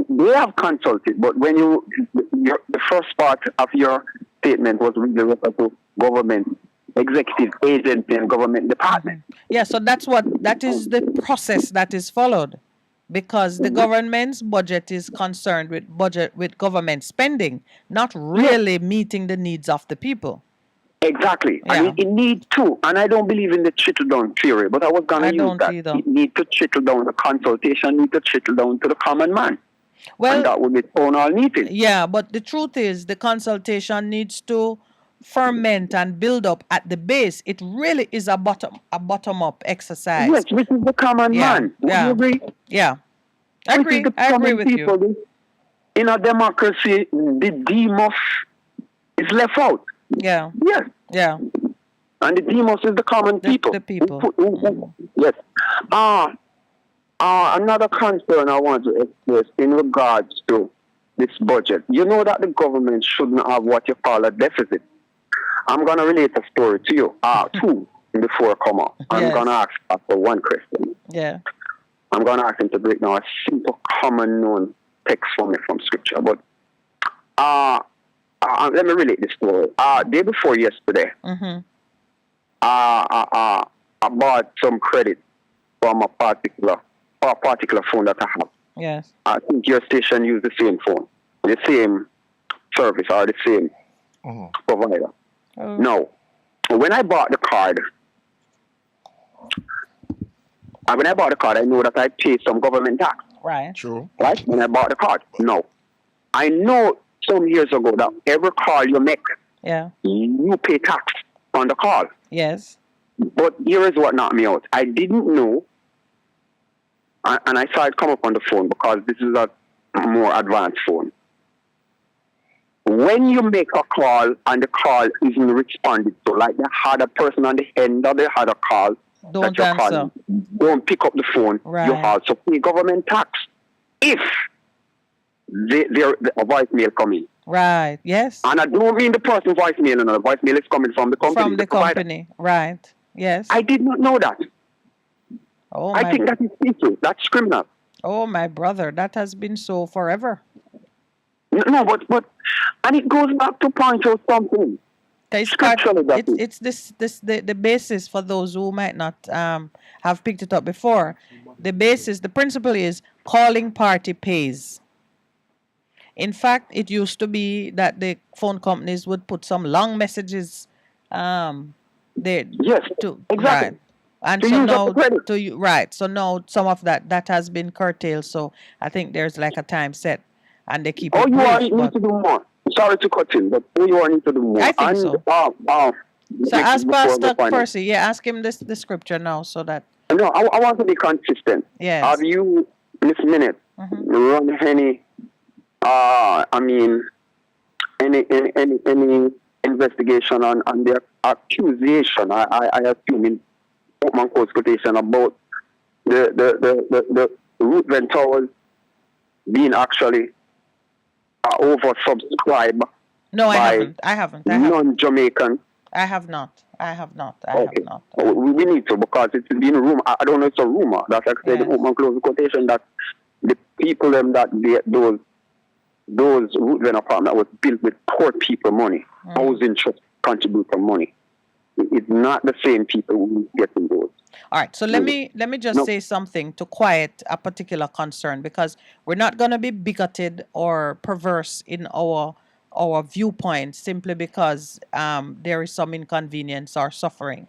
they have consulted, but when the first part of your statement was really referred to government, executive agency, and government department. Yeah, so that is the process that is followed, because the government's budget is concerned with government spending, not really meeting the needs of the people. Exactly. Yeah. And it needs to. And I don't believe in the trickle down theory, but I was going to use that. Either. It needs to trickle down. The consultation needs to trickle down to the common man. Well, and that would be town hall meeting. Yeah, but the truth is the consultation needs to ferment and build up at the base. It really is a bottom up exercise. Yes, which is the common man. Would you agree? Yeah. I agree with you. In a democracy, the demos is left out. Yeah. Yes. Yeah. And the demos is the common people. The people. Yes. Another concern I want to express in regards to this budget. You know that the government shouldn't have what you call a deficit. I'm going to relate a story to you. Two before I come up. I'm going to ask for one question. Yeah. I'm going to ask him to break down a simple, common known text for me from scripture. But let me relate this story. Day before yesterday, I bought some credit from a particular phone that I have. Yes. I think your station used the same phone, the same service or the same provider. Oh. No. When I bought the card, I know that I paid some government tax. Right. True. Right? When I bought the card. No. I know some years ago that every call you make, you pay tax on the call. Yes. But here is what knocked me out. I didn't know, and I saw it come up on the phone because this is a more advanced phone. When you make a call and the call isn't responded to, like they had a person on the end or they had a call, don't answer. Don't pick up the phone. Right. You also pay government tax if a voicemail come in. Right. Yes. And I don't mean the person voicemail, the voicemail is coming from the company. From the company. Right. Yes. I did not know that. Oh, I think that is illegal. That's criminal. Oh, my brother, that has been so forever. No, but and it goes back to point out something. It's the basis for those who might not have picked it up before. The principle is calling party pays. In fact, it used to be that the phone companies would put some long messages there. Yes, exactly. Right. And so now some of that has been curtailed. So I think there's like a time set, and they keep. You need to do more. Sorry to cut in, but you need to do more. I think so. So ask Pastor Percy. Ask him the scripture now, so that. No, I want to be consistent. Yes. Have you this minute run any? Any investigation on the accusation? I assume in Oakman Court's quotation about the Ruthven Towers being actually oversubscribed. No, I haven't. Non-Jamaican. I have not. We need to, because it's been a rumor. I don't know if it's a rumor. That's like the Oakman Close quotation that the people those Ruthven apartment was built with poor people money, housing trust contributor money. It's not the same people who get in those. All right, so let me just say something to quiet a particular concern, because we're not going to be bigoted or perverse in our viewpoint simply because there is some inconvenience or suffering.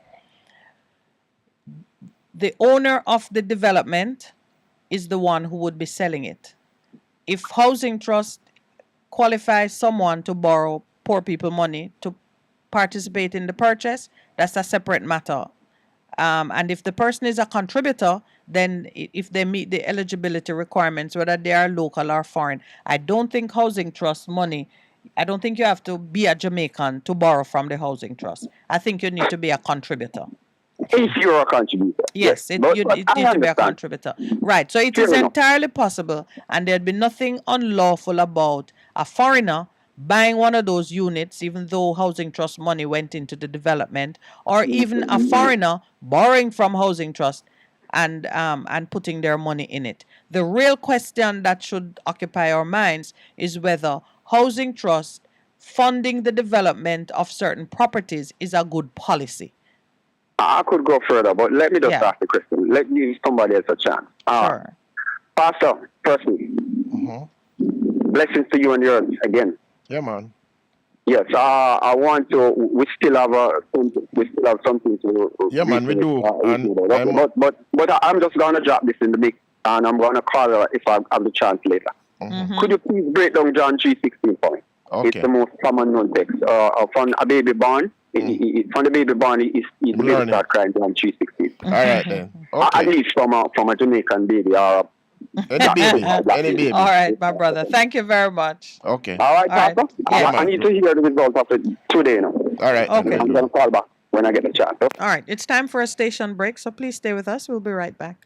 The owner of the development is the one who would be selling it. If Housing Trust qualifies someone to borrow poor people money to participate in the purchase, that's a separate matter. And if the person is a contributor, then if they meet the eligibility requirements, whether they are local or foreign, I don't think Housing Trust money, I don't think you have to be a Jamaican to borrow from the Housing Trust. I think you need to be a contributor. If you're a contributor. Yes, you need to be a contributor. Right, so it is entirely possible, and there'd be nothing unlawful about a foreigner buying one of those units, even though Housing Trust money went into the development, or even a foreigner borrowing from Housing Trust and putting their money in it. The real question that should occupy our minds is whether Housing Trust funding the development of certain properties is a good policy. I could go further, but let me just ask the question. Let me give somebody else a chance. Sure. Pastor, personally, blessings to you and yours again. Yeah, man. Yes, I want to. We still have something to. Yeah, man, we do. But I'm just gonna drop this in the mix, and I'm gonna call her if I have the chance later. Could you please break down John 3:16 for me? Okay. It's the most common known text. From a baby born, from the baby born, he's going to start crying John 3:16. All right then. Okay. At least from a Jamaican baby or any baby. All right, my brother. Thank you very much. Okay. All right, All right. Papa. Yeah. I need to hear the results of it today now. All right. Okay. I'm going to call back when I get the chance. All right. It's time for a station break, so please stay with us. We'll be right back.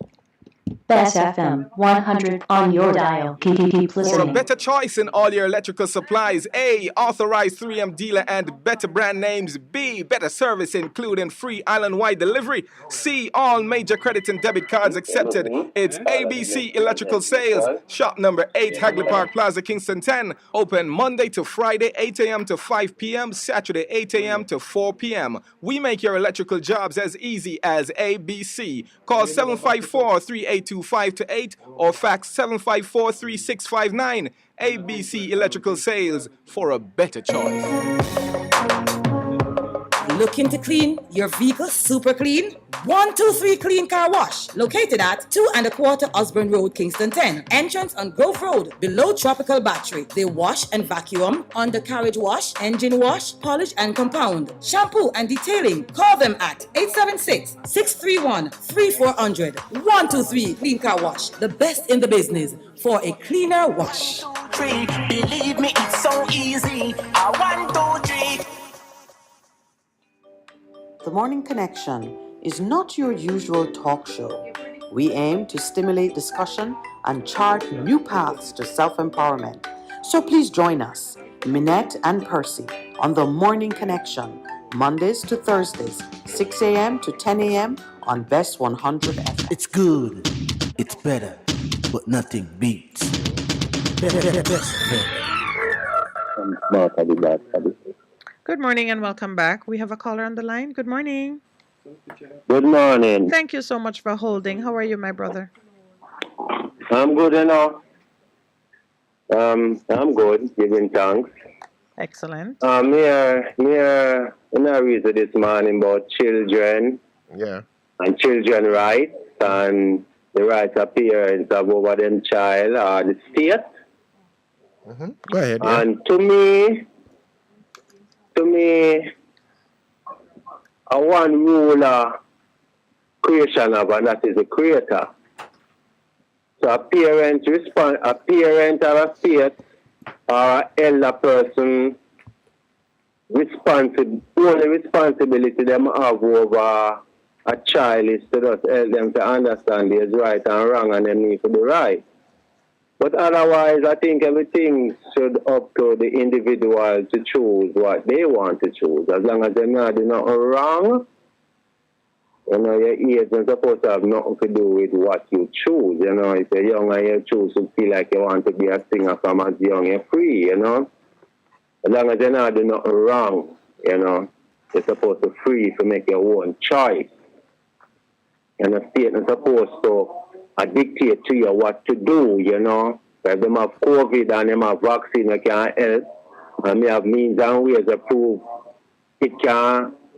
Best FM 100 on your dial. Keep For a listening. better choice in all your electrical supplies, A, authorized 3M dealer and better brand names. B, better service including free island-wide delivery. C, all major credit and debit cards accepted. It's ABC Electrical Sales. Shop number 8, Hagley Park Plaza, Kingston 10. Open Monday to Friday, 8 a.m. to 5 p.m. Saturday, 8 a.m. to 4 p.m. We make your electrical jobs as easy as ABC. Call 754-382-528 or fax 754-3659. ABC Electrical Sales, for a better choice. Looking to clean your vehicle super clean? 123 Clean Car Wash, located at 2 1/4 Osborne Road, Kingston 10. Entrance on Grove Road, below Tropical Battery. They wash and vacuum, undercarriage wash, engine wash, polish and compound, shampoo and detailing. Call them at 876-631-3400. 123 Clean Car Wash, the best in the business for a cleaner wash. Believe me, it's so easy. 1, 2, 3. The Morning Connection is not your usual talk show. We aim to stimulate discussion and chart new paths to self-empowerment. So please join us, Minette and Percy, on The Morning Connection, Mondays to Thursdays, 6 a.m. to 10 a.m. on Best 100 FM. It's good, it's better, but nothing beats. Best Good morning and welcome back. We have a caller on the line. Good morning. Good morning. Thank you so much for holding. How are you, my brother? I'm good enough. I'm good, giving thanks. Excellent. Me reason this morning about children. Yeah. And children rights and the rights of parents of over them child or the state. Go ahead. Yeah. And to me, a one ruler creation of, and that is the creator. So a parent or a state or an elder person only responsibility them have over a child is to just help them to understand there's right and wrong and them need to do right. But otherwise, I think everything should up to the individual to choose what they want to choose. As long as they're not doing nothing wrong, your age is supposed to have nothing to do with what you choose. If you're young and you choose to feel like you want to be a singer from as young, you're free, As long as you're not doing nothing wrong, you're supposed to free to make your own choice. And the state is supposed to dictate to you what to do, If them have COVID and them have vaccine, you can't help. And we have means and ways to prove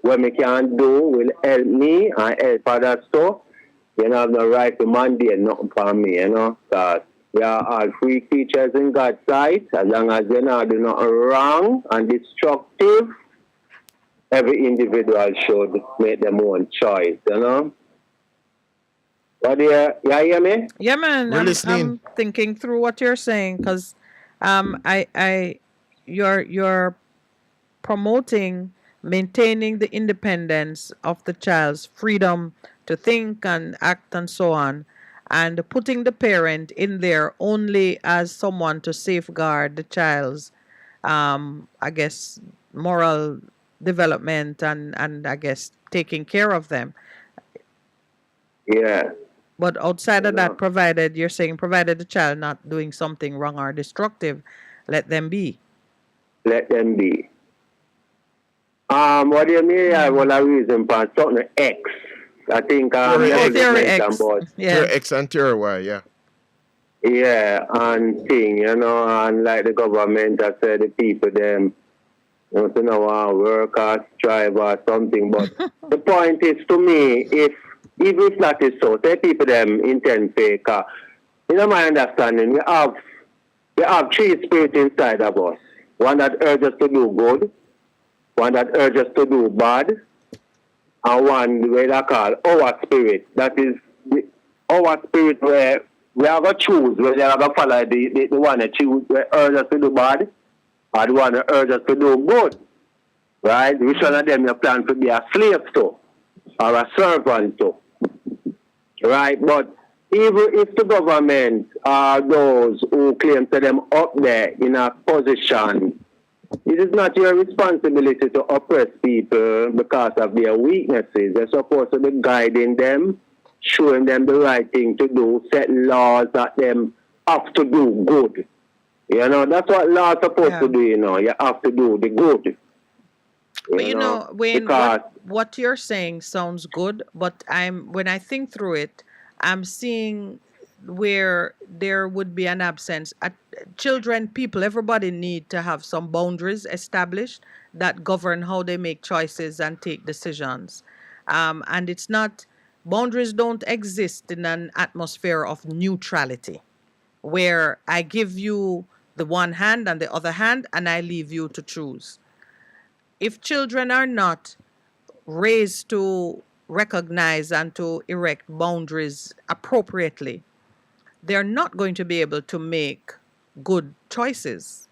what me can do will help me and help others too. You have no right to mandate nothing for me, Because we are all free creatures in God's sight. As long as you're not doing nothing wrong and destructive, every individual should make their own choice, What do you hear me? Yeah, man. We're listening. I'm thinking through what you're saying because you're promoting maintaining the independence of the child's freedom to think and act and so on, and putting the parent in there only as someone to safeguard the child's, moral development and I guess taking care of them. Yeah. But outside of that, provided the child not doing something wrong or destructive, let them be. Let them be. What do you mean? I want a reason for something X. I think Theory X. Theory X and Theory Y, yeah. Yeah, and thing, and like the government, I said the people them want to know work or strive or something. But the point is, to me, even if that is so, say people them intend fake. In my understanding, we have three spirits inside of us. One that urges to do good, one that urges to do bad, and one where they call our spirit. That is our spirit where we are going to choose whether we are going to follow the one that choose where urges to do bad, or the one that urges to do good. Right? Which one of them you plan to be a slave to, or a servant to. Right? But even if the government are those who claim to them up there in a position, it is not your responsibility to oppress people because of their weaknesses. You're supposed to be guiding them, showing them the right thing to do, set laws that them have to do good. You know, that's what law is supposed to do, you know. You have to do the good. But you know, Wayne, what you're saying sounds good, but when I think through it, I'm seeing where there would be an absence. Children, people, everybody need to have some boundaries established that govern how they make choices and take decisions. And it's not, boundaries don't exist in an atmosphere of neutrality, where I give you the one hand and the other hand, and I leave you to choose. If children are not raised to recognize and to erect boundaries appropriately, they're not going to be able to make good choices.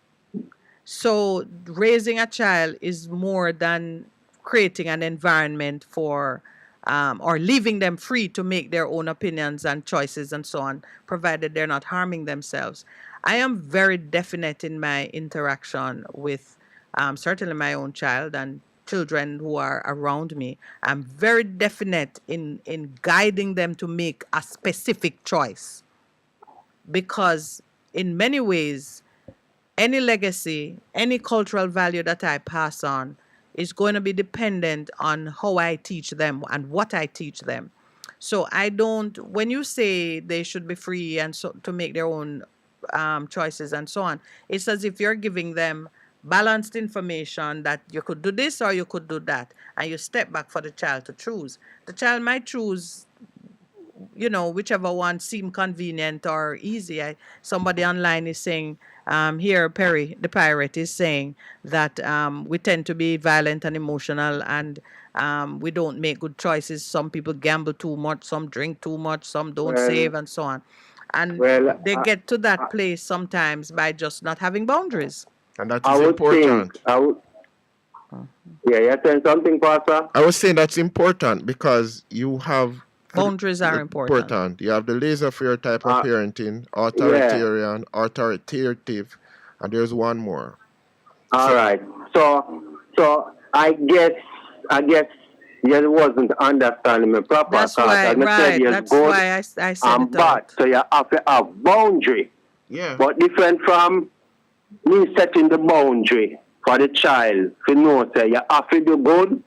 So raising a child is more than creating an environment for or leaving them free to make their own opinions and choices and so on, provided they're not harming themselves. I am very definite in my interaction with certainly my own child and children who are around me. I'm very definite in guiding them to make a specific choice, because in many ways, any legacy, any cultural value that I pass on is going to be dependent on how I teach them and what I teach them. So I don't, when you say they should be free and so to make their own choices and so on, it's as if you're giving them balanced information that you could do this or you could do that, and you step back for the child to choose. The child might choose, you know, whichever one seem convenient or easy. Somebody online is saying, here Perry, the pirate, is saying that we tend to be violent and emotional, and we don't make good choices. Some people gamble too much, some drink too much, some don't save, and so on. And they get to that place sometimes by just not having boundaries. And that is important. Yeah, you're saying something, Pastor? I was saying that's important because you have boundaries are important. You have the laissez-faire type of parenting, authoritarian, authoritative, and there's one more. All right. So I guess you wasn't understanding me properly. That's why, right. That's why I said it out. So you have to have boundary. Yeah. But different from me setting the boundary for the child to know say you have to do good.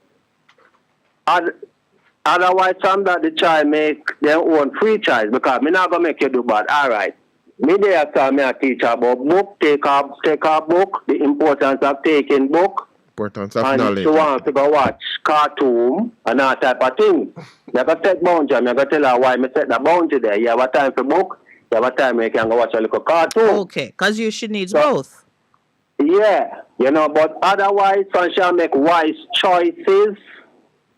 Otherwise, some that the child make their own free choice, because me not gonna make you do bad. All right. Me there tell me a teacher about book, take a book, the importance of taking book. Importance of and knowledge. And you want to go watch cartoon and that type of thing. You got to set boundary. You got to tell her why me set the boundary there. You have a time for book, you have a time where you can go watch a little cartoon. Okay, because she needs both. Yeah, you know, but otherwise, son shall make wise choices,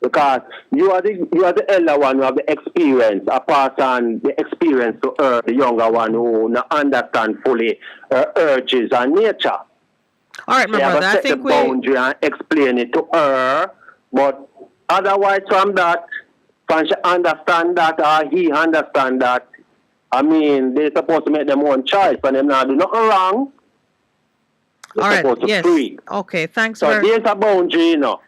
because you are the elder one who have the experience, apart from the experience to her, the younger one who not understand fully her urges and nature. All right, my brother, I think we boundary and explain it to her, but otherwise from that, son shall understand that, or he understand that. I mean, they're supposed to make them own choice, and them not do nothing wrong. All right, yes. Free. Okay, thanks. So there's a boundary, you know.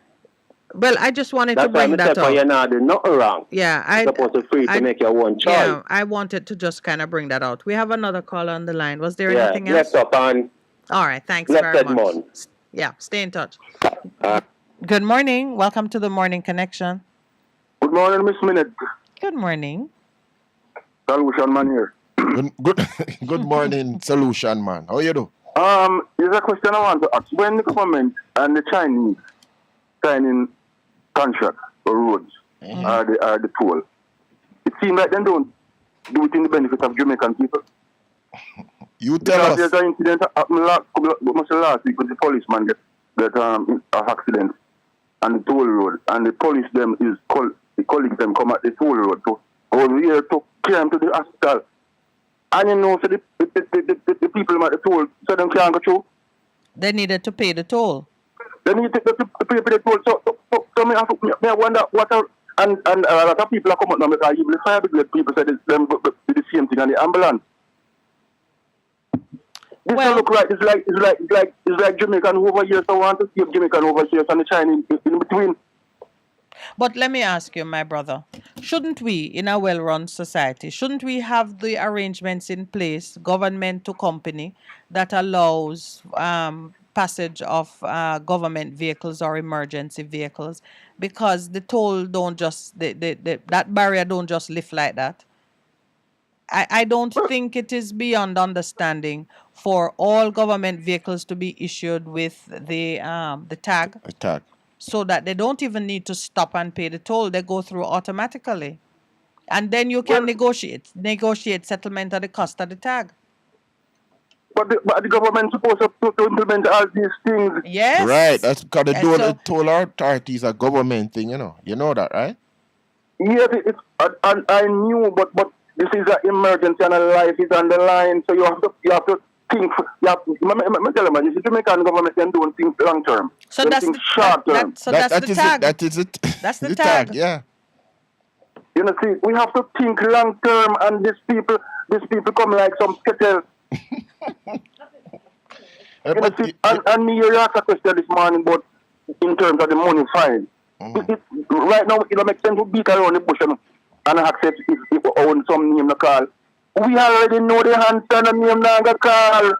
Well, I just wanted to bring that up. You're not doing nothing wrong. Yeah, you're supposed to free to make your own choice. Yeah, I wanted to just kind of bring that out. We have another caller on the line. Was there anything else? Yes, upon. All right, thanks very much. Yeah, stay in touch. Good morning. Welcome to the Morning Connection. Good morning, Miss Minute. Good morning. Solution Man here. Good morning, Solution Man. How you do? There's a question I want to ask. When the government and the Chinese signing contracts for roads or the toll, it seems like they don't do it in the benefit of Jamaican people. You tell us. There's an incident happened last week with the policeman get an accident on the toll road, and the police them is the colleagues them come at the toll road to go here to climb to the hospital. And you know, so the people at the toll, so them can't go through. They needed to pay the toll. They need to pay the toll. So me I wonder what are, and a lot of people are coming now because even the fire brigade people said them do the same thing on the ambulance. This don't look right. It's like Jamaican over here. So I want to see Jamaican over here and the Chinese in between. But let me ask you, my brother, shouldn't we, in a well-run society, shouldn't we have the arrangements in place, government to company, that allows passage of government vehicles or emergency vehicles? Because the toll don't just, that barrier don't just lift like that. I don't think it is beyond understanding for all government vehicles to be issued with the tag. A tag. So that they don't even need to stop and pay the toll. They go through automatically. And then you can negotiate settlement at the cost of the tag. But the government supposed to implement all these things. Yes. Right. That's because the toll authority is a government thing, you know. You know that, right? Yeah, I knew, but this is an emergency and a life is on the line. So you have to think. Tell them, you see, Jamaican government can don't think long term. So they that's think short term. That's the tag. That is it. That's the tag. Yeah. You know, see, we have to think long term, and these people come like some sketches. You know, see, and me, you asked a question this morning about in terms of the money fine. Right now, it makes sense to beat around the bush and accept if we own some name to call. We already know the answer and the name to call.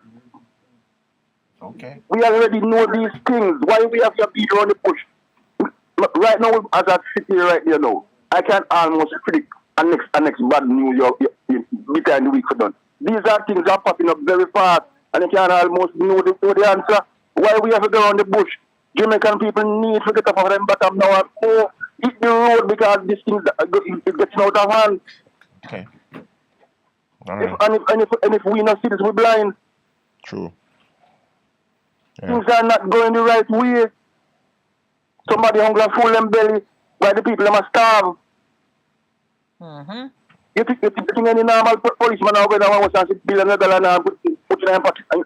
Okay. We already know these things. Why we have to beat around the bush? Right now, as I sit here right here now, I can almost predict a next bad news behind the week for done. These are things that are popping up very fast, and you can almost know the answer. Why we have to go around the bush? Jamaican people need to get up of them bottom now and go hit the road because these things is getting out of hand. Okay. All right. If we not see this, we're blind. True. Yeah. Things are not going the right way. Somebody hungry and full them belly, while the people must starve. Mm-hmm. You think any normal policeman out there wants to build another land and put in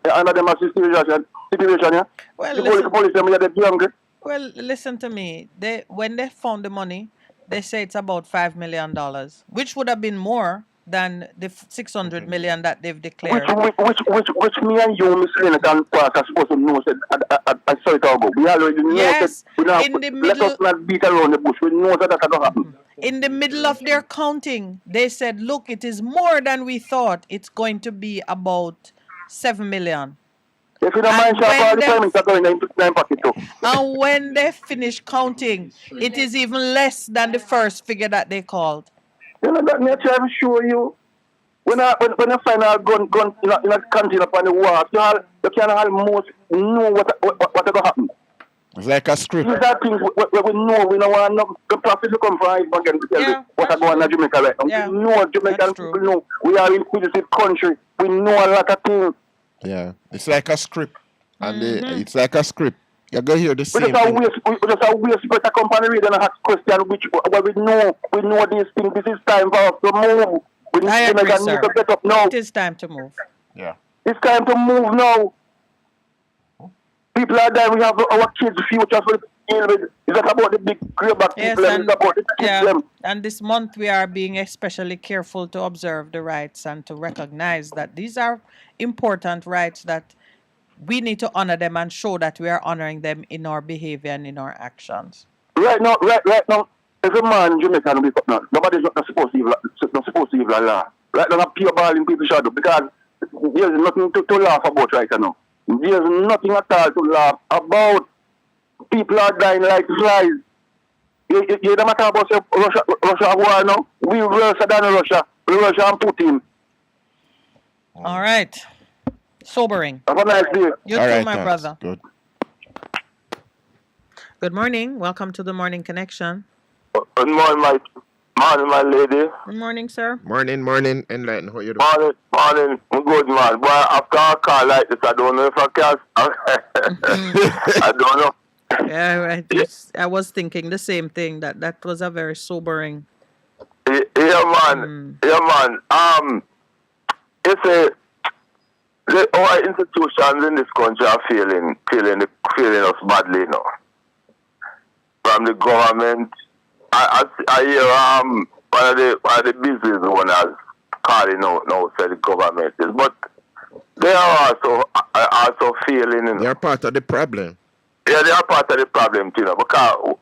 another situation, yeah? Well, the police them are hungry. Well, listen to me. When they found the money, they say it's about $5 million, which would have been more than the 600 million that they've declared. Which me and you, Miss Lincoln, are supposed to know. I saw it all go. We already know yes, that. Let us not beat around the bush. We know that that's going to happen. In the middle of their counting, they said, look, it is more than we thought. It's going to be about 7 million. If you don't mind, all the payments are going into my pocket too. And when they finish counting, it is even less than the first figure that they called. You know that nature, I'm sure you. When I find a gun in a canteen upon the wall, you can almost know what going to happen. It's like a script. These are things we know. We know the profit will come from Iceberg and tell you what are going on in Jamaica right now. Yeah. We know Jamaican people know. We are in a country. We know a lot of things. Yeah, it's like a script. And it's like a script. You're going to hear the same thing. We just waste better company read and ask question which we know these things. This is time for us to move. I agree, sir. Need to get up now. It is time to move. Yeah. It's time to move now. People are dying. We have our kids' future for deal with. It's not about the big greyback people. It's about the kids them. And this month we are being especially careful to observe the rights and to recognize that these are important rights that we need to honor them and show that we are honoring them in our behavior and in our actions. Right now, every man in Jamaica will be up now. Nobody's not supposed to give a law. Right now, not pure ball in people's shadow because there's nothing to laugh about right now. There's nothing at all to laugh about. People are dying like flies. You don't matter about Russia war now. We worse than Russia. Russia and Putin. All right. Sobering. Have a nice day. You All too, right, my thanks. brother. Good. Good morning. Welcome to the Morning Connection. Good morning, my lady. Good morning, sir. Morning, enlighten. How you doing? Morning. I'm good, man. Boy, after a call like this, I don't know if I can. I don't know. Yeah, right. Yes, I was thinking the same thing. That was a very sobering. Yeah, man. It's our institutions in this country are feeling us badly, you know. From the government, I hear one of the business owners calling out now say the government is, but they are also feeling, you know. They are part of the problem. Yeah, they are part of the problem, you know, because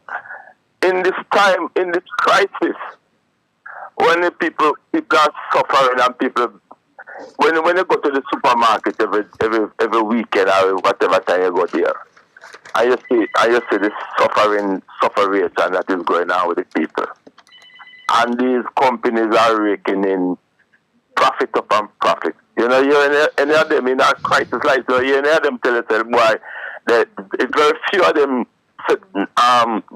in this time, in this crisis, when the people are suffering and people, when you go to the supermarket every weekend or whatever time you go there, and you see this sufferation that is going on with the people, and these companies are raking in profit upon profit. You know, you any of them in a crisis like that, you hear them tell yourself, boy, that it's very few of them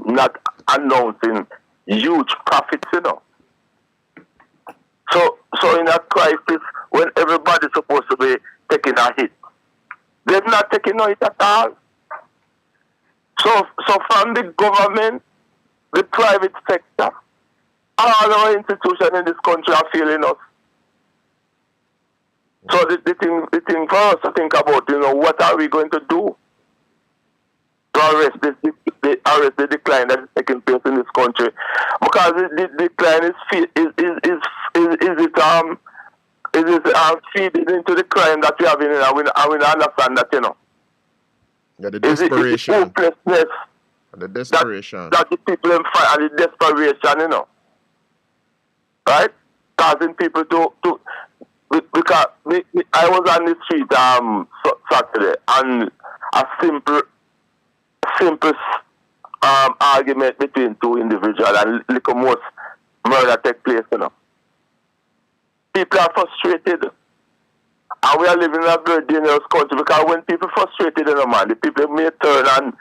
not announcing huge profits, you know. So in a crisis, when everybody's supposed to be taking a hit, they're not taking no hit at all. So from the government, the private sector, all our institutions in this country are failing us. So the thing for us to think about, you know, what are we going to do to arrest the decline that is taking place in this country? Because the decline is feeding into the crime that we have in, and we understand that, you know. Yeah, the desperation. It's the hopelessness. The desperation. That the people in fight and the desperation, you know. Right? Causing people to because I was on the street Saturday, and a simple argument between two individuals and little most murder take place, you know. People are frustrated, and we are living in a very dangerous country, because when people are frustrated, you know, man, the people may turn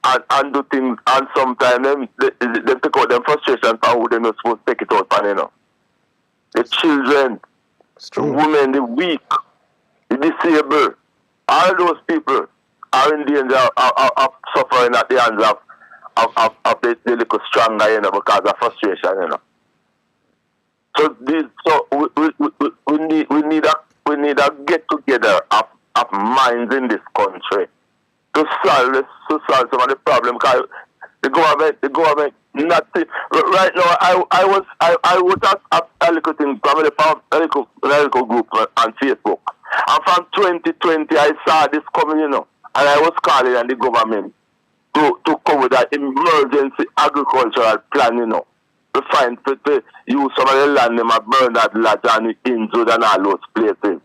and do things, and sometimes they take out them frustration for who they're not supposed to take it out on, you know. The children, the women, the weak, the disabled, all those people are in danger of suffering at the hands of the little stronger, you know, because of frustration, you know. So we need a get together of minds in this country to solve some of the problems. Because the government not right now. I was a little thing from a little group on Facebook, and from 2020 I saw this coming, you know, and I was calling on the government to come with an emergency agricultural plan, you know, to use some of the land them at Bernard Lodge and Inwood and all those places,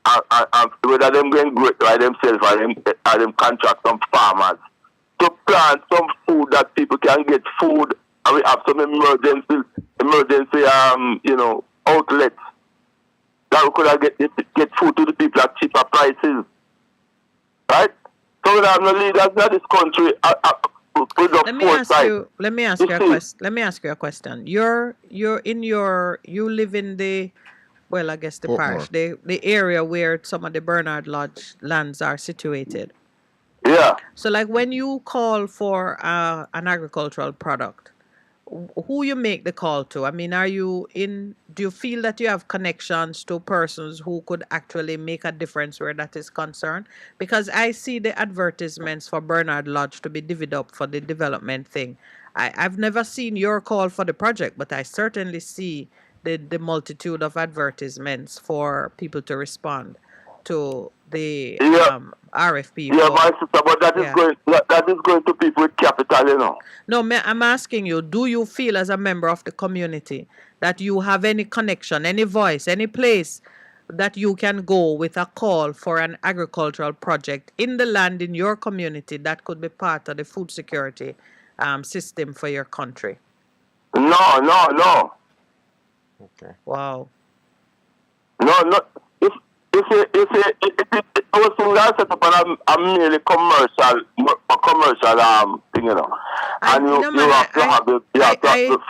and whether them going great by themselves or them contract some farmers to plant some food that people can get food, and we have some emergency you know, outlets that we could have get food to the people at cheaper prices, right? So we have no leaders in this country. Let me ask you a question. You live in the, well, I guess the parish, the area where some of the Bernard Lodge lands are situated. Yeah. So, like, when you call for an agricultural product, who you make the call to? I mean, do you feel that you have connections to persons who could actually make a difference where that is concerned? Because I see the advertisements for Bernard Lodge to be divvied up for the development thing. I've never seen your call for the project, but I certainly see the multitude of advertisements for people to respond to the RFP. Yeah, my sister, but that is going to people with capital, you know. No, I'm asking you, do you feel as a member of the community that you have any connection, any voice, any place that you can go with a call for an agricultural project in the land in your community that could be part of the food security system for your country? No. Okay. Wow. No. those things are set up on a merely commercial thing, you know. And you have to have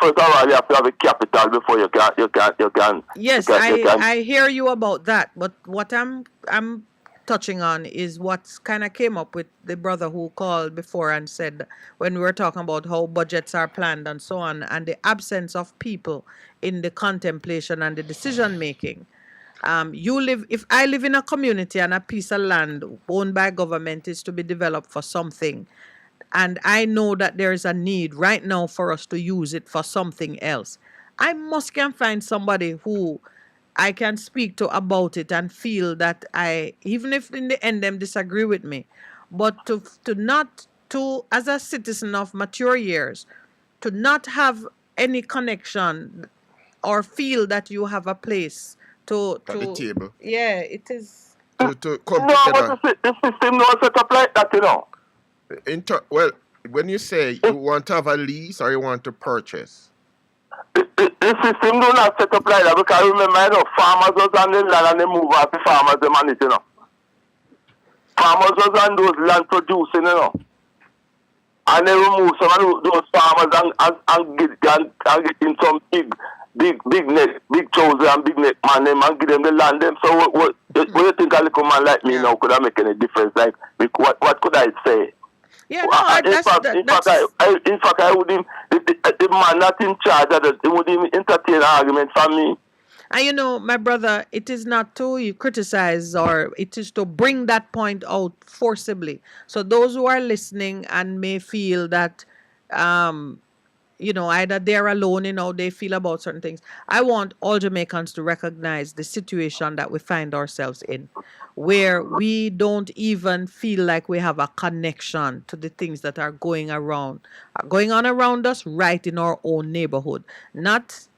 first of all, you have to have a capital before you can. Yes, I hear you about that, but what I'm touching on is what's kind of came up with the brother who called before and said when we were talking about how budgets are planned and so on, and the absence of people in the contemplation and the decision making. If I live in a community and a piece of land owned by government is to be developed for something, and I know that there is a need right now for us to use it for something else, I must can find somebody who I can speak to about it and feel that even if in the end them disagree with me, but to as a citizen of mature years, to not have any connection or feel that you have a place to at the table. Yeah, it is. To come No, together. but the system not set up like that, you know. Well, when you say you want to have a lease or you want to purchase, The system do not set up like that because remember, you know, farmers was on the land and they move out the farmers the money, you know. Farmers was on those land producing, you know. And they remove some of those farmers and get in some big chosen and big neck man them and give them the land them. So what do you think a little man like me now could I make any difference? Like what could I say? Yeah, no, in fact, I would the man not in charge of that, he would even entertain an argument for me. And you know, my brother, it is not to criticize or it is to bring that point out forcibly. So those who are listening and may feel that, either they're alone in how they feel about certain things. I want all Jamaicans to recognize the situation that we find ourselves in, where we don't even feel like we have a connection to the things that are going on around us right in our own neighborhood. Not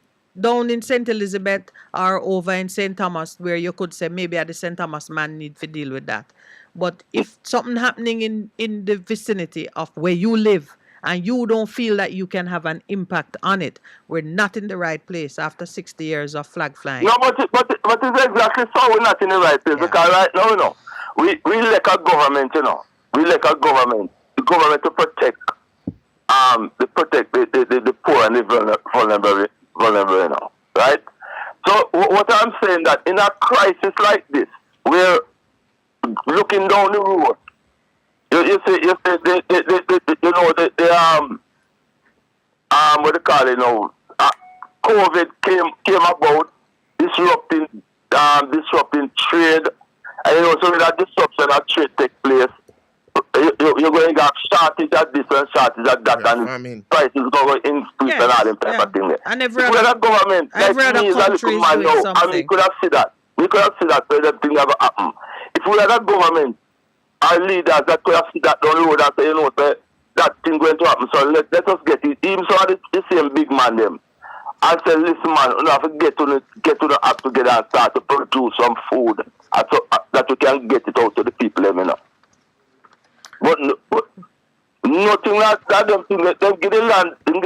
down in St. Elizabeth or over in St. Thomas, where you could say maybe at the St. Thomas man need to deal with that. But if something happening in the vicinity of where you live and you don't feel that you can have an impact on it, we're not in the right place after 60 years of flag flying. No, but it's exactly so we're not in the right place because right now, you know, we lack a government, you know. We lack a government. The government to protect the poor and the vulnerable, you know, right? So what I'm saying that in a crisis like this, we're looking down the road. You see, what do you call it now? COVID came about, disrupting trade, and you know, so with that disruption of trade take place, you're going to have shortage at this and shortage at that, and prices going to increase and all them type of thing. And every other government, every like other me, is a country little man is doing now, and something. we could have seen that. We could have seen that so that thing never happen. If we had a government, our leaders that could have seen that down the road and say, you know, say, that thing going to happen, so let us get it. Even so the same big man them. And say, listen man, you have to get to the act together and start to produce some food that we can get it out to the people, you know. But nothing like that, them give the land them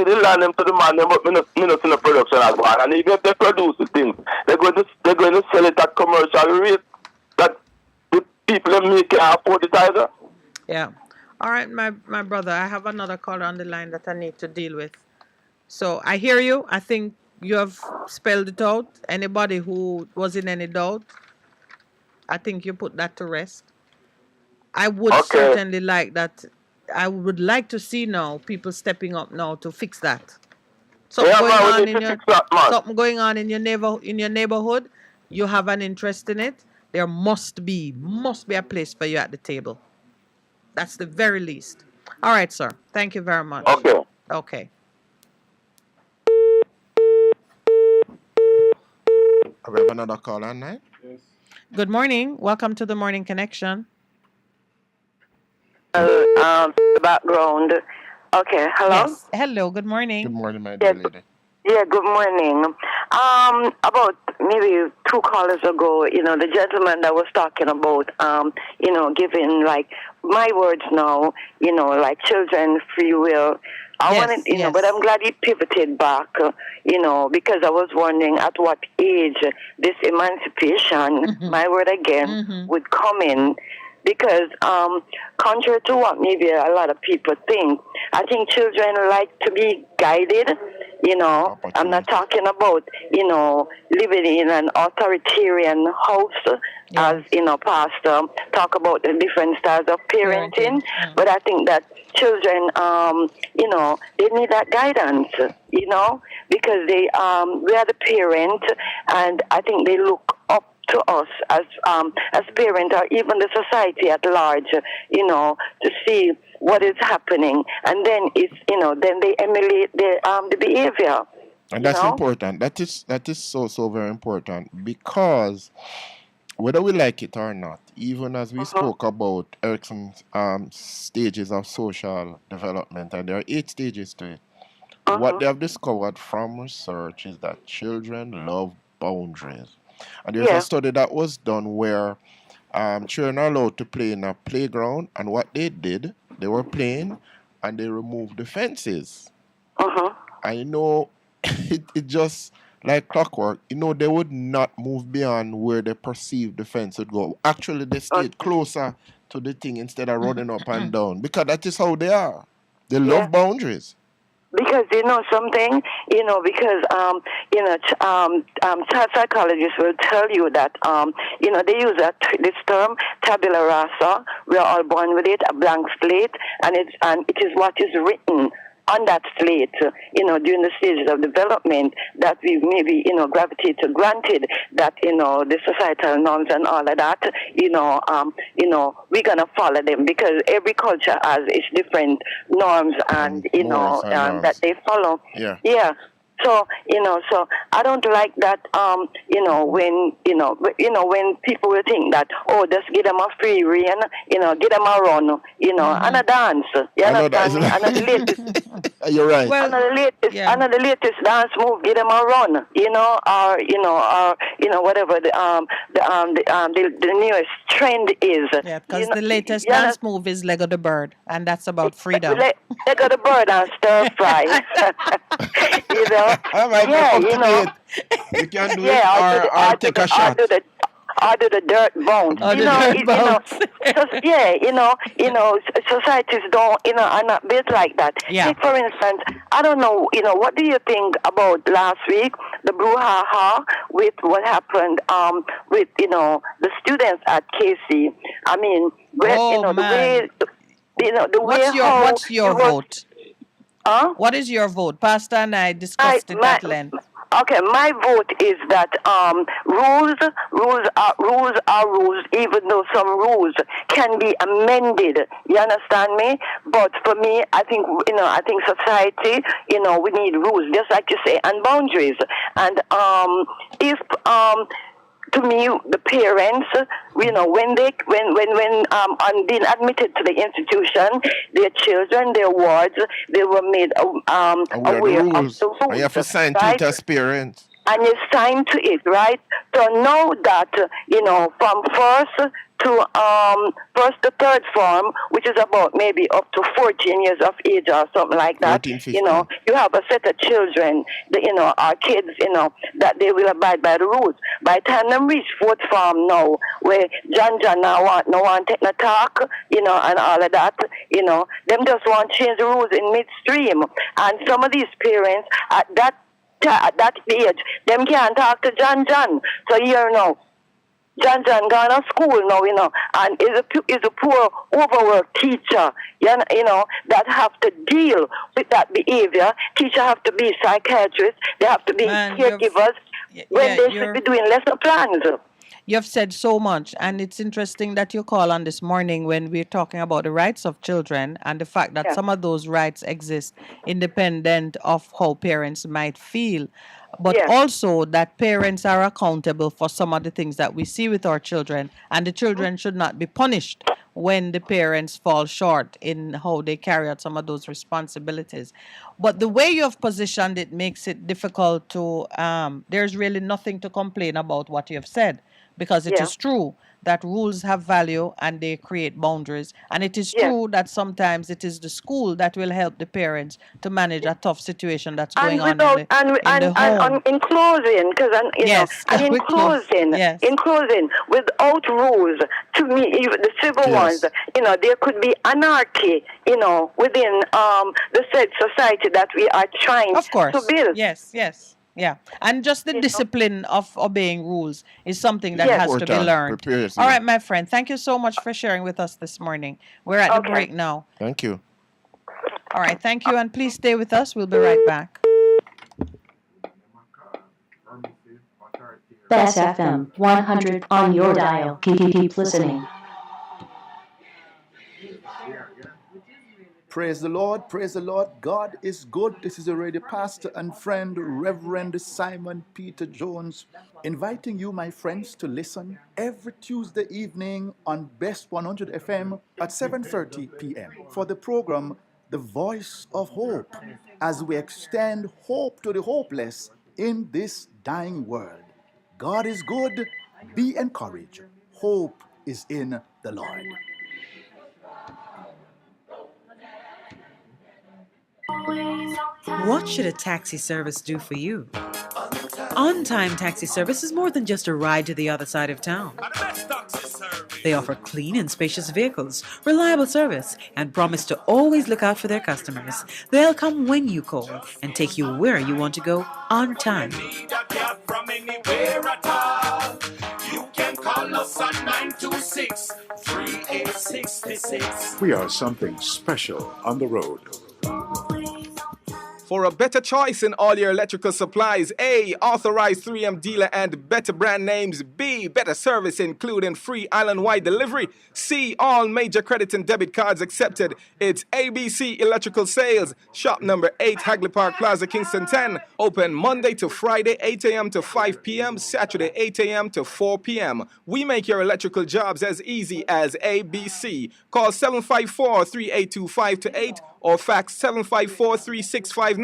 to the man, but me not see the production as well. And even if they produce the thing, they're going to sell it at commercial rate that the people make can afford it either. Yeah. All right, my brother, I have another caller on the line that I need to deal with. So I hear you. I think you have spelled it out. Anybody who was in any doubt, I think you put that to rest. I would certainly like that. I would like to see now people stepping up now to fix that. Something going on in your neighborhood. You have an interest in it. There must be a place for you at the table. That's the very least. All right, sir. Thank you very much. Okay. We have another call on line. Yes. Good morning. Welcome to the Morning Connection. Background. Okay, hello? Yes. Hello, good morning. Good morning, my dear lady. Yeah, good morning. About maybe 2 callers ago, you know, the gentleman that was talking about, giving, like, my words now, you know, like children, free will, I wanted, but I'm glad he pivoted back, because I was wondering at what age this emancipation, my word again, would come in. Because contrary to what maybe a lot of people think, I think children like to be guided. I'm not talking about, living in an authoritarian house, as, Pastor talk about the different styles of parenting. But I think that children, they need that guidance, because they, we are the parent, and I think they look up to us as parents, or even the society at large, to see what is happening, and then it's then they emulate the behavior. And that's important. That is so very important, because whether we like it or not, even as we spoke about Erickson's stages of social development, and there are 8 stages to it. What they have discovered from research is that children love boundaries. And there's a study that was done where children are allowed to play in a playground, and what they did, they were playing and they removed the fences. I know it just like clockwork, they would not move beyond where they perceived the fence would go. Actually, they stayed closer to the thing instead of running up and down, because that is how they are. They love boundaries. Because something, because child psychologists will tell you that they use this term tabula rasa. We are all born with it, a blank slate, and it is what is written on that slate, during the stages of development that we maybe, gravitate to granted that, the societal norms and all of that, we're going to follow them, because every culture has its different norms and, that they follow. Yeah. So, so I don't like that, when people will think that, just give them a free rein, give them a run, and a dance. You understand? And the latest, you're right. Well, another latest dance move, give them a run, or whatever the newest trend is. Yeah, because the latest dance move is Lego the Bird, and that's about freedom. Lego the Bird and stir fry. You can do it or take a shot. Or do the dirt bones. Societies don't, are not built like that. Take, for instance, I don't know, what do you think about last week, the brouhaha with what happened with, the students at KC? I mean, the way, the way what's your vote? What is your vote? Pastor and I discussed it at length. Okay, my vote is that rules are rules, even though some rules can be amended. You understand me? But for me, I think society, we need rules, just like you say, and boundaries. And if to me, the parents, when being admitted to the institution, their children, their wards, they were made aware of the rules. And you have to sign to it as parents. And you sign to it, right? So know that, from first to third form, which is about maybe up to 14 years of age or something like that, 14, you have a set of children, our kids, that they will abide by the rules. By the time them reach fourth form now, where John now want take the talk, and all of that, them just want to change the rules in midstream. And some of these parents at that age, them can't talk to John. So John gone to school now, and is a poor, overworked teacher, that have to deal with that behavior. Teachers have to be psychiatrists, they have to be caregivers, when they should be doing lesson plans. You've said so much, and it's interesting that you call on this morning when we're talking about the rights of children and the fact that some of those rights exist independent of how parents might feel, but also that parents are accountable for some of the things that we see with our children, and the children should not be punished when the parents fall short in how they carry out some of those responsibilities. But the way you have positioned it makes it difficult to, there's really nothing to complain about what you have said, because it Yeah. is true that rules have value and they create boundaries. And it is Yeah. true that sometimes it is the school that will help the parents to manage a tough situation that's going And on in without the home. in closing, because Yes, and in we close. closing, Yes. without rules, to me, even the civil Yes. ones, there could be anarchy, within the said society that we are trying Of course. to build. Yes, yes. Yeah. And just the discipline of obeying rules is something that Yes. has to be Important. learned. Prepare yourself. All right, my friend. Thank you so much for sharing with us this morning. We're at the Okay. break now. Thank you. All right. Thank you. And please stay with us. We'll be right back. Best FM 100 on your dial. Keep listening. Praise the Lord, praise the Lord. God is good. This is already pastor and friend, Reverend Simon Peter Jones, inviting you, my friends, to listen every Tuesday evening on Best 100 FM at 7:30 p.m. for the program The Voice of Hope, as we extend hope to the hopeless in this dying world. God is good. Be encouraged. Hope is in the Lord. What should a taxi service do for you? On-Time Taxi Service is more than just a ride to the other side of town. They offer clean and spacious vehicles, reliable service, and promise to always look out for their customers. They'll come when you call and take you where you want to go on time. From anywhere at all. You can call us on 926-3866. We are something special on the road. For a better choice in all your electrical supplies, A, authorized 3M dealer and better brand names. B, better service including free island-wide delivery. C, all major credit and debit cards accepted. It's ABC Electrical Sales. Shop number 8, Hagley Park Plaza, Kingston 10. Open Monday to Friday, 8 a.m. to 5 p.m. Saturday, 8 a.m. to 4 p.m. We make your electrical jobs as easy as ABC. Call 754-382-528 or fax 754-3659.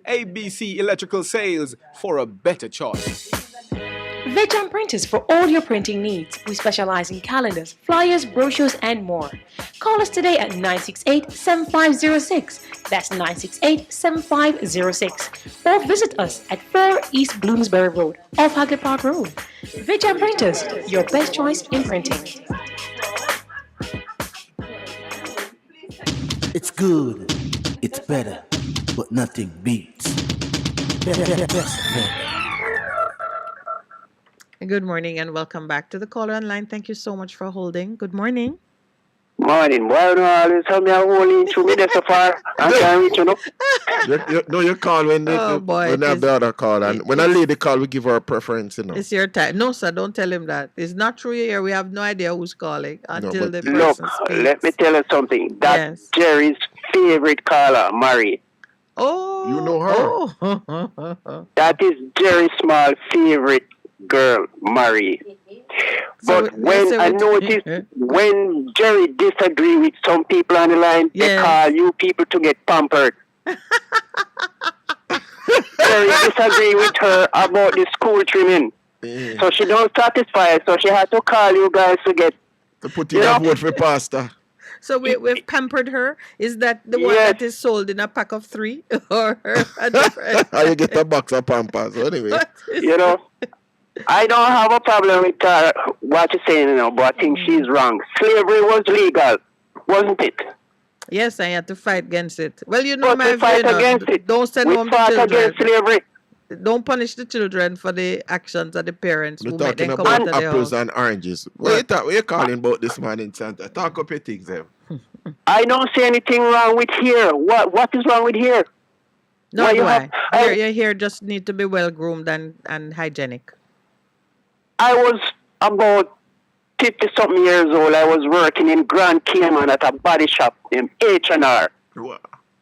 ABC Electrical Sales, for a better choice. Vejan Printers for all your printing needs. We specialize in calendars, flyers, brochures, and more. Call us today at 968-7506. That's 968-7506. Or visit us at 4 East Bloomsbury Road, off Hagley Park Road. Vejan Printers, your best choice in printing. It's good, it's better, but nothing beats. Best FM. Good morning and welcome back to the caller online. Thank you so much for holding. Good morning. Morning. Why do I always have me a hole into me there so far? I can't reach you, no? You call when Oh, boy, when it the is- other call, and when a lady call, we give her a preference, you know. It's your time. No, sir, don't tell him that. It's not true here. We have no idea who's calling until the but- Look, person speaks. let me tell you something. That's Jerry's favorite caller, Mary. Oh. You know her. Oh. That is Jerry Small's favorite girl, Mary. But when I notice when Jerry disagree with some people on the line, they call you people to get pampered. Jerry disagree with her about the school trimming. So she don't satisfy, so she had to call you guys to get to put in a vote for pastor. So we've pampered her. Is that the one that is sold in a pack of 3? Or a different? How you get a box of Pampers? So anyway. You know, I don't have a problem with what you're saying, you know, but I think she's wrong. Slavery was legal, wasn't it? Yes, I had to fight against it. Well, you know, But my we fight view, against it. Don't send We home the fought children. against slavery. Don't punish the children for the actions of the parents We're who make talking them come about out of the apples house. and oranges. What you calling about this man in Santa? Talk up your things, them. I don't see anything wrong with here. What is wrong with here? No, Why you do have- I? Your hair just need to be well groomed and hygienic. I was about 50-something years old. I was working in Grand Cayman at a body shop in H&R.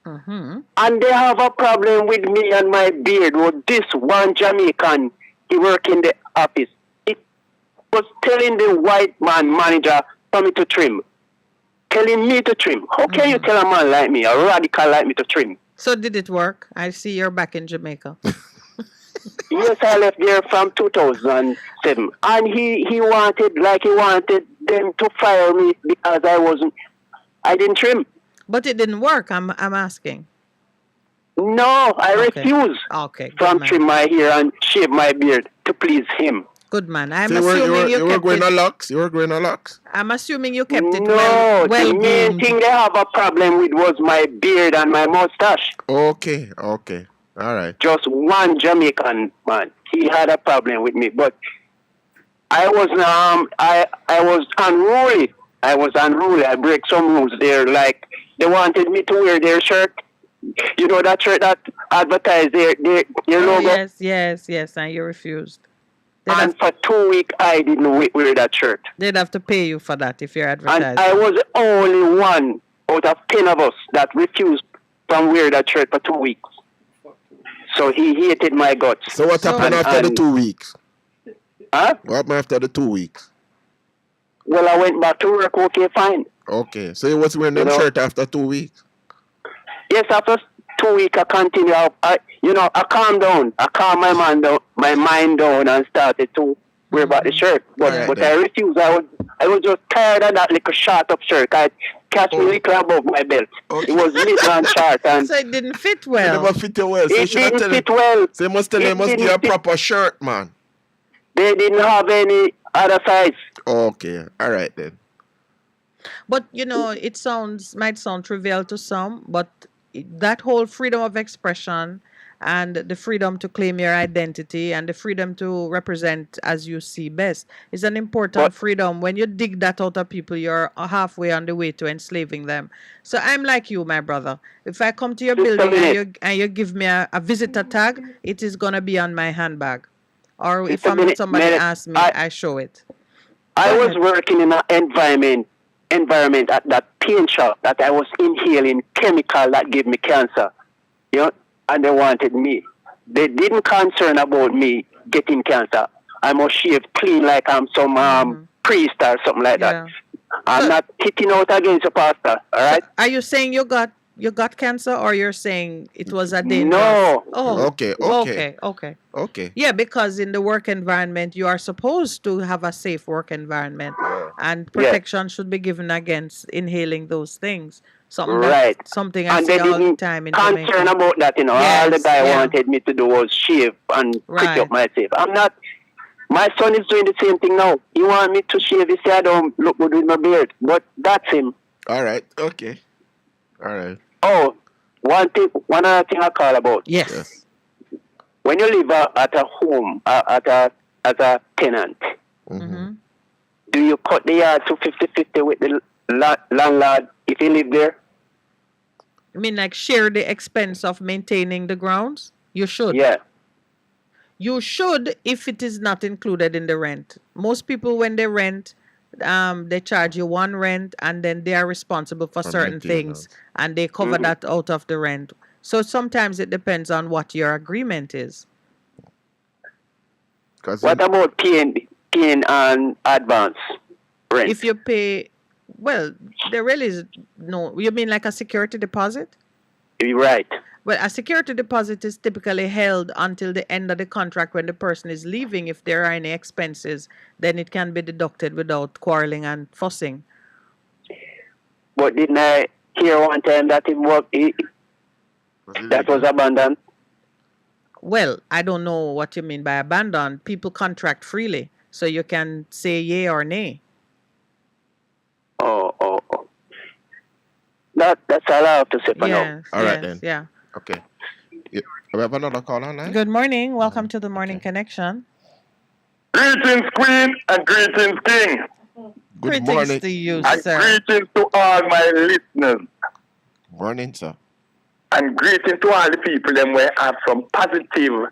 Mm-hmm. And they have a problem with me and my beard. Well, this one Jamaican, he work in the office. He was telling the white man manager for me to trim. Telling me to trim. How can you tell a man like me, a radical like me, to trim? So did it work? I see you're back in Jamaica. Yes, I left there from 2007. And he wanted them to fire me because I didn't trim. But it didn't work, I'm asking. No, I refuse Okay, from trim my hair and shave my beard to please him. Good man. I'm So assuming you were kept going it. on locks? You were going on locks? I'm assuming you kept it No, well the main groomed. thing they have a problem with was my beard and my mustache. Okay. All right. Just one Jamaican man. He had a problem with me, but I was unruly. I break some rules there. Like they wanted me to wear their shirt. You know that shirt that advertised their logo. Yes, and you refused. And for 2 weeks, I didn't wear that shirt. They'd have to pay you for that if you're advertising. And I was the only one out of 10 of us that refused from wear that shirt for 2 weeks. So he hated my guts. So what happened after the 2 weeks? Huh? What happened after the 2 weeks? Well, I went back to work, okay, fine. Okay. So you was wearing them shirt after 2 weeks? Yes, after 2 weeks, I continued. I calmed down. I calmed my mind down and started to wear back the shirt. But I refused. I was just tired of that little short up shirt. I catch me little above my belt. It was little and short. And so it didn't fit well. It never fit you well. So it didn't fit well. So you must tell them must give you a proper shirt, man. They didn't have any other size. Okay. All right then. But it might sound trivial to some, but that whole freedom of expression and the freedom to claim your identity and the freedom to represent as you see best is an important freedom. When you dig that out of people, you're halfway on the way to enslaving them. So I'm like you, my brother. If I come to your building and you give me a visitor tag, it is going to be on my handbag. Or if somebody asks me, I show it. I was working in an environment at that paint shop that I was inhaling chemical that gave me cancer. And they wanted me. They didn't concern about me getting cancer. I must shave clean like I'm some priest or something like that. I'm not hitting out against a pastor, all right? Are you saying you got cancer, or you're saying it was a dangerous? No. Oh. Okay. Yeah, because in the work environment, you are supposed to have a safe work environment, and protection should be given against inhaling those things. Something I and see they all the didn't time in concern Jamaica. about that, all the guy wanted me to do was shave and pretty up myself. I'm not. My son is doing the same thing now. He want me to shave. He said I don't look good with my beard, but that's him. All right. Okay. All right. Oh, one other thing I call about. Yes. When you live at a home, as a tenant, do you cut the yard to 50-50 with the landlord if you live there? You mean like share the expense of maintaining the grounds? You should. Yeah. You should if it is not included in the rent. Most people, when they rent, they charge you one rent and then they are responsible for certain things and they cover that out of the rent. So sometimes it depends on what your agreement is. What about paying an advance rent? If you pay, well, there really is no, you mean like a security deposit? Right. Well, a security deposit is typically held until the end of the contract when the person is leaving. If there are any expenses, then it can be deducted without quarreling and fussing. But didn't I hear one time that that was abandoned? Well, I don't know what you mean by abandon. People contract freely, so you can say yay or nay. Oh. That's all I have to say for now. All right then. Yeah. Okay. We have another call online. Good morning. Welcome to the Morning Connection. Greetings, Queen, and greetings, King. Good morning to you, and sir. Greetings to all my listeners. Morning, sir. And greetings to all the people them where have some positive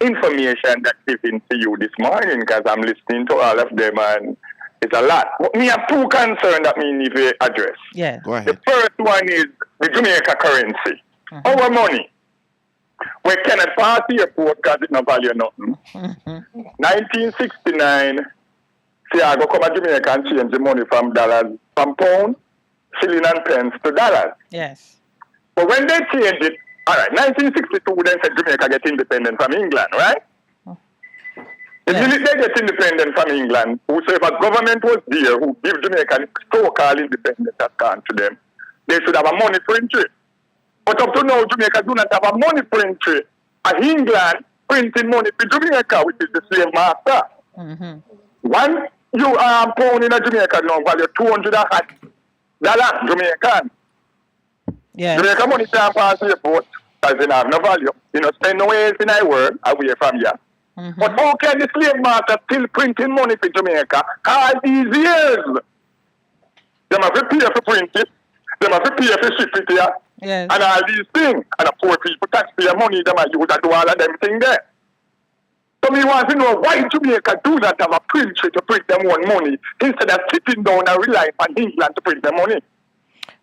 information that given to you this morning, because I'm listening to all of them and it's a lot. But me have two concerns that me need to address. Yeah. Go ahead. The first one is the Jamaica currency. Our money. We cannot pass the airport because it no value nothing. 1969, see, I go come to Jamaica and change the money from pound, shilling and pence to dollars. Yes. But when they changed it, all right, 1962, then said Jamaica get independent from England, right? The minute they get independent from England, whosoever government was there who give Jamaica so-called independence has gone to them, they should have a money printing. But up to now, Jamaica do not have a money printing. And England printing money for Jamaica, which is the slave master. One pound in a Jamaica now value $200 Jamaican. Jamaica money can't pass the airport because they have no value. You know, spend no ways in the world away from here. But how can the slave master still printing money for Jamaica all these years? They have to pay for print it. They have to pay for ship it here. And all these things. And the poor people taxpayer money, they might use to do all of them things there. So we want to know why Jamaica do not have a printer to print them own money instead of sitting down and relying on England to print their money.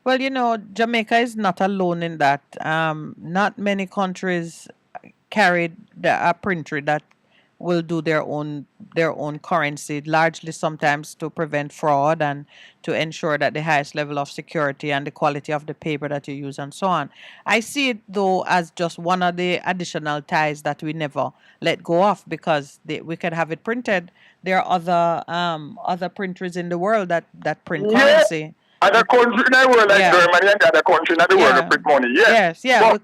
Well, you know, Jamaica is not alone in that. Not many countries carry a printer that will do their own currency, largely sometimes to prevent fraud and to ensure that the highest level of security and the quality of the paper that you use and so on. I see it though as just one of the additional ties that we never let go of because we could have it printed. There are other printers in the world that print currency. Other countries in the world like Germany and the other countries in the world that print money.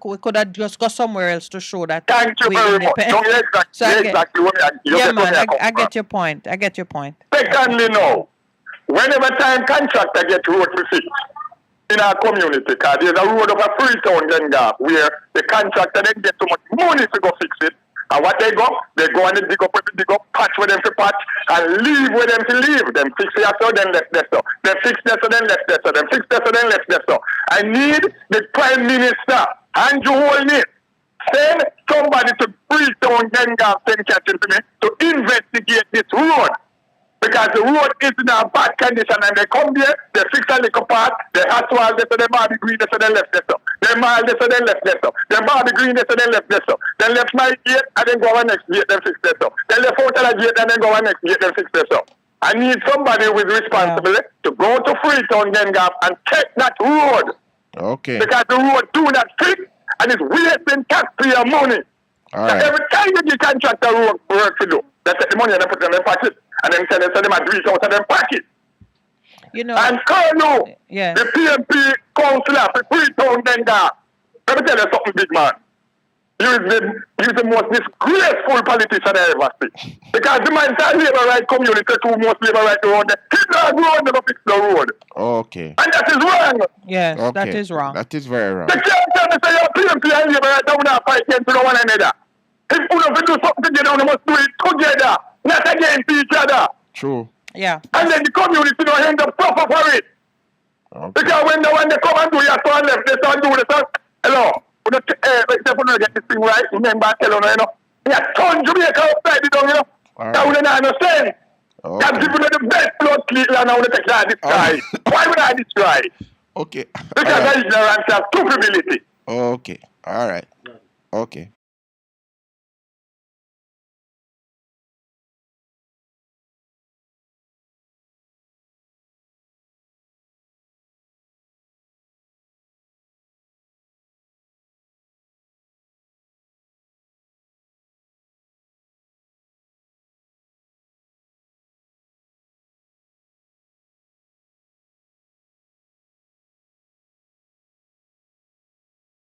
We could have just go somewhere else to show that. Thank you very much. I get your point. Secondly, no. Whenever time contractor get road to fix in our community, because there's a road of a Freetown Gap where the contractor then get too much money to go fix it. And what they go and they dig up, patch with them to patch, and leave with them to leave. Them fix here so, then left there so. Then fix there so, then left there so. Then fix there so, then left there so. I need the Prime Minister, Andrew Holney, send somebody to Freetown Gap, send catching to me, to investigate this road. Because the road is in a bad condition and they come there, they fix a little part, they asphalt this so they might be green this so they left this so. They mile this so they left this so. They might be green this so they left this so. Then left my gate and then go on next gate then fix this so. Then left out of the gate and then go on next gate then fix this so. I need somebody who is responsible to go to Freetown Gap and check that road. Okay. Because the road do not fix and it's wasting taxpayer money. All right. Every time you give contractor work to do, they take the money and they put it in their pocket. And then send them a drink out of their pocket. You know. And Colonel, the PMP councillor for Freetown Gap. Let me tell you something, big man. You're the most disgraceful politician I ever see. Because the man said labor right community two most labor right around there. He not road, never fix the road. Okay. And that is wrong. Yes, Okay. that is wrong. That is very wrong. They can't tell me say your PMP and labor right down there fight against one another. If you don't do something together, you must do it together. Not against each other. True. Yeah. And then the community don't end up suffer for it. Okay. Because when they come and do your son left, they start doing the son. Hello. If you get this thing right, remember I tell you, yeah, ton Jamaica outside the down, That would not understand. Okay. That people are the best blood clean and I want to take that destroy. Why would I destroy? Okay. Because of ignorance and stupidity. Okay. All right. Okay.